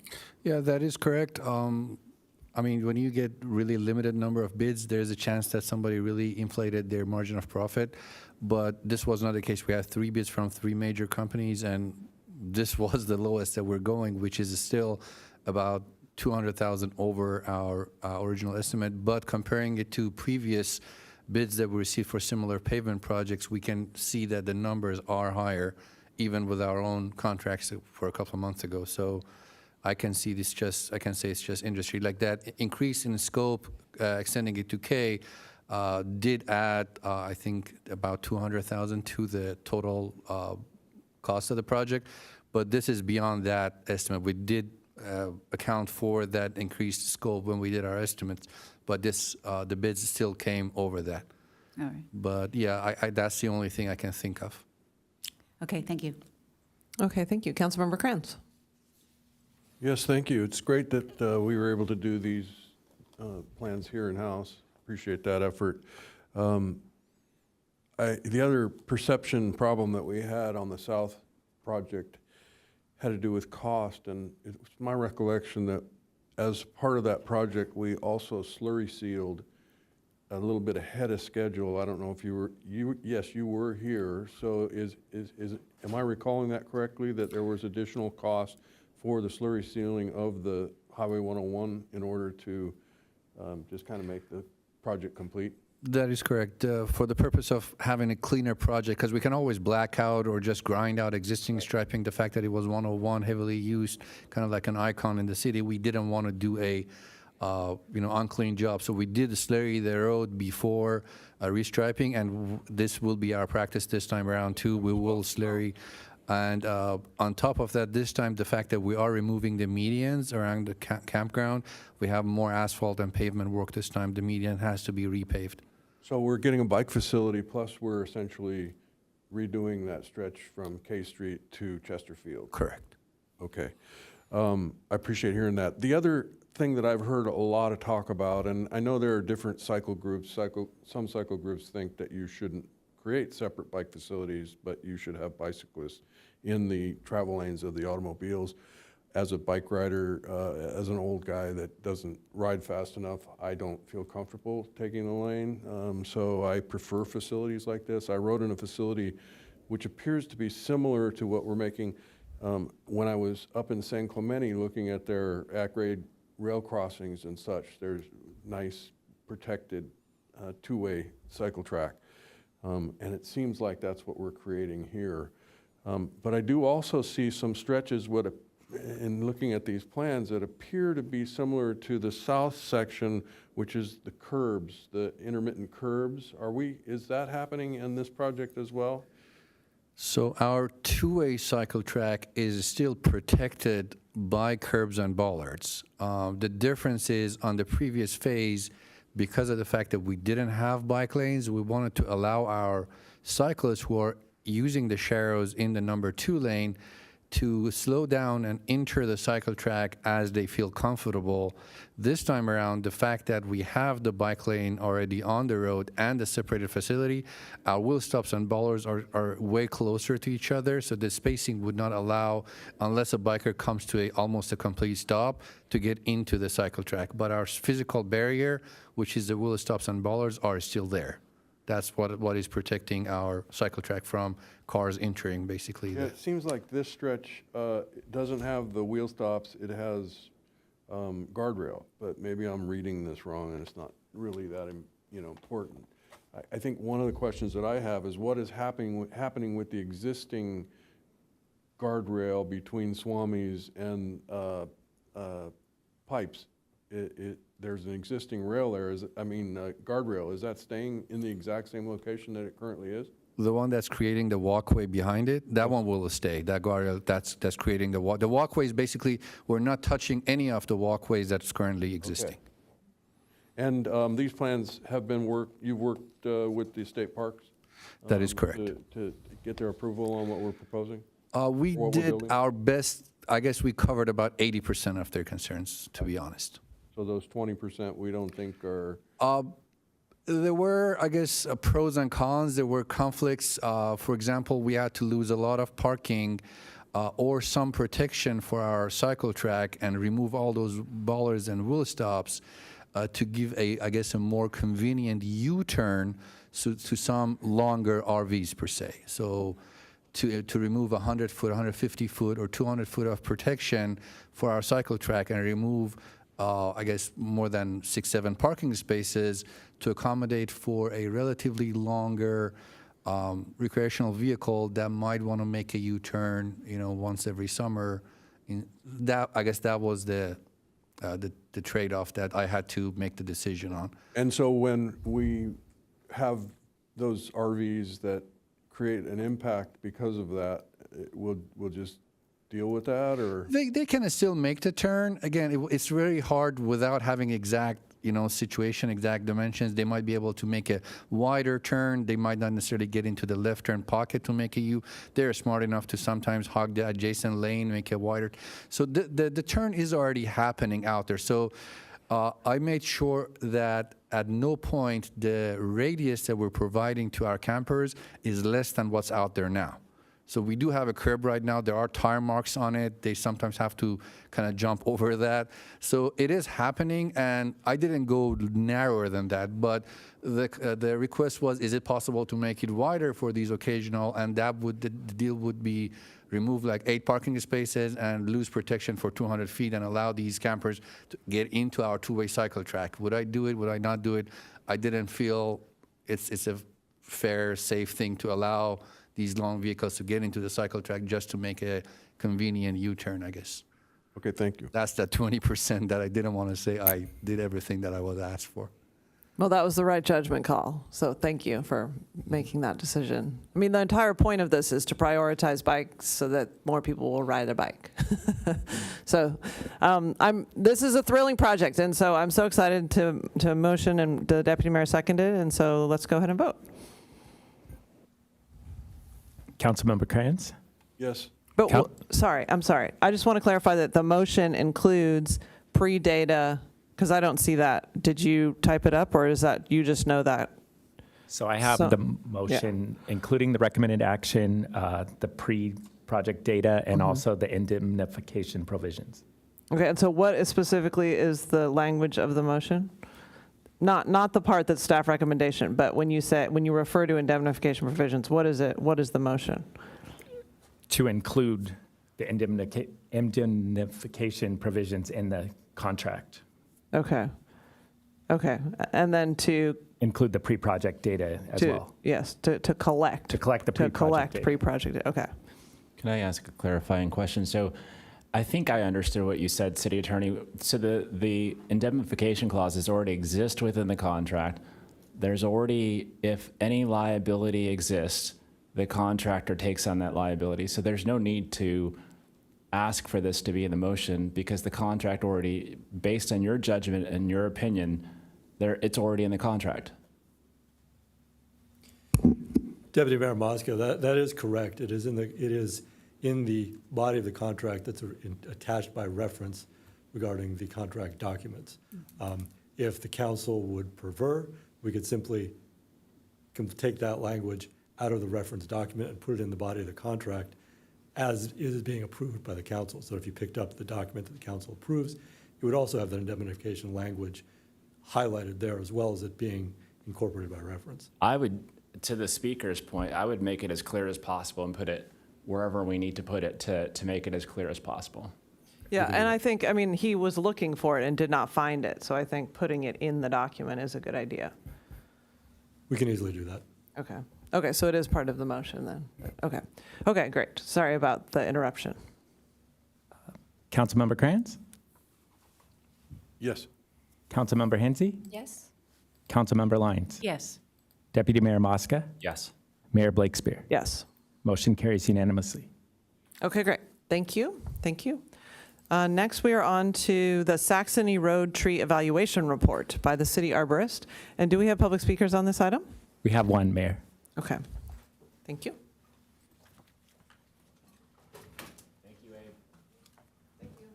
Yeah, that is correct. I mean, when you get really limited number of bids, there's a chance that somebody really inflated their margin of profit, but this was not the case. We had 3 bids from 3 major companies, and this was the lowest that we're going, which is still about $200,000 over our original estimate. But comparing it to previous bids that we received for similar pavement projects, we can see that the numbers are higher, even with our own contracts for a couple of months ago. So I can see I can say it's just industry. Like that increase in scope, extending it to K, did add, I think, about $200,000 to the total cost of the project, but this is beyond that estimate. We did account for that increased scope when we did our estimates, but the bids still came over that. All right. But yeah, that's the only thing I can think of. Okay, thank you. Okay, thank you. Councilmember Kranz. Yes, thank you. It's great that we were able to do these plans here in-house. Appreciate that effort. The other perception problem that we had on the South project had to do with cost, and it was my recollection that as part of that project, we also slurry sealed a little bit ahead of schedule. I don't know if you were, yes, you were here. So am I recalling that correctly, that there was additional cost for the slurry sealing of the Highway 101 in order to just kind of make the project complete? That is correct. For the purpose of having a cleaner project, because we can always black out or just grind out existing striping, the fact that it was 101 heavily used, kind of like an icon in the city, we didn't want to do a unclean job. So we did slurry the road before restriping, and this will be our practice this time around too. We will slurry. And on top of that, this time, the fact that we are removing the medians around the campground, we have more asphalt and pavement work this time. The median has to be repaved. So we're getting a bike facility, plus we're essentially redoing that stretch from K Street to Chesterfield. Correct. Okay. I appreciate hearing that. The other thing that I've heard a lot of talk about, and I know there are different cycle groups, some cycle groups think that you shouldn't create separate bike facilities, but you should have bicyclists in the travel lanes of the automobiles. As a bike rider, as an old guy that doesn't ride fast enough, I don't feel comfortable taking the lane. So I prefer facilities like this. I rode in a facility which appears to be similar to what we're making when I was up in San Clemente looking at their at-grade rail crossings and such. There's nice protected two-way cycle track. And it seems like that's what we're creating here. But I do also see some stretches in looking at these plans that appear to be similar to the south section, which is the curbs, the intermittent curbs. Is that happening in this project as well? So our two-way cycle track is still protected by curbs and bollards. The difference is on the previous phase, because of the fact that we didn't have bike lanes, we wanted to allow our cyclists who are using the sharrows in the number 2 lane to slow down and enter the cycle track as they feel comfortable. This time around, the fact that we have the bike lane already on the road and the separated facility, our wheel stops and bollards are way closer to each other, so the spacing would not allow, unless a biker comes to almost a complete stop, to get into the cycle track. But our physical barrier, which is the wheel stops and bollards, are still there. That's what is protecting our cycle track from cars entering, basically. Yeah, it seems like this stretch doesn't have the wheel stops. It has guardrail, but maybe I'm reading this wrong and it's not really that important. I think one of the questions that I have is what is happening with the existing guardrail between Swami's and Pipes? There's an existing rail there, guardrail. Is that staying in the exact same location that it currently is? The one that's creating the walkway behind it, that one will stay. That guardrail, that's creating the walk. The walkways, basically, we're not touching any of the walkways that's currently existing. Okay. And these plans have been you've worked with the state parks? That is correct. To get their approval on what we're proposing? We did our best. I guess we covered about 80% of their concerns, to be honest. So those 20% we don't think are... There were, I guess, pros and cons. There were conflicts. For example, we had to lose a lot of parking or some protection for our cycle track and remove all those bollards and wheel stops to give I guess, a more convenient U-turn to some longer RVs per se. So to remove 100-foot, 150-foot, or 200-foot of protection for our cycle track and remove I guess more than 6-7 parking spaces to accommodate for a relatively longer recreational vehicle that might want to make a U-turn, once every summer. I guess that was the trade-off that I had to make the decision on. And so when we have those RVs that create an impact because of that, we'll just deal with that, or? They can still make the turn. Again, it's very hard without having exact, situation, exact dimensions. They might be able to make a wider turn. They might not necessarily get into the left turn pocket to make a U. They're smart enough to sometimes hog the adjacent lane, make it wider. So the turn is already happening out there. So I made sure that at no point the radius that we're providing to our campers is less than what's out there now. So we do have a curb right now. There are tire marks on it. They sometimes have to kind of jump over that. So it is happening, and I didn't go narrower than that. But the request was, is it possible to make it wider for these occasional? And that would the deal would be remove like 8 parking spaces and lose protection for 200 feet and allow these campers to get into our two-way cycle track. Would I do it? Would I not do it? I didn't feel it's a fair, safe thing to allow these long vehicles to get into the cycle track just to make a convenient U-turn, I guess. Okay, thank you. That's that 20% that I didn't want to say I did everything that I was asked for. Well, that was the right judgment call, so thank you for making that decision. I mean, the entire point of this is to prioritize bikes so that more people will ride a bike. So this is a thrilling project, and so I'm so excited to motion, and the deputy mayor seconded, and so let's go ahead and vote. Councilmember Crayons? Yes. But, I'm sorry. I just want to clarify that the motion includes pre-data, because I don't see that. Did you type it up, or is that, you just know that? So I have the motion, including the recommended action, the pre-project data, and also the indemnification provisions. Okay, and so what specifically is the language of the motion? Not the part that's staff recommendation, but when you refer to indemnification provisions, what is it? What is the motion? To include the indemnification provisions in the contract. Okay. Okay, and then to include the pre-project data as well. Yes, to collect. To collect the pre-project data. Pre-project data. Okay. Can I ask a clarifying question? So I think I understood what you said, City Attorney. So the indemnification clauses already exist within the contract. There's already, if any liability exists, the contractor takes on that liability. So there's no need to ask for this to be in the motion because the contract already, based on your judgment and your opinion, it's already in the contract. Deputy Mayor Moscow, that is correct. It is in the body of the contract that's attached by reference regarding the contract documents. If the council would prefer, we could simply take that language out of the reference document and put it in the body of the contract as it is being approved by the council. So if you picked up the document that the council approves, it would also have that indemnification language highlighted there as well as it being incorporated by reference. I would, to the speaker's point, I would make it as clear as possible and put it wherever we need to put it to make it as clear as possible. Yeah, and I think, he was looking for it and did not find it. So I think putting it in the document is a good idea. We can easily do that. Okay. Okay, so it is part of the motion then. Okay. Okay, great. Sorry about the interruption. Councilmember Crayons? Yes. Councilmember Hensy? Yes. Councilmember Lyons? Yes. Deputy Mayor Mosca? Yes. Mayor Blakespear? Yes. Motion carries unanimously. Okay, great. Thank you. Thank you. Next, we are on to the Saxony Road Tree Evaluation Report by the City Arborist. And do we have public speakers on this item? We have one, Mayor. Okay. Thank you. Thank you, Abe. Thank you.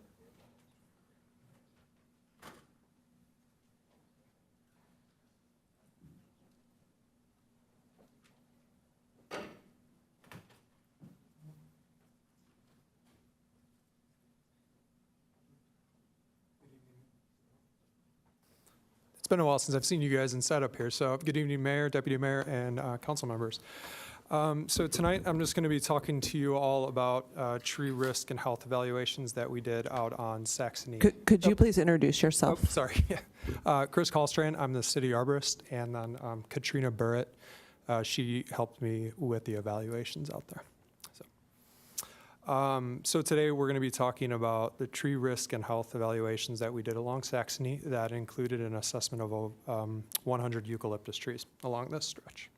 It's been a while since I've seen you guys inside up here. So good evening, Mayor, Deputy Mayor, and council members. So tonight I'm just going to be talking to you all about tree risk and health evaluations that we did out on Saxony. Could you please introduce yourself? Oh, sorry. Chris Kallstrand, I'm the city arborist, and then Katrina Burrett, she helped me with the evaluations out there. So today we're going to be talking about the tree risk and health evaluations that we did along Saxony that included an assessment of 100 eucalyptus trees along this stretch.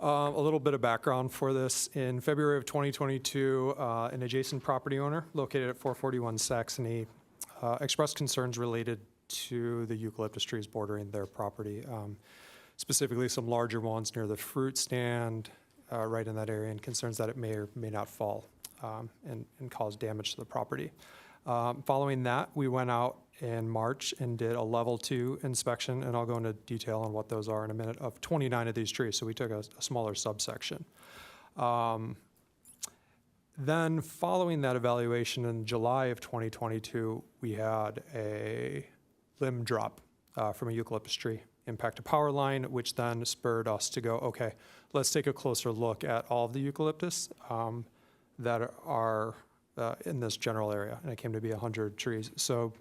A little bit of background for this. In February of 2022, an adjacent property owner located at 441 Saxony expressed concerns related to the eucalyptus trees bordering their property, specifically some larger ones near the fruit stand right in that area, and concerns that it may or may not fall and cause damage to the property. Following that, we went out in March and did a level 2 inspection, and I'll go into detail on what those are in a minute, of 29 of these trees. So we took a smaller subsection. Then following that evaluation in July of 2022, we had a limb drop from a eucalyptus tree impact a power line, which then spurred us to go, okay, let's take a closer look at all of the eucalyptus that are in this general area, and it came to be 100 trees. So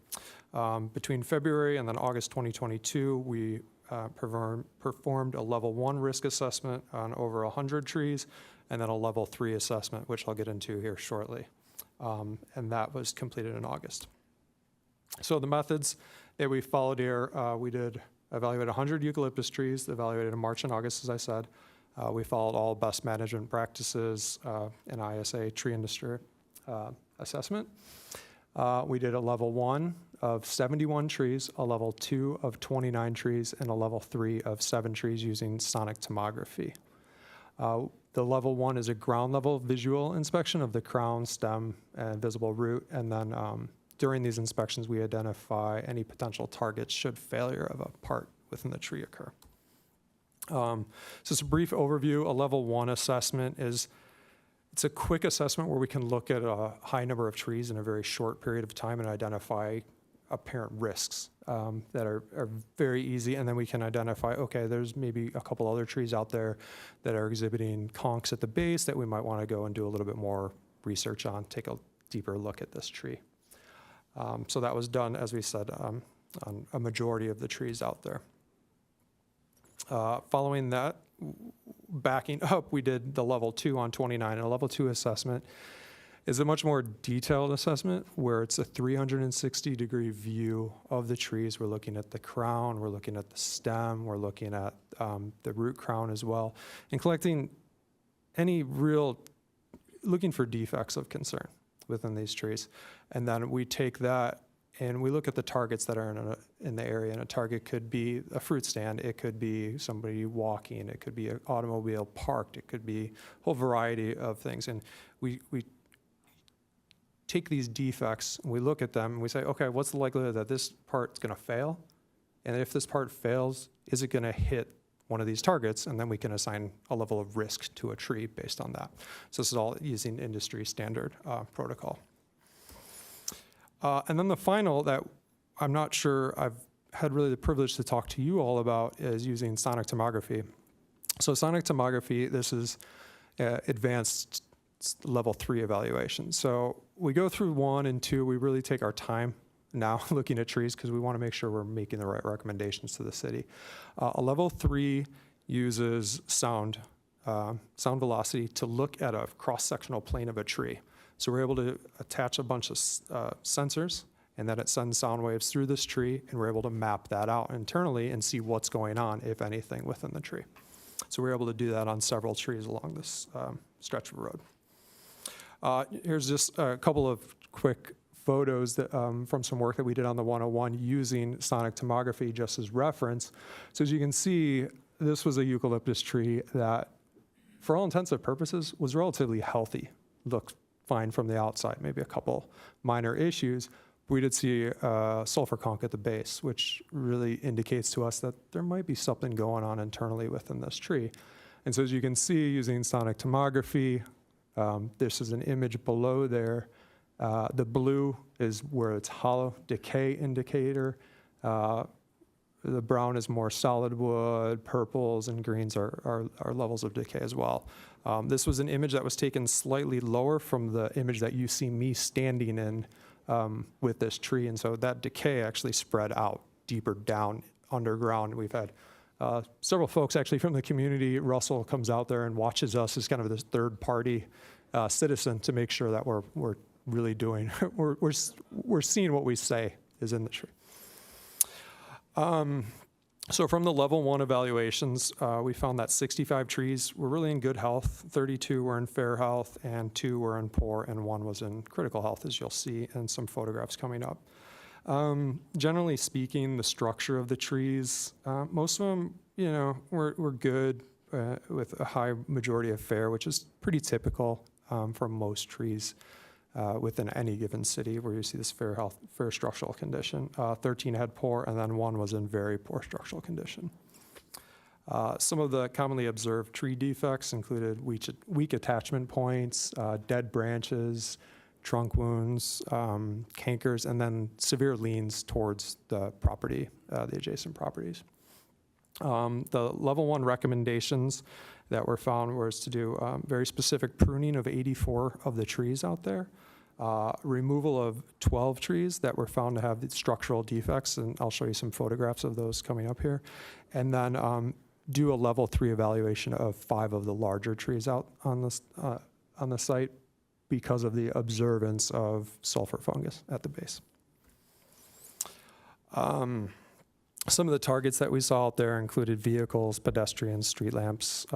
between February and then August 2022, we performed a level 1 risk assessment on over 100 trees, and then a level 3 assessment, which I'll get into here shortly. And that was completed in August. So the methods that we followed here, we did evaluate 100 eucalyptus trees, evaluated in March and August, as I said. We followed all best management practices and ISA tree industry assessment. We did a level 1 of 71 trees, a level 2 of 29 trees, and a level 3 of 7 trees using sonic tomography. The level 1 is a ground level visual inspection of the crown, stem, and visible root, and then during these inspections, we identify any potential targets should failure of a part within the tree occur. So it's a brief overview. A level 1 assessment it's a quick assessment where we can look at a high number of trees in a very short period of time and identify apparent risks that are very easy. And then we can identify, okay, there's maybe a couple other trees out there that are exhibiting conchs at the base that we might want to go and do a little bit more research on, take a deeper look at this tree. So that was done, as we said, on a majority of the trees out there. Following that, backing up, we did the level 2 on 29. And a level 2 assessment is a much more detailed assessment where it's a 360-degree view of the trees. We're looking at the crown, we're looking at the stem, we're looking at the root crown as well, and collecting looking for defects of concern within these trees. And then we take that and we look at the targets that are in the area. And a target could be a fruit stand, it could be somebody walking, it could be an automobile parked, it could be a whole variety of things. And we take these defects and we look at them and we say, okay, what's the likelihood that this part's gonna fail? And if this part fails, is it gonna hit one of these targets? And then we can assign a level of risk to a tree based on that. So this is all using industry standard protocol. And then the final that I'm not sure I've had really the privilege to talk to you all about is using sonic tomography. So sonic tomography, this is advanced level 3 evaluation. So we go through 1 and 2, we really take our time now looking at trees because we want to make sure we're making the right recommendations to the city. A level 3 uses sound velocity to look at a cross-sectional plane of a tree. So we're able to attach a bunch of sensors, and then it sends sound waves through this tree, and we're able to map that out internally and see what's going on, if anything, within the tree. So we're able to do that on several trees along this stretch of road. Here's just a couple of quick photos that, from some work that we did on the 101 using sonic tomography just as reference. So as you can see, this was a eucalyptus tree that, for all intents and purposes, was relatively healthy. Looked fine from the outside, maybe a couple minor issues. We did see a sulfur conch at the base, which really indicates to us that there might be something going on internally within this tree. And so as you can see, using sonic tomography, this is an image below there. The blue is where it's hollow decay indicator. The brown is more solid wood, purples and greens are levels of decay as well. This was an image that was taken slightly lower from the image that you see me standing in with this tree. And so that decay actually spread out deeper down underground. We've had several folks actually from the community. Russell comes out there and watches us as kind of this third party citizen to make sure that we're really doing, we're seeing what we say is in the tree. So from the level 1 evaluations, we found that 65 trees were really in good health, 32 were in fair health, and 2 were in poor, and 1 was in critical health, as you'll see in some photographs coming up. Generally speaking, the structure of the trees, most of them, were good with a high majority of fair, which is pretty typical for most trees within any given city where you see this fair structural condition. 13 had poor, and then 1 was in very poor structural condition. Some of the commonly observed tree defects included weak attachment points, dead branches, trunk wounds, cankers, and then severe leans towards the property, the adjacent properties. The level 1 recommendations that were found was to do very specific pruning of 84 of the trees out there, removal of 12 trees that were found to have structural defects, and I'll show you some photographs of those coming up here, and then do a level 3 evaluation of 5 of the larger trees out on the site because of the observance of sulfur fungus at the base. Some of the targets that we saw out there included vehicles, pedestrians, street lamps,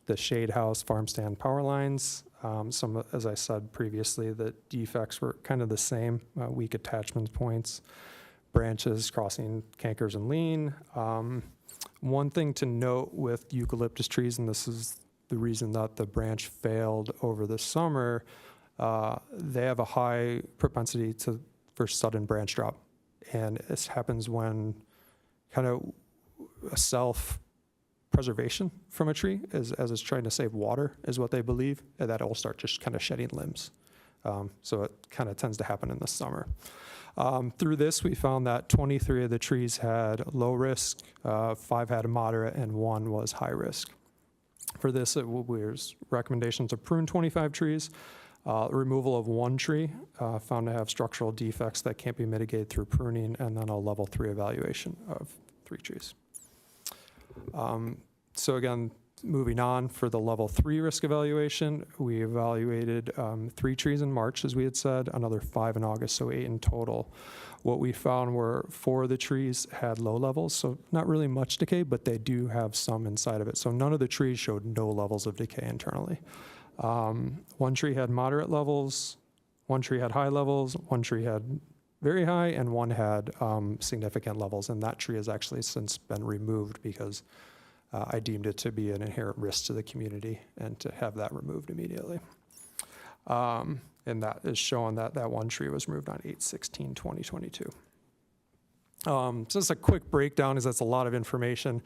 the shade house, farm stand power lines. Some, as I said previously, the defects were kind of the same, weak attachment points, branches crossing cankers and lean. One thing to note with eucalyptus trees, and this is the reason that the branch failed over the summer, they have a high propensity for sudden branch drop. And this happens when kind of a self-preservation from a tree, as it's trying to save water, is what they believe, and that it will start just kind of shedding limbs. So it kind of tends to happen in the summer. Through this, we found that 23 of the trees had low risk, 5 had a moderate, and 1 was high risk. For this, there's recommendations to prune 25 trees, removal of 1 tree found to have structural defects that can't be mitigated through pruning, and then a level 3 evaluation of 3 trees. So again, moving on, for the level 3 risk evaluation, we evaluated 3 trees in March, as we had said, another 5 in August, so 8 in total. What we found were 4 of the trees had low levels, so not really much decay, but they do have some inside of it. So none of the trees showed no levels of decay internally. 1 tree had moderate levels, 1 tree had high levels, 1 tree had very high, and 1 had significant levels, and that tree has actually since been removed because I deemed it to be an inherent risk to the community and to have that removed immediately. And that is showing that 1 tree was removed on 8/16/2022. Just a quick breakdown, as that's a lot of information,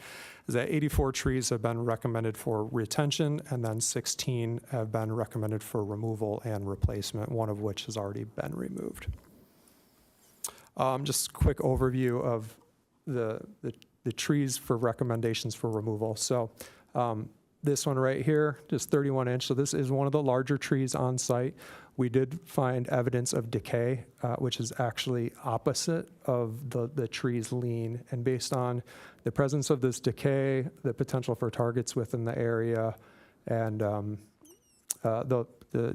is that 84 trees have been recommended for retention, and then 16 have been recommended for removal and replacement, 1 of which has already been removed. Just a quick overview of the trees for recommendations for removal. So this one right here, just 31 inch. So this is one of the larger trees on site. We did find evidence of decay, which is actually opposite of the tree's lean. And based on the presence of this decay, the potential for targets within the area, and the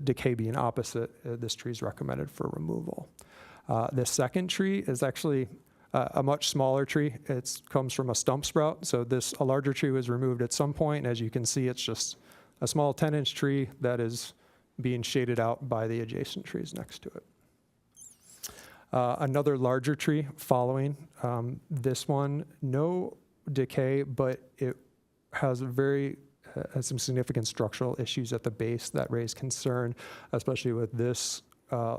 decay being opposite, this tree is recommended for removal. The second tree is actually a much smaller tree. It comes from a stump sprout. So a larger tree was removed at some point. As you can see, it's just a small 10-inch tree that is being shaded out by the adjacent trees next to it. Another larger tree following this one, no decay, but it has some significant structural issues at the base that raise concern, especially with this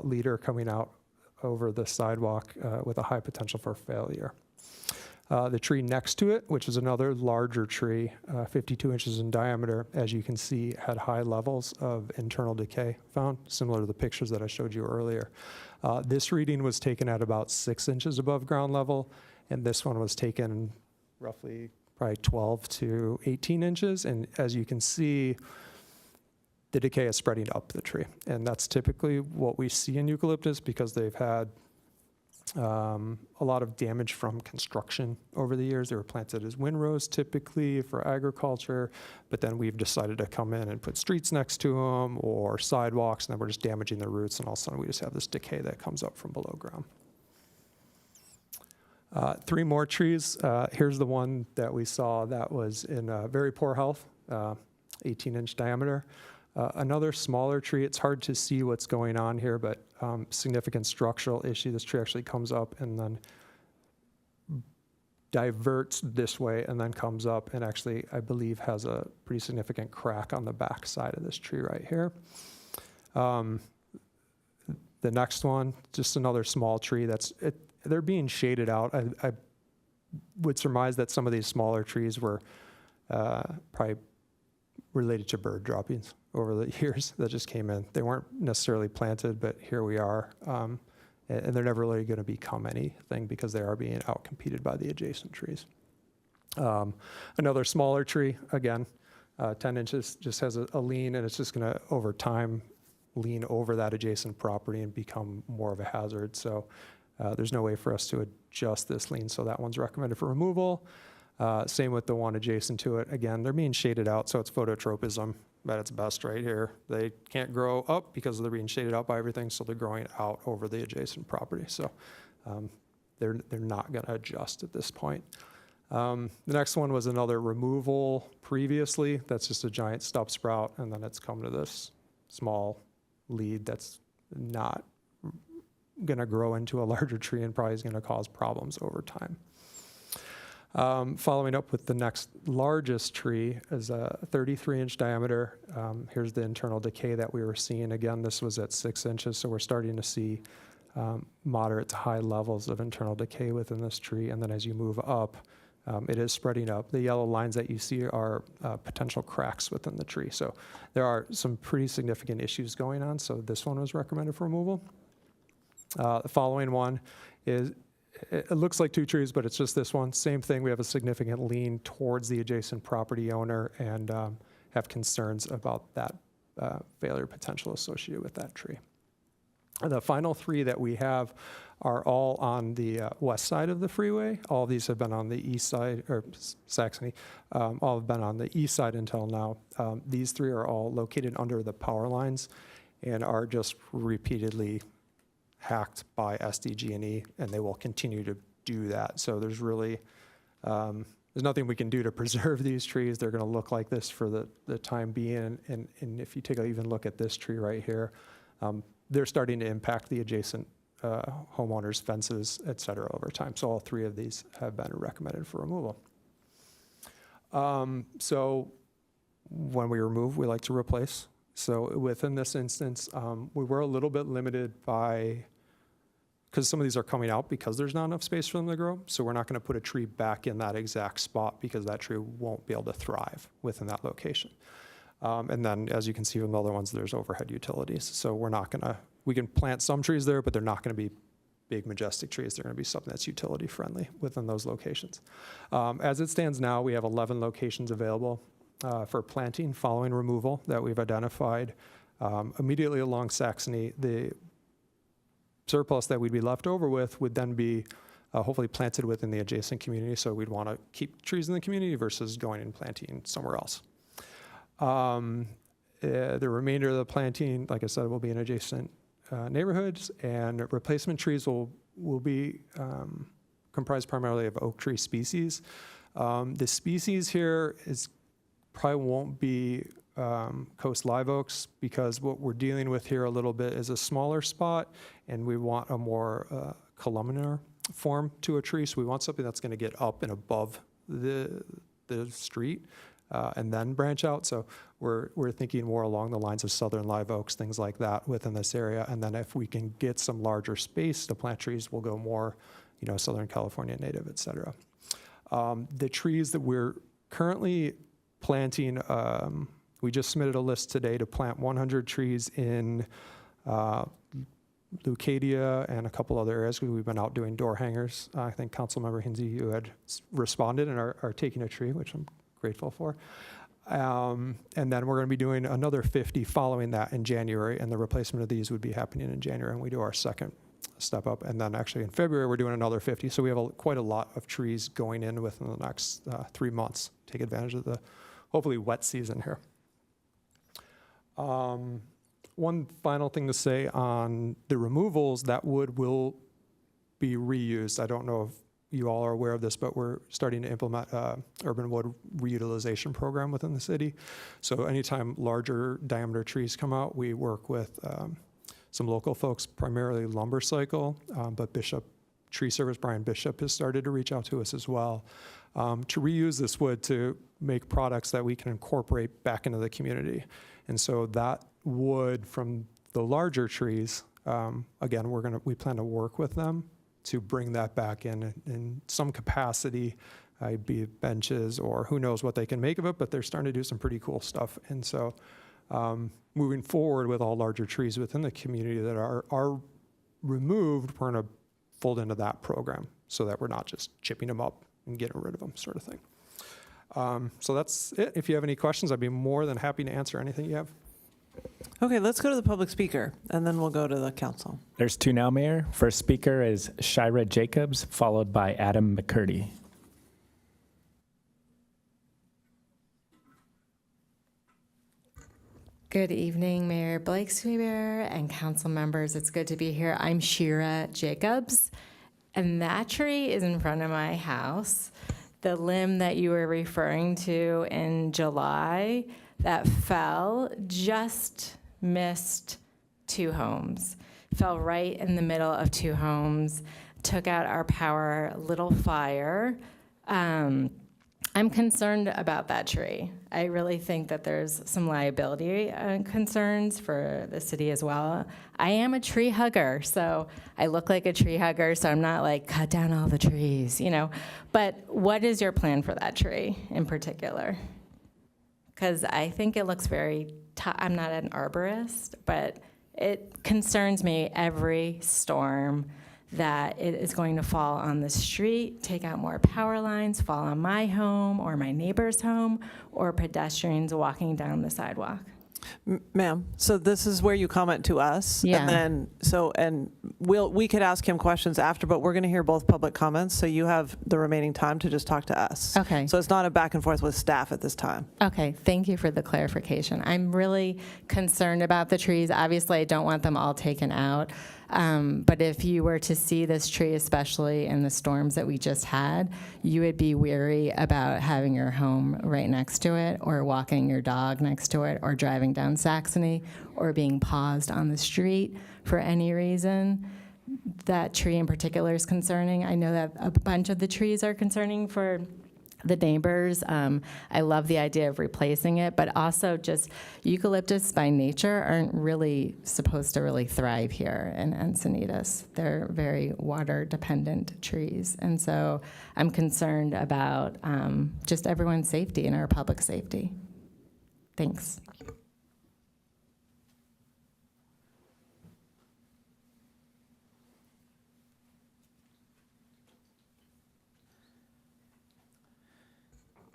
leader coming out over the sidewalk with a high potential for failure. The tree next to it, which is another larger tree, 52 inches in diameter, as you can see, had high levels of internal decay found, similar to the pictures that I showed you earlier. This reading was taken at about 6 inches above ground level, and this one was taken roughly probably 12 to 18 inches. And as you can see, the decay is spreading up the tree. And that's typically what we see in eucalyptus because they've had a lot of damage from construction over the years. They were planted as windrows typically for agriculture, but then we've decided to come in and put streets next to them or sidewalks, and then we're just damaging the roots, and all of a sudden we just have this decay that comes up from below ground. 3 more trees. Here's the one that we saw that was in very poor health, 18-inch diameter. Another smaller tree, it's hard to see what's going on here, but significant structural issue. This tree actually comes up and then diverts this way and then comes up and actually, I believe, has a pretty significant crack on the back side of this tree right here. The next one, just another small tree they're being shaded out. I would surmise that some of these smaller trees were probably related to bird droppings over the years that just came in. They weren't necessarily planted, but here we are. And they're never really going to become anything because they are being outcompeted by the adjacent trees. Another smaller tree, again, 10 inches, just has a lean, and it's just going to, over time, lean over that adjacent property and become more of a hazard. So there's no way for us to adjust this lean, so that one's recommended for removal. Same with the one adjacent to it. Again, they're being shaded out, so it's phototropism at its best right here. They can't grow up because they're being shaded out by everything, so they're growing out over the adjacent property. So they're not going to adjust at this point. The next one was another removal previously. That's just a giant stub sprout, and then it's come to this small lead that's not going to grow into a larger tree and probably is going to cause problems over time. Following up with the next largest tree is a 33-inch diameter. Here's the internal decay that we were seeing. Again, this was at 6 inches, so we're starting to see moderate to high levels of internal decay within this tree. And then as you move up, it is spreading up. The yellow lines that you see are potential cracks within the tree. So there are some pretty significant issues going on. So this one was recommended for removal. The following one is, it looks like 2 trees, but it's just this one. Same thing, we have a significant lean towards the adjacent property owner and have concerns about that failure potential associated with that tree. And the final 3 that we have are all on the west side of the freeway. All of these have been on the east side, or Saxony, all have been on the east side until now. These 3 are all located under the power lines and are just repeatedly hacked by SDG&E, and they will continue to do that. So there's really, there's nothing we can do to preserve these trees. They're going to look like this for the time being. And if you take a even look at this tree right here, they're starting to impact the adjacent homeowners' fences, et cetera, over time. So all 3 of these have been recommended for removal. So when we remove, we like to replace. So within this instance, we were a little bit limited by, because some of these are coming out because there's not enough space for them to grow. So we're not going to put a tree back in that exact spot because that tree won't be able to thrive within that location. And then, as you can see from the other ones, there's overhead utilities. So we're not going to, we can plant some trees there, but they're not going to be big, majestic trees. They're going to be something that's utility friendly within those locations. As it stands now, we have 11 locations available for planting following removal that we've identified. Immediately along Saxony, the surplus that we'd be left over with would then be hopefully planted within the adjacent community. So we'd want to keep trees in the community versus going and planting somewhere else. The remainder of the planting, like I said, will be in adjacent neighborhoods, and replacement trees will be comprised primarily of oak tree species. The species here probably won't be coast live oaks, because what we're dealing with here a little bit is a smaller spot, and we want a more columnar form to a tree. So we want something that's going to get up and above the street and then branch out. So we're thinking more along the lines of southern live oaks, things like that within this area. And then if we can get some larger space to plant trees, we'll go more, Southern California native, et cetera. The trees that we're currently planting, we just submitted a list today to plant 100 trees in Leucadia and a couple other areas. We've been out doing door hangers. I think Councilmember Hinsey, you had responded and are taking a tree, which I'm grateful for. And then we're going to be doing another 50 following that in January, and the replacement of these would be happening in January, and we do our second step up. And then actually in February, we're doing another 50. So we have quite a lot of trees going in within the next 3 months. Take advantage of the hopefully wet season here. One final thing to say on the removals, that wood will be reused. I don't know you all are aware of this, but we're starting to implement urban wood reutilization program within the city. So anytime larger diameter trees come out, we work with some local folks, primarily Lumber Cycle, but Bishop Tree Service, Brian Bishop, has started to reach out to us as well to reuse this wood to make products that we can incorporate back into the community. And so that wood from the larger trees, again, we plan to work with them to bring that back in some capacity, be it benches or who knows what they can make of it, but they're starting to do some pretty cool stuff. And so moving forward with all larger trees within the community that are removed, we're going to fold into that program so that we're not just chipping them up and getting rid of them, sort of thing. So that's it. If you have any questions, I'd be more than happy to answer anything you have. Okay, let's go to the public speaker, and then we'll go to the council. There's two now, Mayor. First speaker is Shira Jacobs, followed by Adam McCurdy. Good evening, Mayor Blake Sweeber and council members. It's good to be here. I'm Shira Jacobs, and that tree is in front of my house. The limb that you were referring to in July that fell just missed 2 homes, fell right in the middle of 2 homes, took out our power, little fire. I'm concerned about that tree. I really think that there's some liability concerns for the city as well. I am a tree hugger, so I look like a tree hugger, so I'm not like, cut down all the trees, you know. But what is your plan for that tree in particular? Because I think it looks very, I'm not an arborist, but it concerns me every storm that it is going to fall on the street, take out more power lines, fall on my home or my neighbor's home, or pedestrians walking down the sidewalk. Ma'am, so this is where you comment to us. Yeah. And then, we could ask him questions after, but we're going to hear both public comments, so you have the remaining time to just talk to us. Okay. So it's not a back and forth with staff at this time. Okay, thank you for the clarification. I'm really concerned about the trees. Obviously, I don't want them all taken out. But if you were to see this tree, especially in the storms that we just had, you would be weary about having your home right next to it, or walking your dog next to it, or driving down Saxony, or being paused on the street for any reason. That tree in particular is concerning. I know that a bunch of the trees are concerning for the neighbors. I love the idea of replacing it, but also just eucalyptus by nature aren't really supposed to really thrive here in Encinitas. They're very water dependent trees. And so I'm concerned about just everyone's safety and our public safety. Thanks.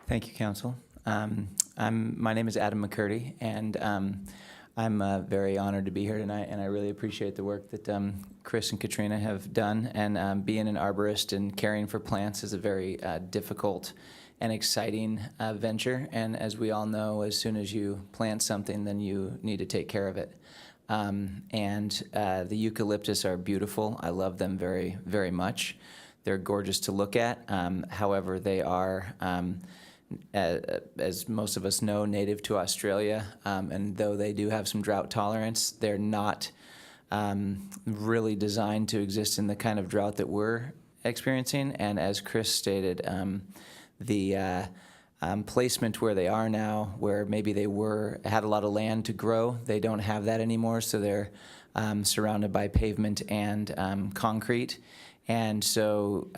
Thank you, Council. My name is Adam McCurdy, and I'm very honored to be here tonight, and I really appreciate the work that Chris and Katrina have done. And being an arborist and caring for plants is a very difficult and exciting venture. And as we all know, as soon as you plant something, then you need to take care of it. The eucalyptus are beautiful. I love them very, very much. They're gorgeous to look at. However, they are as most of us know, native to Australia, and though they do have some drought tolerance, they're not really designed to exist in the kind of drought that we're experiencing. And as Chris stated, the placement where they are now, where maybe they had a lot of land to grow, they don't have that anymore, so they're surrounded by pavement and concrete. And so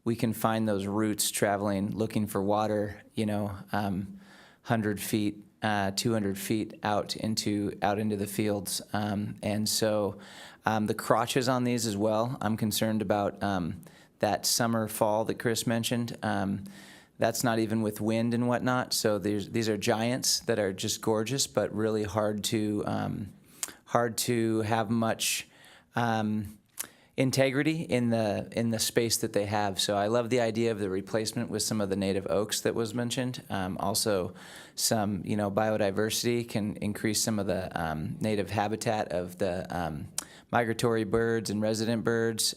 we can find those roots traveling, looking for water, 100 feet, 200 feet out into the fields. And so the crotches on these as well, I'm concerned about that summer, fall that Chris mentioned. That's not even with wind and whatnot. So these are giants that are just gorgeous, but really hard to have much integrity in the space that they have. So I love the idea of the replacement with some of the native oaks that was mentioned. Also, some biodiversity can increase some of the native habitat of the migratory birds and resident birds.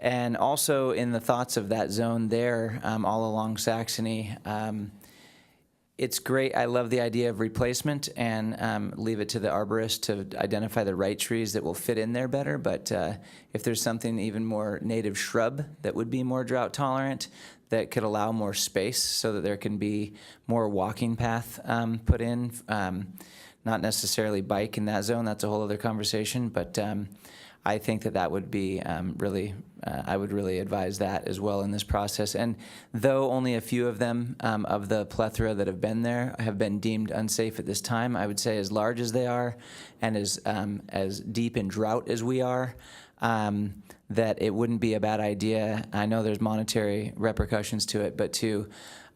And also in the thoughts of that zone there, all along Saxony, it's great. I love the idea of replacement and leave it to the arborist to identify the right trees that will fit in there better. But if there's something even more native shrub that would be more drought tolerant, that could allow more space so that there can be more walking path put in, not necessarily bike in that zone. That's a whole other conversation. But I think that would be really, I would really advise that as well in this process. And though only a few of them, of the plethora that have been there, have been deemed unsafe at this time, I would say as large as they are and as deep in drought as we are, that it wouldn't be a bad idea. I know there's monetary repercussions to it, but to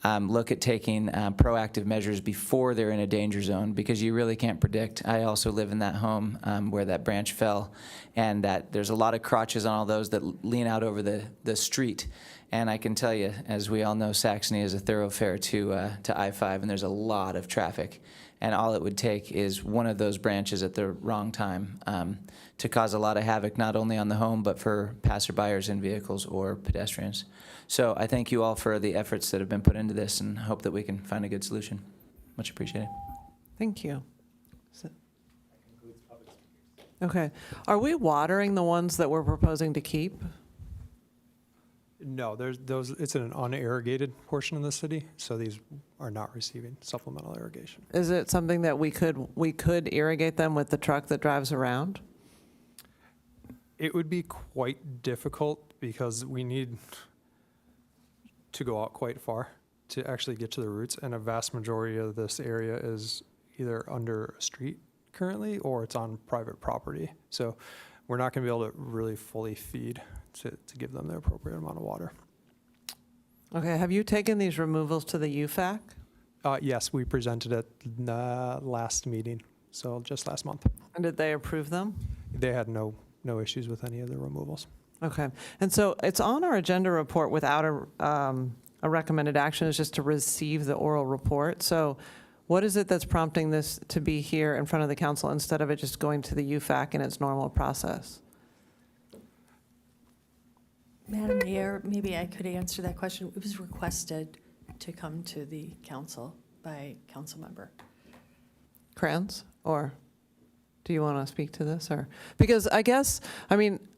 look at taking proactive measures before they're in a danger zone, because you really can't predict. I also live in that home where that branch fell, and that there's a lot of crotches on all those that lean out over the street. And I can tell you, as we all know, Saxony is a thoroughfare to I-5, and there's a lot of traffic. And all it would take is one of those branches at the wrong time to cause a lot of havoc, not only on the home, but for passerbyers in vehicles or pedestrians. So I thank you all for the efforts that have been put into this, and hope that we can find a good solution. Much appreciated. Thank you. Okay. Are we watering the ones that we're proposing to keep? No, it's in an unirrigated portion of the city, so these are not receiving supplemental irrigation. Is it something that we could irrigate them with the truck that drives around? It would be quite difficult because we need to go out quite far to actually get to the roots, and a vast majority of this area is either under a street currently or it's on private property. So we're not going to be able to really fully feed to give them the appropriate amount of water. Okay, have you taken these removals to the UFAC? Yes, we presented at the last meeting, so just last month. And did they approve them? They had no issues with any of the removals. Okay, and so it's on our agenda report without a recommended action, is just to receive the oral report. So what is it that's prompting this to be here in front of the council instead of it just going to the UFAC in its normal process? Madam Mayor, maybe I could answer that question. It was requested to come to the council by council member. Kranz, or do you want to speak to this? Or because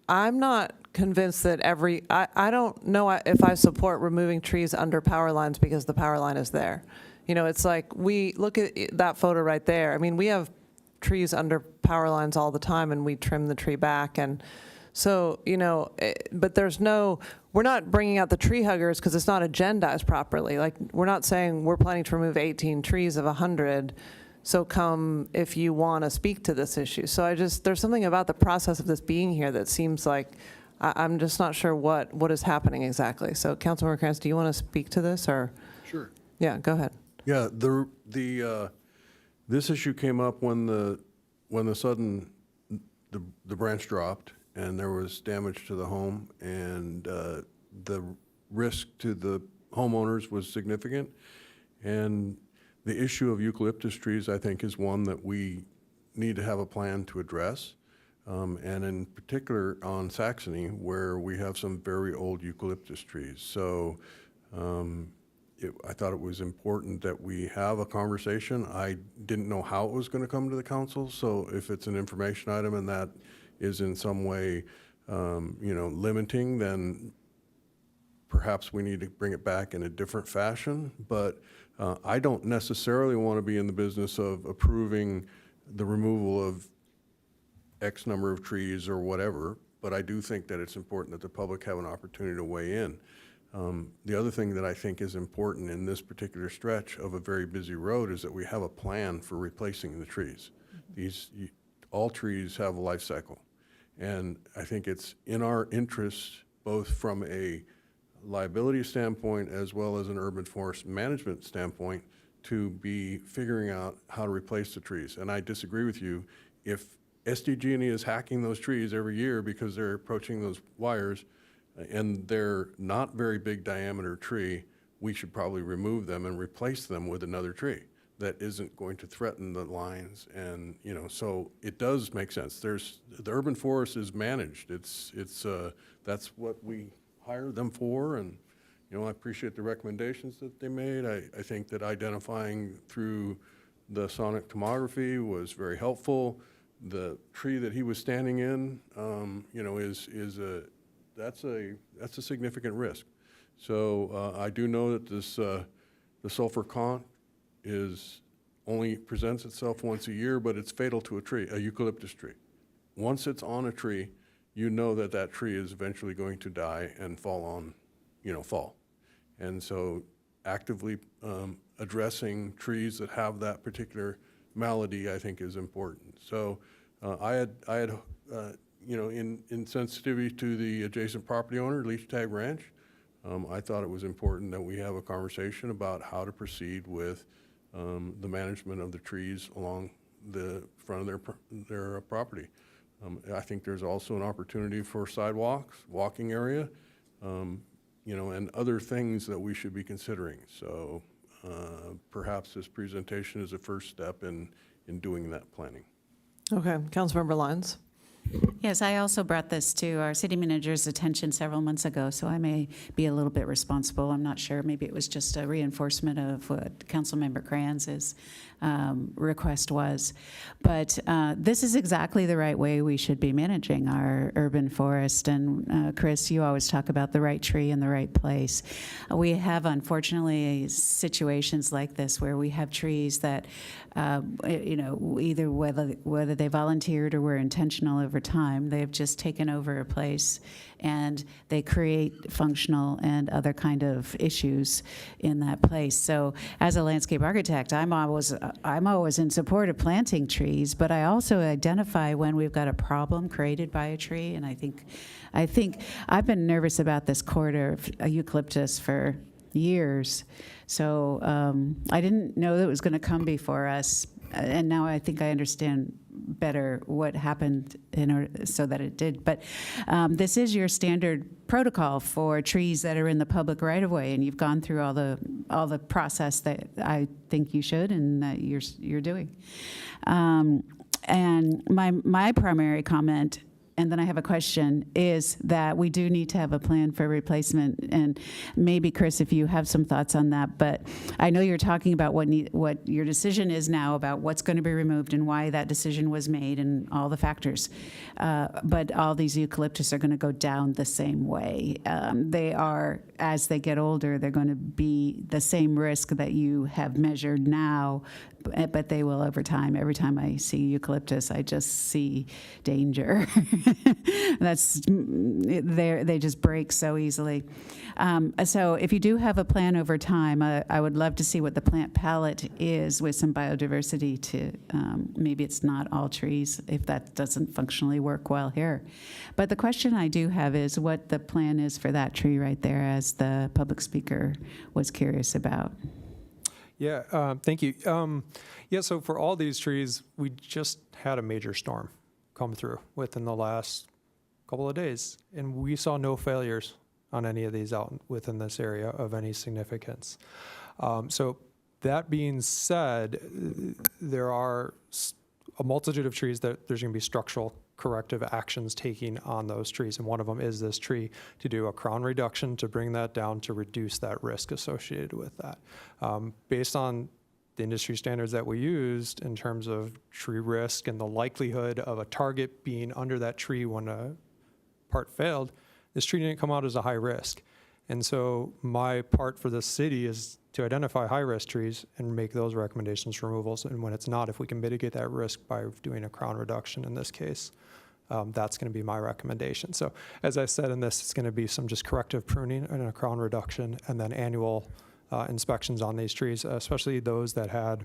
I'm not convinced that I don't know if I support removing trees under power lines because the power line is there. You know, it's like, we look at that photo right there. I mean, we have trees under power lines all the time, and we trim the tree back. And so, you know, but we're not bringing out the tree huggers because it's not agendized properly. Like, we're not saying we're planning to remove 18 trees of 100. So come if you want to speak to this issue. So there's something about the process of this being here that seems like I'm just not sure what is happening exactly. So Councilmember Kranz, do you want to speak to this, or? Sure. Yeah, go ahead. Yeah, this issue came up when the branch dropped and there was damage to the home, and the risk to the homeowners was significant. And the issue of eucalyptus trees, I think, is one that we need to have a plan to address, and in particular on Saxony, where we have some very old eucalyptus trees. So I thought it was important that we have a conversation. I didn't know how it was going to come to the council, so if it's an information item and that is in some way limiting, then perhaps we need to bring it back in a different fashion. But I don't necessarily want to be in the business of approving the removal of X number of trees or whatever, but I do think that it's important that the public have an opportunity to weigh in. The other thing that I think is important in this particular stretch of a very busy road is that we have a plan for replacing the trees. All trees have a life cycle, and I think it's in our interest, both from a liability standpoint as well as an urban forest management standpoint, to be figuring out how to replace the trees. And I disagree with you. If SDG&E is hacking those trees every year because they're approaching those wires and they're not very big diameter tree, we should probably remove them and replace them with another tree. that isn't going to threaten the lines. And, you know, so it does make sense. The urban forest is managed. That's what we hire them for. And, you know, I appreciate the recommendations that they made. I think that identifying through the sonic tomography was very helpful. The tree that he was standing in, you know, that's a significant risk. So I do know that the sulfur conch only presents itself once a year, but it's fatal to a eucalyptus tree. Once it's on a tree, you know that that tree is eventually going to die and fall. And so actively addressing trees that have that particular malady, I think, is important. So I had you know, in sensitivity to the adjacent property owner, Leech Tag Ranch, I thought it was important that we have a conversation about how to proceed with the management of the trees along the front of their property. I think there's also an opportunity for sidewalks, walking area, you know, and other things that we should be considering. So perhaps this presentation is a first step in doing that planning. Okay, Councilmember Lyons. Yes, I also brought this to our city manager's attention several months ago, so I may be a little bit responsible. I'm not sure. Maybe it was just a reinforcement of what Councilmember Kranz's request was. But this is exactly the right way we should be managing our urban forest. And Chris, you always talk about the right tree in the right place. We have, unfortunately, situations like this where we have trees that, you know, either whether they volunteered or were intentional over time, they've just taken over a place and they create functional and other kind of issues in that place. So as a landscape architect, I'm always in support of planting trees, but I also identify when we've got a problem created by a tree. And I think I've been nervous about this corridor of eucalyptus for years. So I didn't know that it was going to come before us. And now I think I understand better what happened so that it did. But this is your standard protocol for trees that are in the public right-of-way, and you've gone through all the process that I think you should and that you're doing. And my primary comment, and then I have a question, is that we do need to have a plan for replacement. And maybe, Chris, if you have some thoughts on that, but I know you're talking about what your decision is now about what's going to be removed and why that decision was made and all the factors. But all these eucalyptus are going to go down the same way. They are, as they get older, they're going to be the same risk that you have measured now, but they will over time. Every time I see eucalyptus, I just see danger. They just break so easily. So if you do have a plan over time, I would love to see what the plant palette is with some biodiversity to, maybe it's not all trees if that doesn't functionally work well here. But the question I do have is what the plan is for that tree right there, as the public speaker was curious about. Yeah, thank you. Yeah, so for all these trees, we just had a major storm come through within the last couple of days, and we saw no failures on any of these out within this area of any significance. So that being said, there are a multitude of trees that there's going to be structural corrective actions taking on those trees, and one of them is this tree, to do a crown reduction to bring that down to reduce that risk associated with that. Based on the industry standards that we used in terms of tree risk and the likelihood of a target being under that tree when a part failed, this tree didn't come out as a high risk. And so my part for the city is to identify high-risk trees and make those recommendations for removals. And when it's not, if we can mitigate that risk by doing a crown reduction in this case, that's going to be my recommendation. So as I said in this, it's going to be some just corrective pruning and a crown reduction, and then annual inspections on these trees, especially those that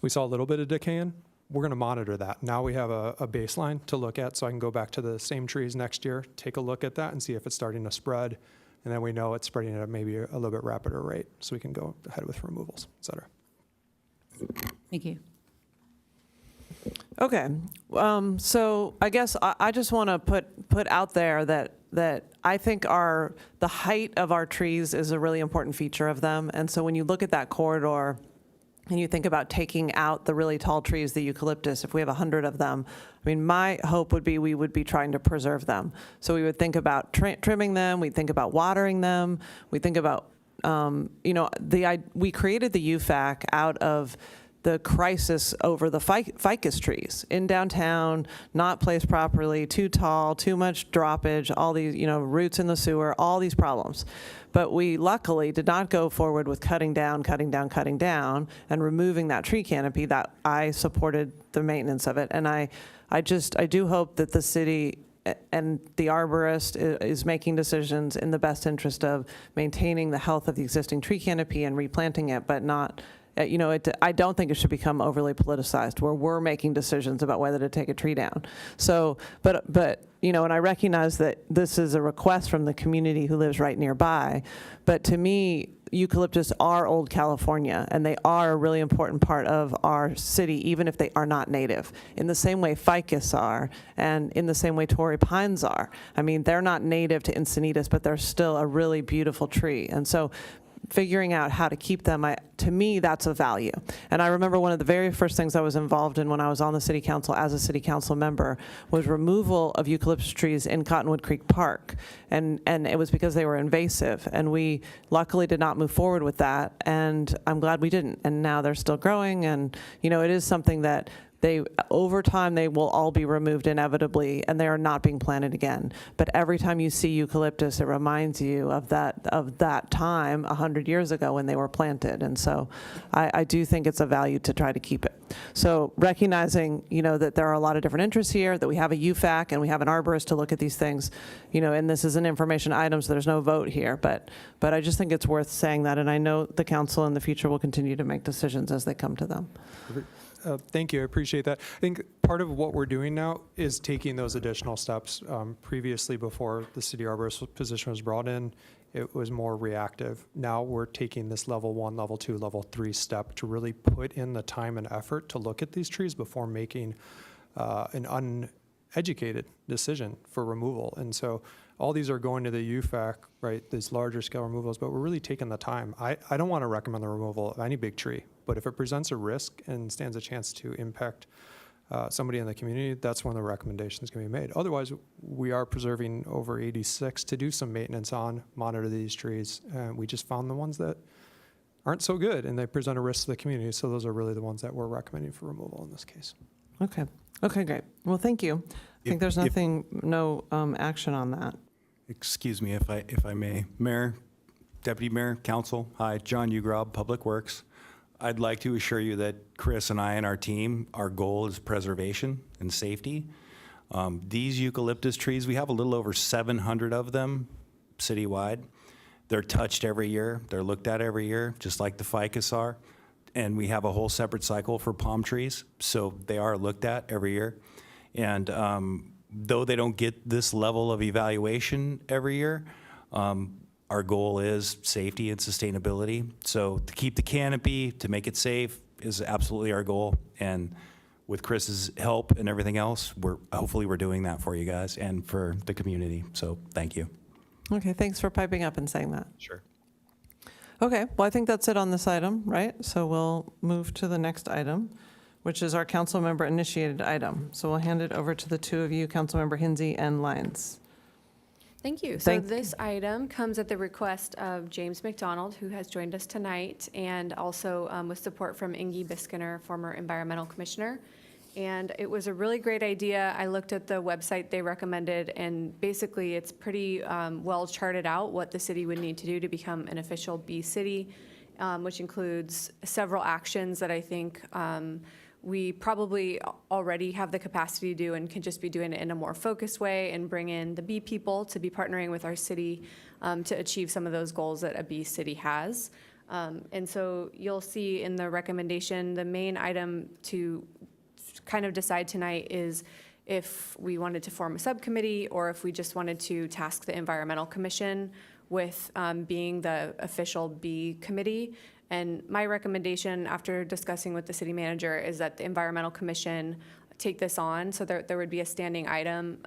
we saw a little bit of decaying. We're going to monitor that. Now we have a baseline to look at, so I can go back to the same trees next year, take a look at that and see if it's starting to spread. And then we know it's spreading at maybe a little bit rapider rate, so we can go ahead with removals, et cetera. Thank you. Okay, so I guess I just want to put out there that I think the height of our trees is a really important feature of them. And so when you look at that corridor, and you think about taking out the really tall trees, the eucalyptus, if we have 100 of them, I mean, my hope would be we would be trying to preserve them. So we would think about trimming them, we'd think about watering them, we think about, we created the UFAC out of the crisis over the ficus trees in downtown, not placed properly, too tall, too much droppage, all these, roots in the sewer, all these problems. But we luckily did not go forward with cutting down, and removing that tree canopy. That I supported the maintenance of it. And I do hope that the city and the arborist is making decisions in the best interest of maintaining the health of the existing tree canopy and replanting it, but not, I don't think it should become overly politicized where we're making decisions about whether to take a tree down. So, but and I recognize that this is a request from the community who lives right nearby, but to me, eucalyptus are old California, and they are a really important part of our city, even if they are not native. In the same way ficus are, and in the same way Torrey pines are. I mean, they're not native to Encinitas, but they're still a really beautiful tree. And so figuring out how to keep them, to me, that's a value. And I remember one of the very first things I was involved in when I was on the city council as a city council member was removal of eucalyptus trees in Cottonwood Creek Park. And it was because they were invasive. And we luckily did not move forward with that. And I'm glad we didn't. And now they're still growing. And, it is something that over time, they will all be removed inevitably, and they are not being planted again. But every time you see eucalyptus, it reminds you of that time 100 years ago when they were planted. And so I do think it's a value to try to keep it. So recognizing, that there are a lot of different interests here, that we have a UFAC and we have an arborist to look at these things, and this is an information item, so there's no vote here. But I just think it's worth saying that, and I know the council in the future will continue to make decisions as they come to them. Thank you. I appreciate that. I think part of what we're doing now is taking those additional steps. Previously, before the city arborist position was brought in, it was more reactive. Now we're taking this level 1, level 2, level 3 step to really put in the time and effort to look at these trees before making an uneducated decision for removal. And so all these are going to the UFAC, right, these larger scale removals, but we're really taking the time. I don't want to recommend the removal of any big tree, but if it presents a risk and stands a chance to impact somebody in the community, that's when the recommendations can be made. Otherwise, we are preserving over 86 to do some maintenance on, monitor these trees. We just found the ones that aren't so good and they present a risk to the community. So those are really the ones that we're recommending for removal in this case. Okay, great. Well, thank you. I think there's no action on that. Excuse me, if I may. Mayor, Deputy Mayor, Council, hi, John Ugrob, Public Works. I'd like to assure you that Chris and I and our team, our goal is preservation and safety. These eucalyptus trees, we have a little over 700 of them citywide. They're touched every year. They're looked at every year, just like the ficus are. And we have a whole separate cycle for palm trees, so they are looked at every year. And though they don't get this level of evaluation every year, our goal is safety and sustainability. So to keep the canopy, to make it safe is absolutely our goal. And with Chris's help and everything else, hopefully we're doing that for you guys and for the community. So thank you. Okay, thanks for piping up and saying that. Sure. Okay, well, I think that's it on this item, right? So we'll move to the next item, which is our council member initiated item. So we'll hand it over to the two of you, Councilmember Hinsey and Lyons. Thank you. So this item comes at the request of James McDonald, who has joined us tonight, and also with support from Inge Biskiner, former environmental commissioner. And it was a really great idea. I looked at the website they recommended, and basically it's pretty well charted out what the city would need to do to become an official bee city, which includes several actions that I think we probably already have the capacity to do and can just be doing it in a more focused way and bring in the bee people to be partnering with our city to achieve some of those goals that a bee city has. And so you'll see in the recommendation, the main item to kind of decide tonight is if we wanted to form a subcommittee or if we just wanted to task the Environmental Commission with being the official bee committee. And my recommendation after discussing with the city manager is that the Environmental Commission take this on, so there would be a standing item,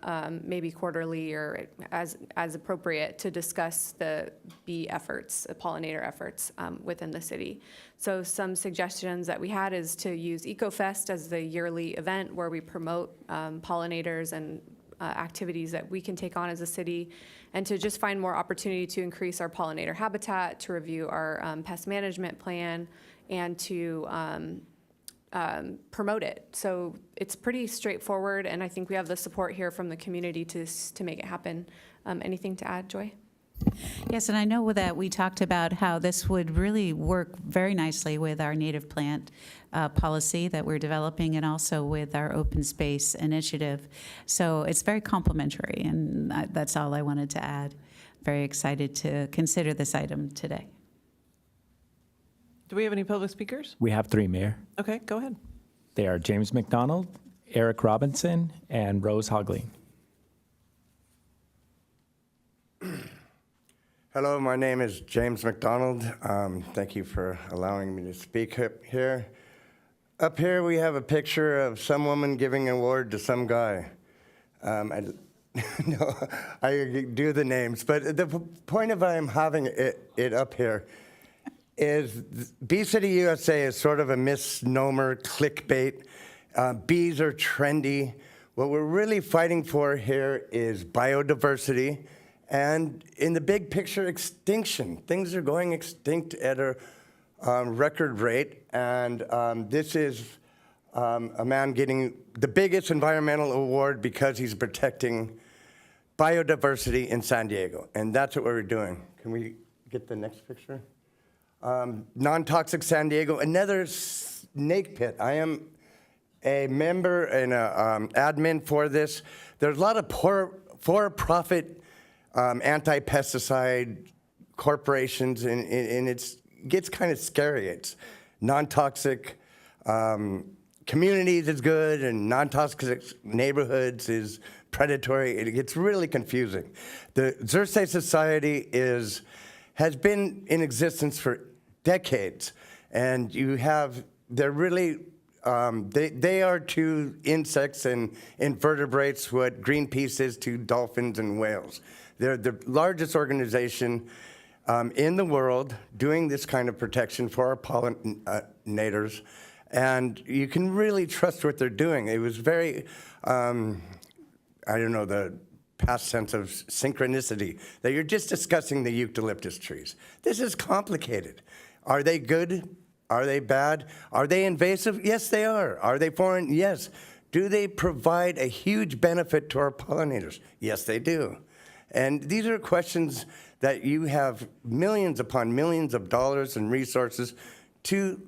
maybe quarterly or as appropriate, to discuss the bee efforts, the pollinator efforts within the city. So some suggestions that we had is to use EcoFest as the yearly event where we promote pollinators and activities that we can take on as a city, and to just find more opportunity to increase our pollinator habitat, to review our pest management plan, and to promote it. So it's pretty straightforward, and I think we have the support here from the community to make it happen. Anything to add, Joy? Yes, and I know that we talked about how this would really work very nicely with our native plant policy that we're developing, and also with our open space initiative. So it's very complementary, and that's all I wanted to add. Very excited to consider this item today. Do we have any public speakers? We have 3, Mayor. Okay, go ahead. They are James McDonald, Eric Robinson, and Rose Hogling. Hello, my name is James McDonald. Thank you for allowing me to speak up here. Up here we have a picture of some woman giving an award to some guy. No, I do the names, but the point of I'm having it up here is Bee City USA is sort of a misnomer, clickbait. Bees are trendy. What we're really fighting for here is biodiversity, and in the big picture, extinction. Things are going extinct at a record rate, and this is a man getting the biggest environmental award because he's protecting biodiversity in San Diego, and that's what we're doing. Can we get the next picture? Non-toxic San Diego, another snake pit. I am a member and an admin for this. There's a lot of for-profit anti-pesticide corporations, and it gets kind of scary. It's non-toxic communities is good, and non-toxic neighborhoods is predatory. It gets really confusing. The Xersey Society has been in existence for decades, and they're really, they are to insects and invertebrates what Greenpeace is to dolphins and whales. They're the largest organization in the world doing this kind of protection for our pollinators, and you can really trust what they're doing. It was very, I don't know, the past sense of synchronicity, that you're just discussing the eucalyptus trees. This is complicated. Are they good? Are they bad? Are they invasive? Yes, they are. Are they foreign? Yes. Do they provide a huge benefit to our pollinators? Yes, they do. And these are questions that you have millions upon millions of dollars and resources to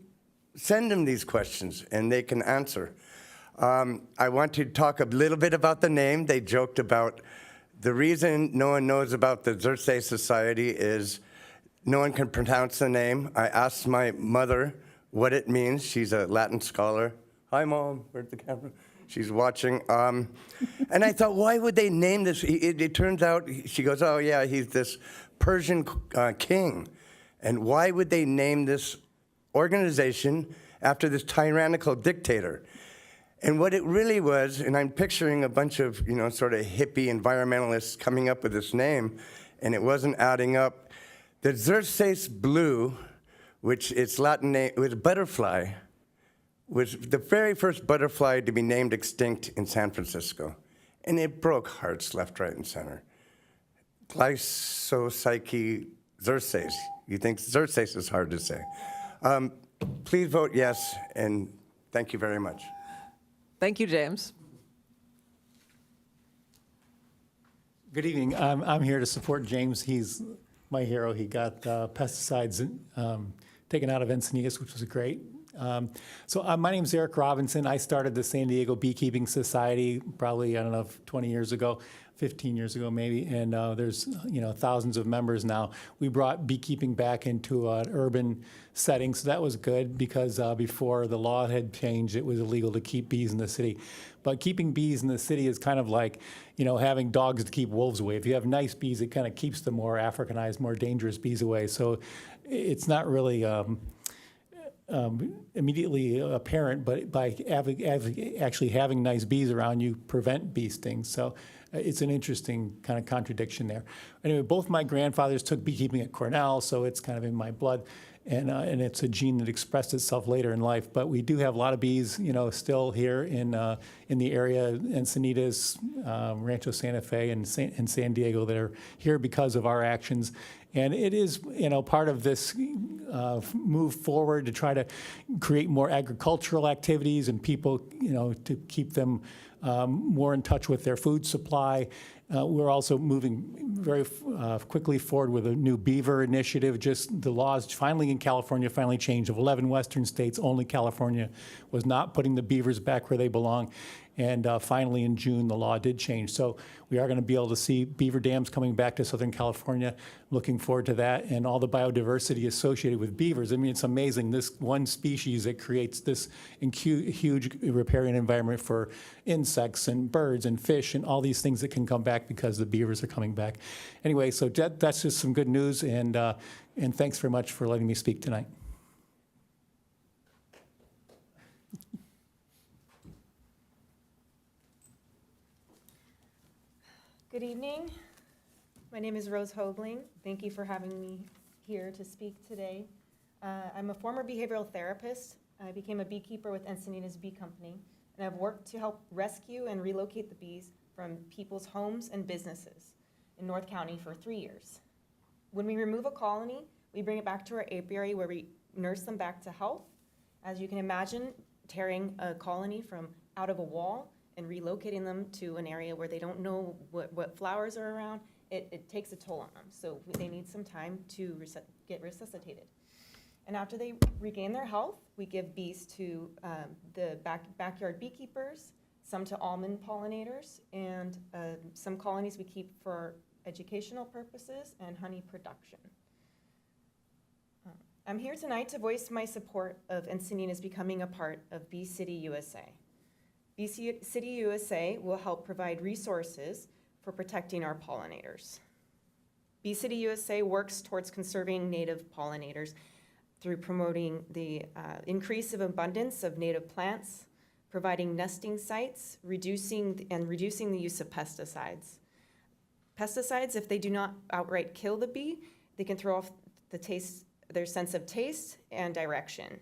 send them these questions, and they can answer. I want to talk a little bit about the name. They joked about the reason no one knows about the Xersey Society is no one can pronounce the name. I asked my mother what it means. She's a Latin scholar. Hi, Mom. Where's the camera? She's watching. And I thought, why would they name this? It turns out, she goes, oh, yeah, he's this Persian king. And why would they name this organization after this tyrannical dictator? And what it really was, and I'm picturing a bunch of, sort of hippie environmentalists coming up with this name, and it wasn't adding up. The Xersey blue, which its Latin name was butterfly, was the very first butterfly to be named extinct in San Francisco. And it broke hearts left, right, and center. Glypsopsyche Xersey. You think Xersey is hard to say. Please vote yes, and thank you very much. Thank you, James. Good evening. I'm here to support James. He's my hero. He got pesticides taken out of Encinitas, which was great. My name's Eric Robinson. I started the San Diego Beekeeping Society probably, 20 years ago, 15 years ago maybe, and there's thousands of members now. We brought beekeeping back into an urban setting, so that was good because before the law had changed, it was illegal to keep bees in the city. But keeping bees in the city is kind of like, having dogs to keep wolves away. If you have nice bees, it kind of keeps the more Africanized, more dangerous bees away. So it's not really immediately apparent, but by actually having nice bees around, you prevent bee stings. So it's an interesting kind of contradiction there. Anyway, both my grandfathers took beekeeping at Cornell, so it's kind of in my blood. And it's a gene that expressed itself later in life. But we do have a lot of bees, still here in the area, Encinitas, Rancho Santa Fe, and San Diego that are here because of our actions. And it is, part of this move forward to try to create more agricultural activities and people, to keep them more in touch with their food supply. We're also moving very quickly forward with a new beaver initiative. Just the laws finally in California finally changed. Of 11 western states, only California was not putting the beavers back where they belong. And finally in June, the law did change. So we are going to be able to see beaver dams coming back to Southern California. Looking forward to that and all the biodiversity associated with beavers. I mean, it's amazing. This one species that creates this huge riparian environment for insects and birds and fish and all these things that can come back because the beavers are coming back. Anyway, so that's just some good news. And thanks very much for letting me speak tonight. Good evening. My name is Rose Hogling. Thank you for having me here to speak today. I'm a former behavioral therapist. I became a beekeeper with Encinitas Bee Company, and I've worked to help rescue and relocate the bees from people's homes and businesses in North County for 3 years. When we remove a colony, we bring it back to our apiary where we nurse them back to health. As you can imagine, tearing a colony from out of a wall and relocating them to an area where they don't know what flowers are around, it takes a toll on them. So they need some time to get resuscitated. And after they regain their health, we give bees to the backyard beekeepers, some to almond pollinators, and some colonies we keep for educational purposes and honey production. I'm here tonight to voice my support of Encinitas becoming a part of Bee City USA. Bee City USA will help provide resources for protecting our pollinators. Bee City USA works towards conserving native pollinators through promoting the increase of abundance of native plants, providing nesting sites, reducing the use of pesticides. Pesticides, if they do not outright kill the bee, they can throw off their sense of taste and direction.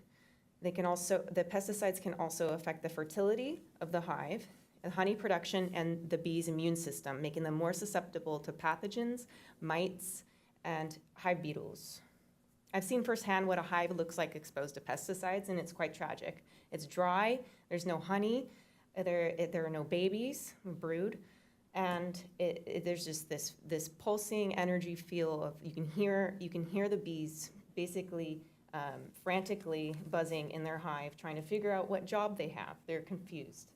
The pesticides can also affect the fertility of the hive, the honey production, and the bee's immune system, making them more susceptible to pathogens, mites, and hive beetles. I've seen firsthand what a hive looks like exposed to pesticides, and it's quite tragic. It's dry, there's no honey, there are no babies, brood, and there's just this pulsing energy feel of you can hear the bees basically frantically buzzing in their hive, trying to figure out what job they have. They're confused.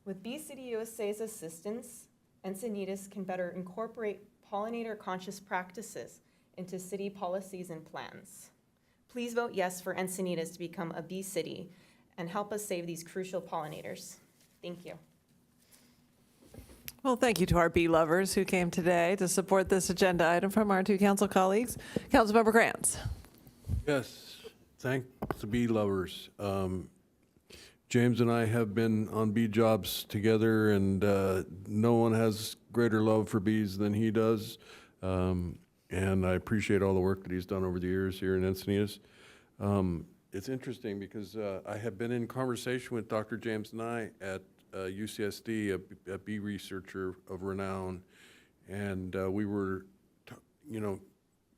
With Bee City USA's assistance, Encinitas can better incorporate pollinator conscious practices into city policies and plans. Please vote yes for Encinitas to become a bee city and help us save these crucial pollinators. Thank you. Well, thank you to our bee lovers who came today to support this agenda item from our two council colleagues. Councilmember Grants. Yes, thanks to bee lovers. James and I have been on bee jobs together, and no one has greater love for bees than he does. And I appreciate all the work that he's done over the years here in Encinitas. It's interesting because I have been in conversation with Dr. James Nye at UCSD, a bee researcher of renown, and we were,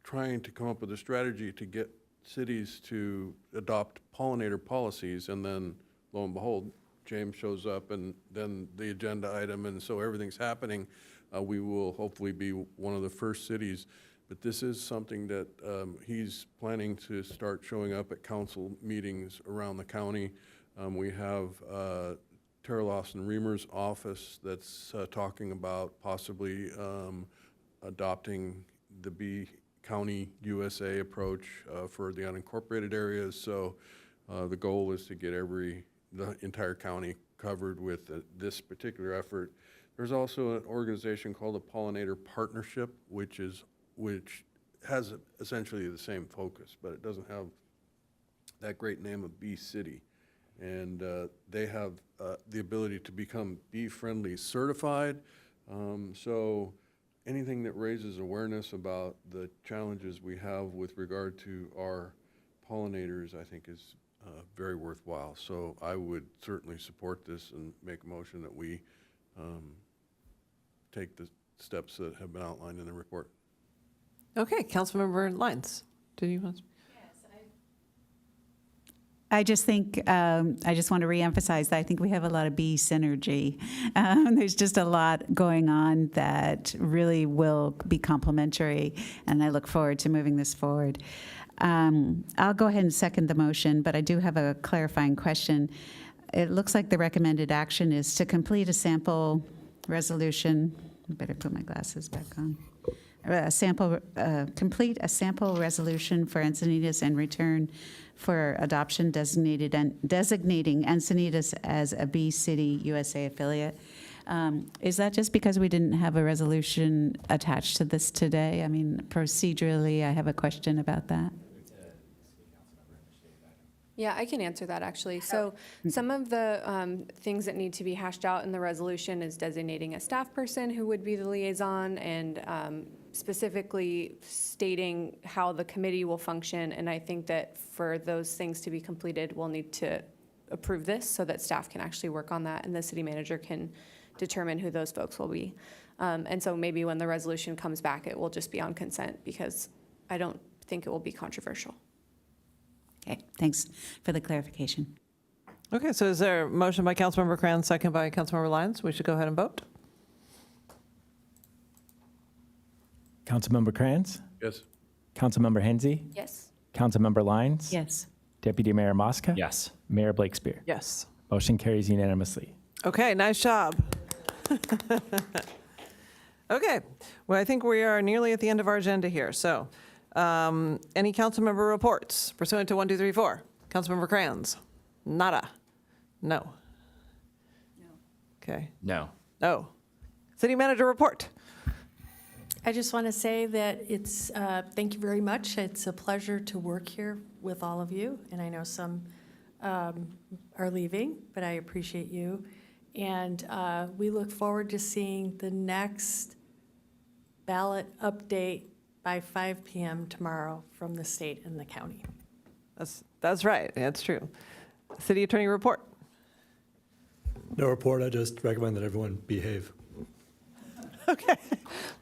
trying to come up with a strategy to get cities to adopt pollinator policies, and then lo and behold, James shows up, and then the agenda item, and so everything's happening. We will hopefully be one of the first cities, but this is something that he's planning to start showing up at council meetings around the county. We have Tara Lawson-Reamer's office that's talking about possibly adopting the Bee County USA approach for the unincorporated areas. So the goal is to get the entire county covered with this particular effort. There's also an organization called the Pollinator Partnership, which has essentially the same focus, but it doesn't have that great name of Bee City. And they have the ability to become bee-friendly certified. So anything that raises awareness about the challenges we have with regard to our pollinators, I think is very worthwhile. So I would certainly support this and make a motion that we take the steps that have been outlined in the report. Okay, Councilmember Lyons, did you want to? I just think, I just want to reemphasize that I think we have a lot of bee synergy. There's just a lot going on that really will be complementary, and I look forward to moving this forward. I'll go ahead and second the motion, but I do have a clarifying question. It looks like the recommended action is to complete a sample resolution. I better put my glasses back on. Complete a sample resolution for Encinitas and return for adoption designating Encinitas as a Bee City USA affiliate. Is that just because we didn't have a resolution attached to this today? I mean, procedurally, I have a question about that. Yeah, I can answer that actually. So some of the things that need to be hashed out in the resolution is designating a staff person who would be the liaison and specifically stating how the committee will function. And I think that for those things to be completed, we'll need to approve this so that staff can actually work on that and the city manager can determine who those folks will be. And so maybe when the resolution comes back, it will just be on consent because I don't think it will be controversial. Okay, thanks for the clarification. Okay, so is there a motion by Councilmember Cran, second by Councilmember Lyons? We should go ahead and vote. Councilmember Kranz? Yes. Councilmember Hensy? Yes. Councilmember Lyons? Yes. Deputy Mayor Mosca? Yes. Mayor Blakespear? Yes. Motion carries unanimously. Okay, nice job. Okay, well, I think we are nearly at the end of our agenda here. So any council member reports pursuant to 1, 2, 3, 4? Councilmember Kranz? Nada. No. No. Okay. No. No. City manager report. I just want to say that it's, thank you very much. It's a pleasure to work here with all of you. And I know some are leaving, but I appreciate you. And we look forward to seeing the next ballot update by 5 p.m. tomorrow from the state and the county. That's right. That's true. City attorney report. No report. I just recommend that everyone behave. Okay.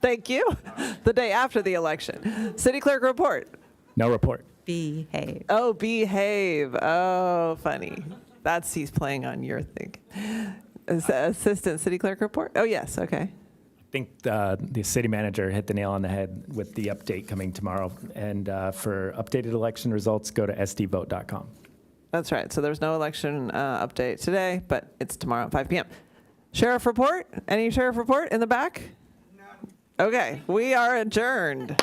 Thank you. The day after the election. City clerk report. No report. Behave. Oh, behave. Oh, funny. He's playing on your thing. Assistant city clerk report. Oh, yes. Okay. I think the city manager hit the nail on the head with the update coming tomorrow. And for updated election results, go to sdvote.com. That's right. So there's no election update today, but it's tomorrow at 5 p.m. Sheriff report? Any sheriff report in the back? No. Okay. We are adjourned.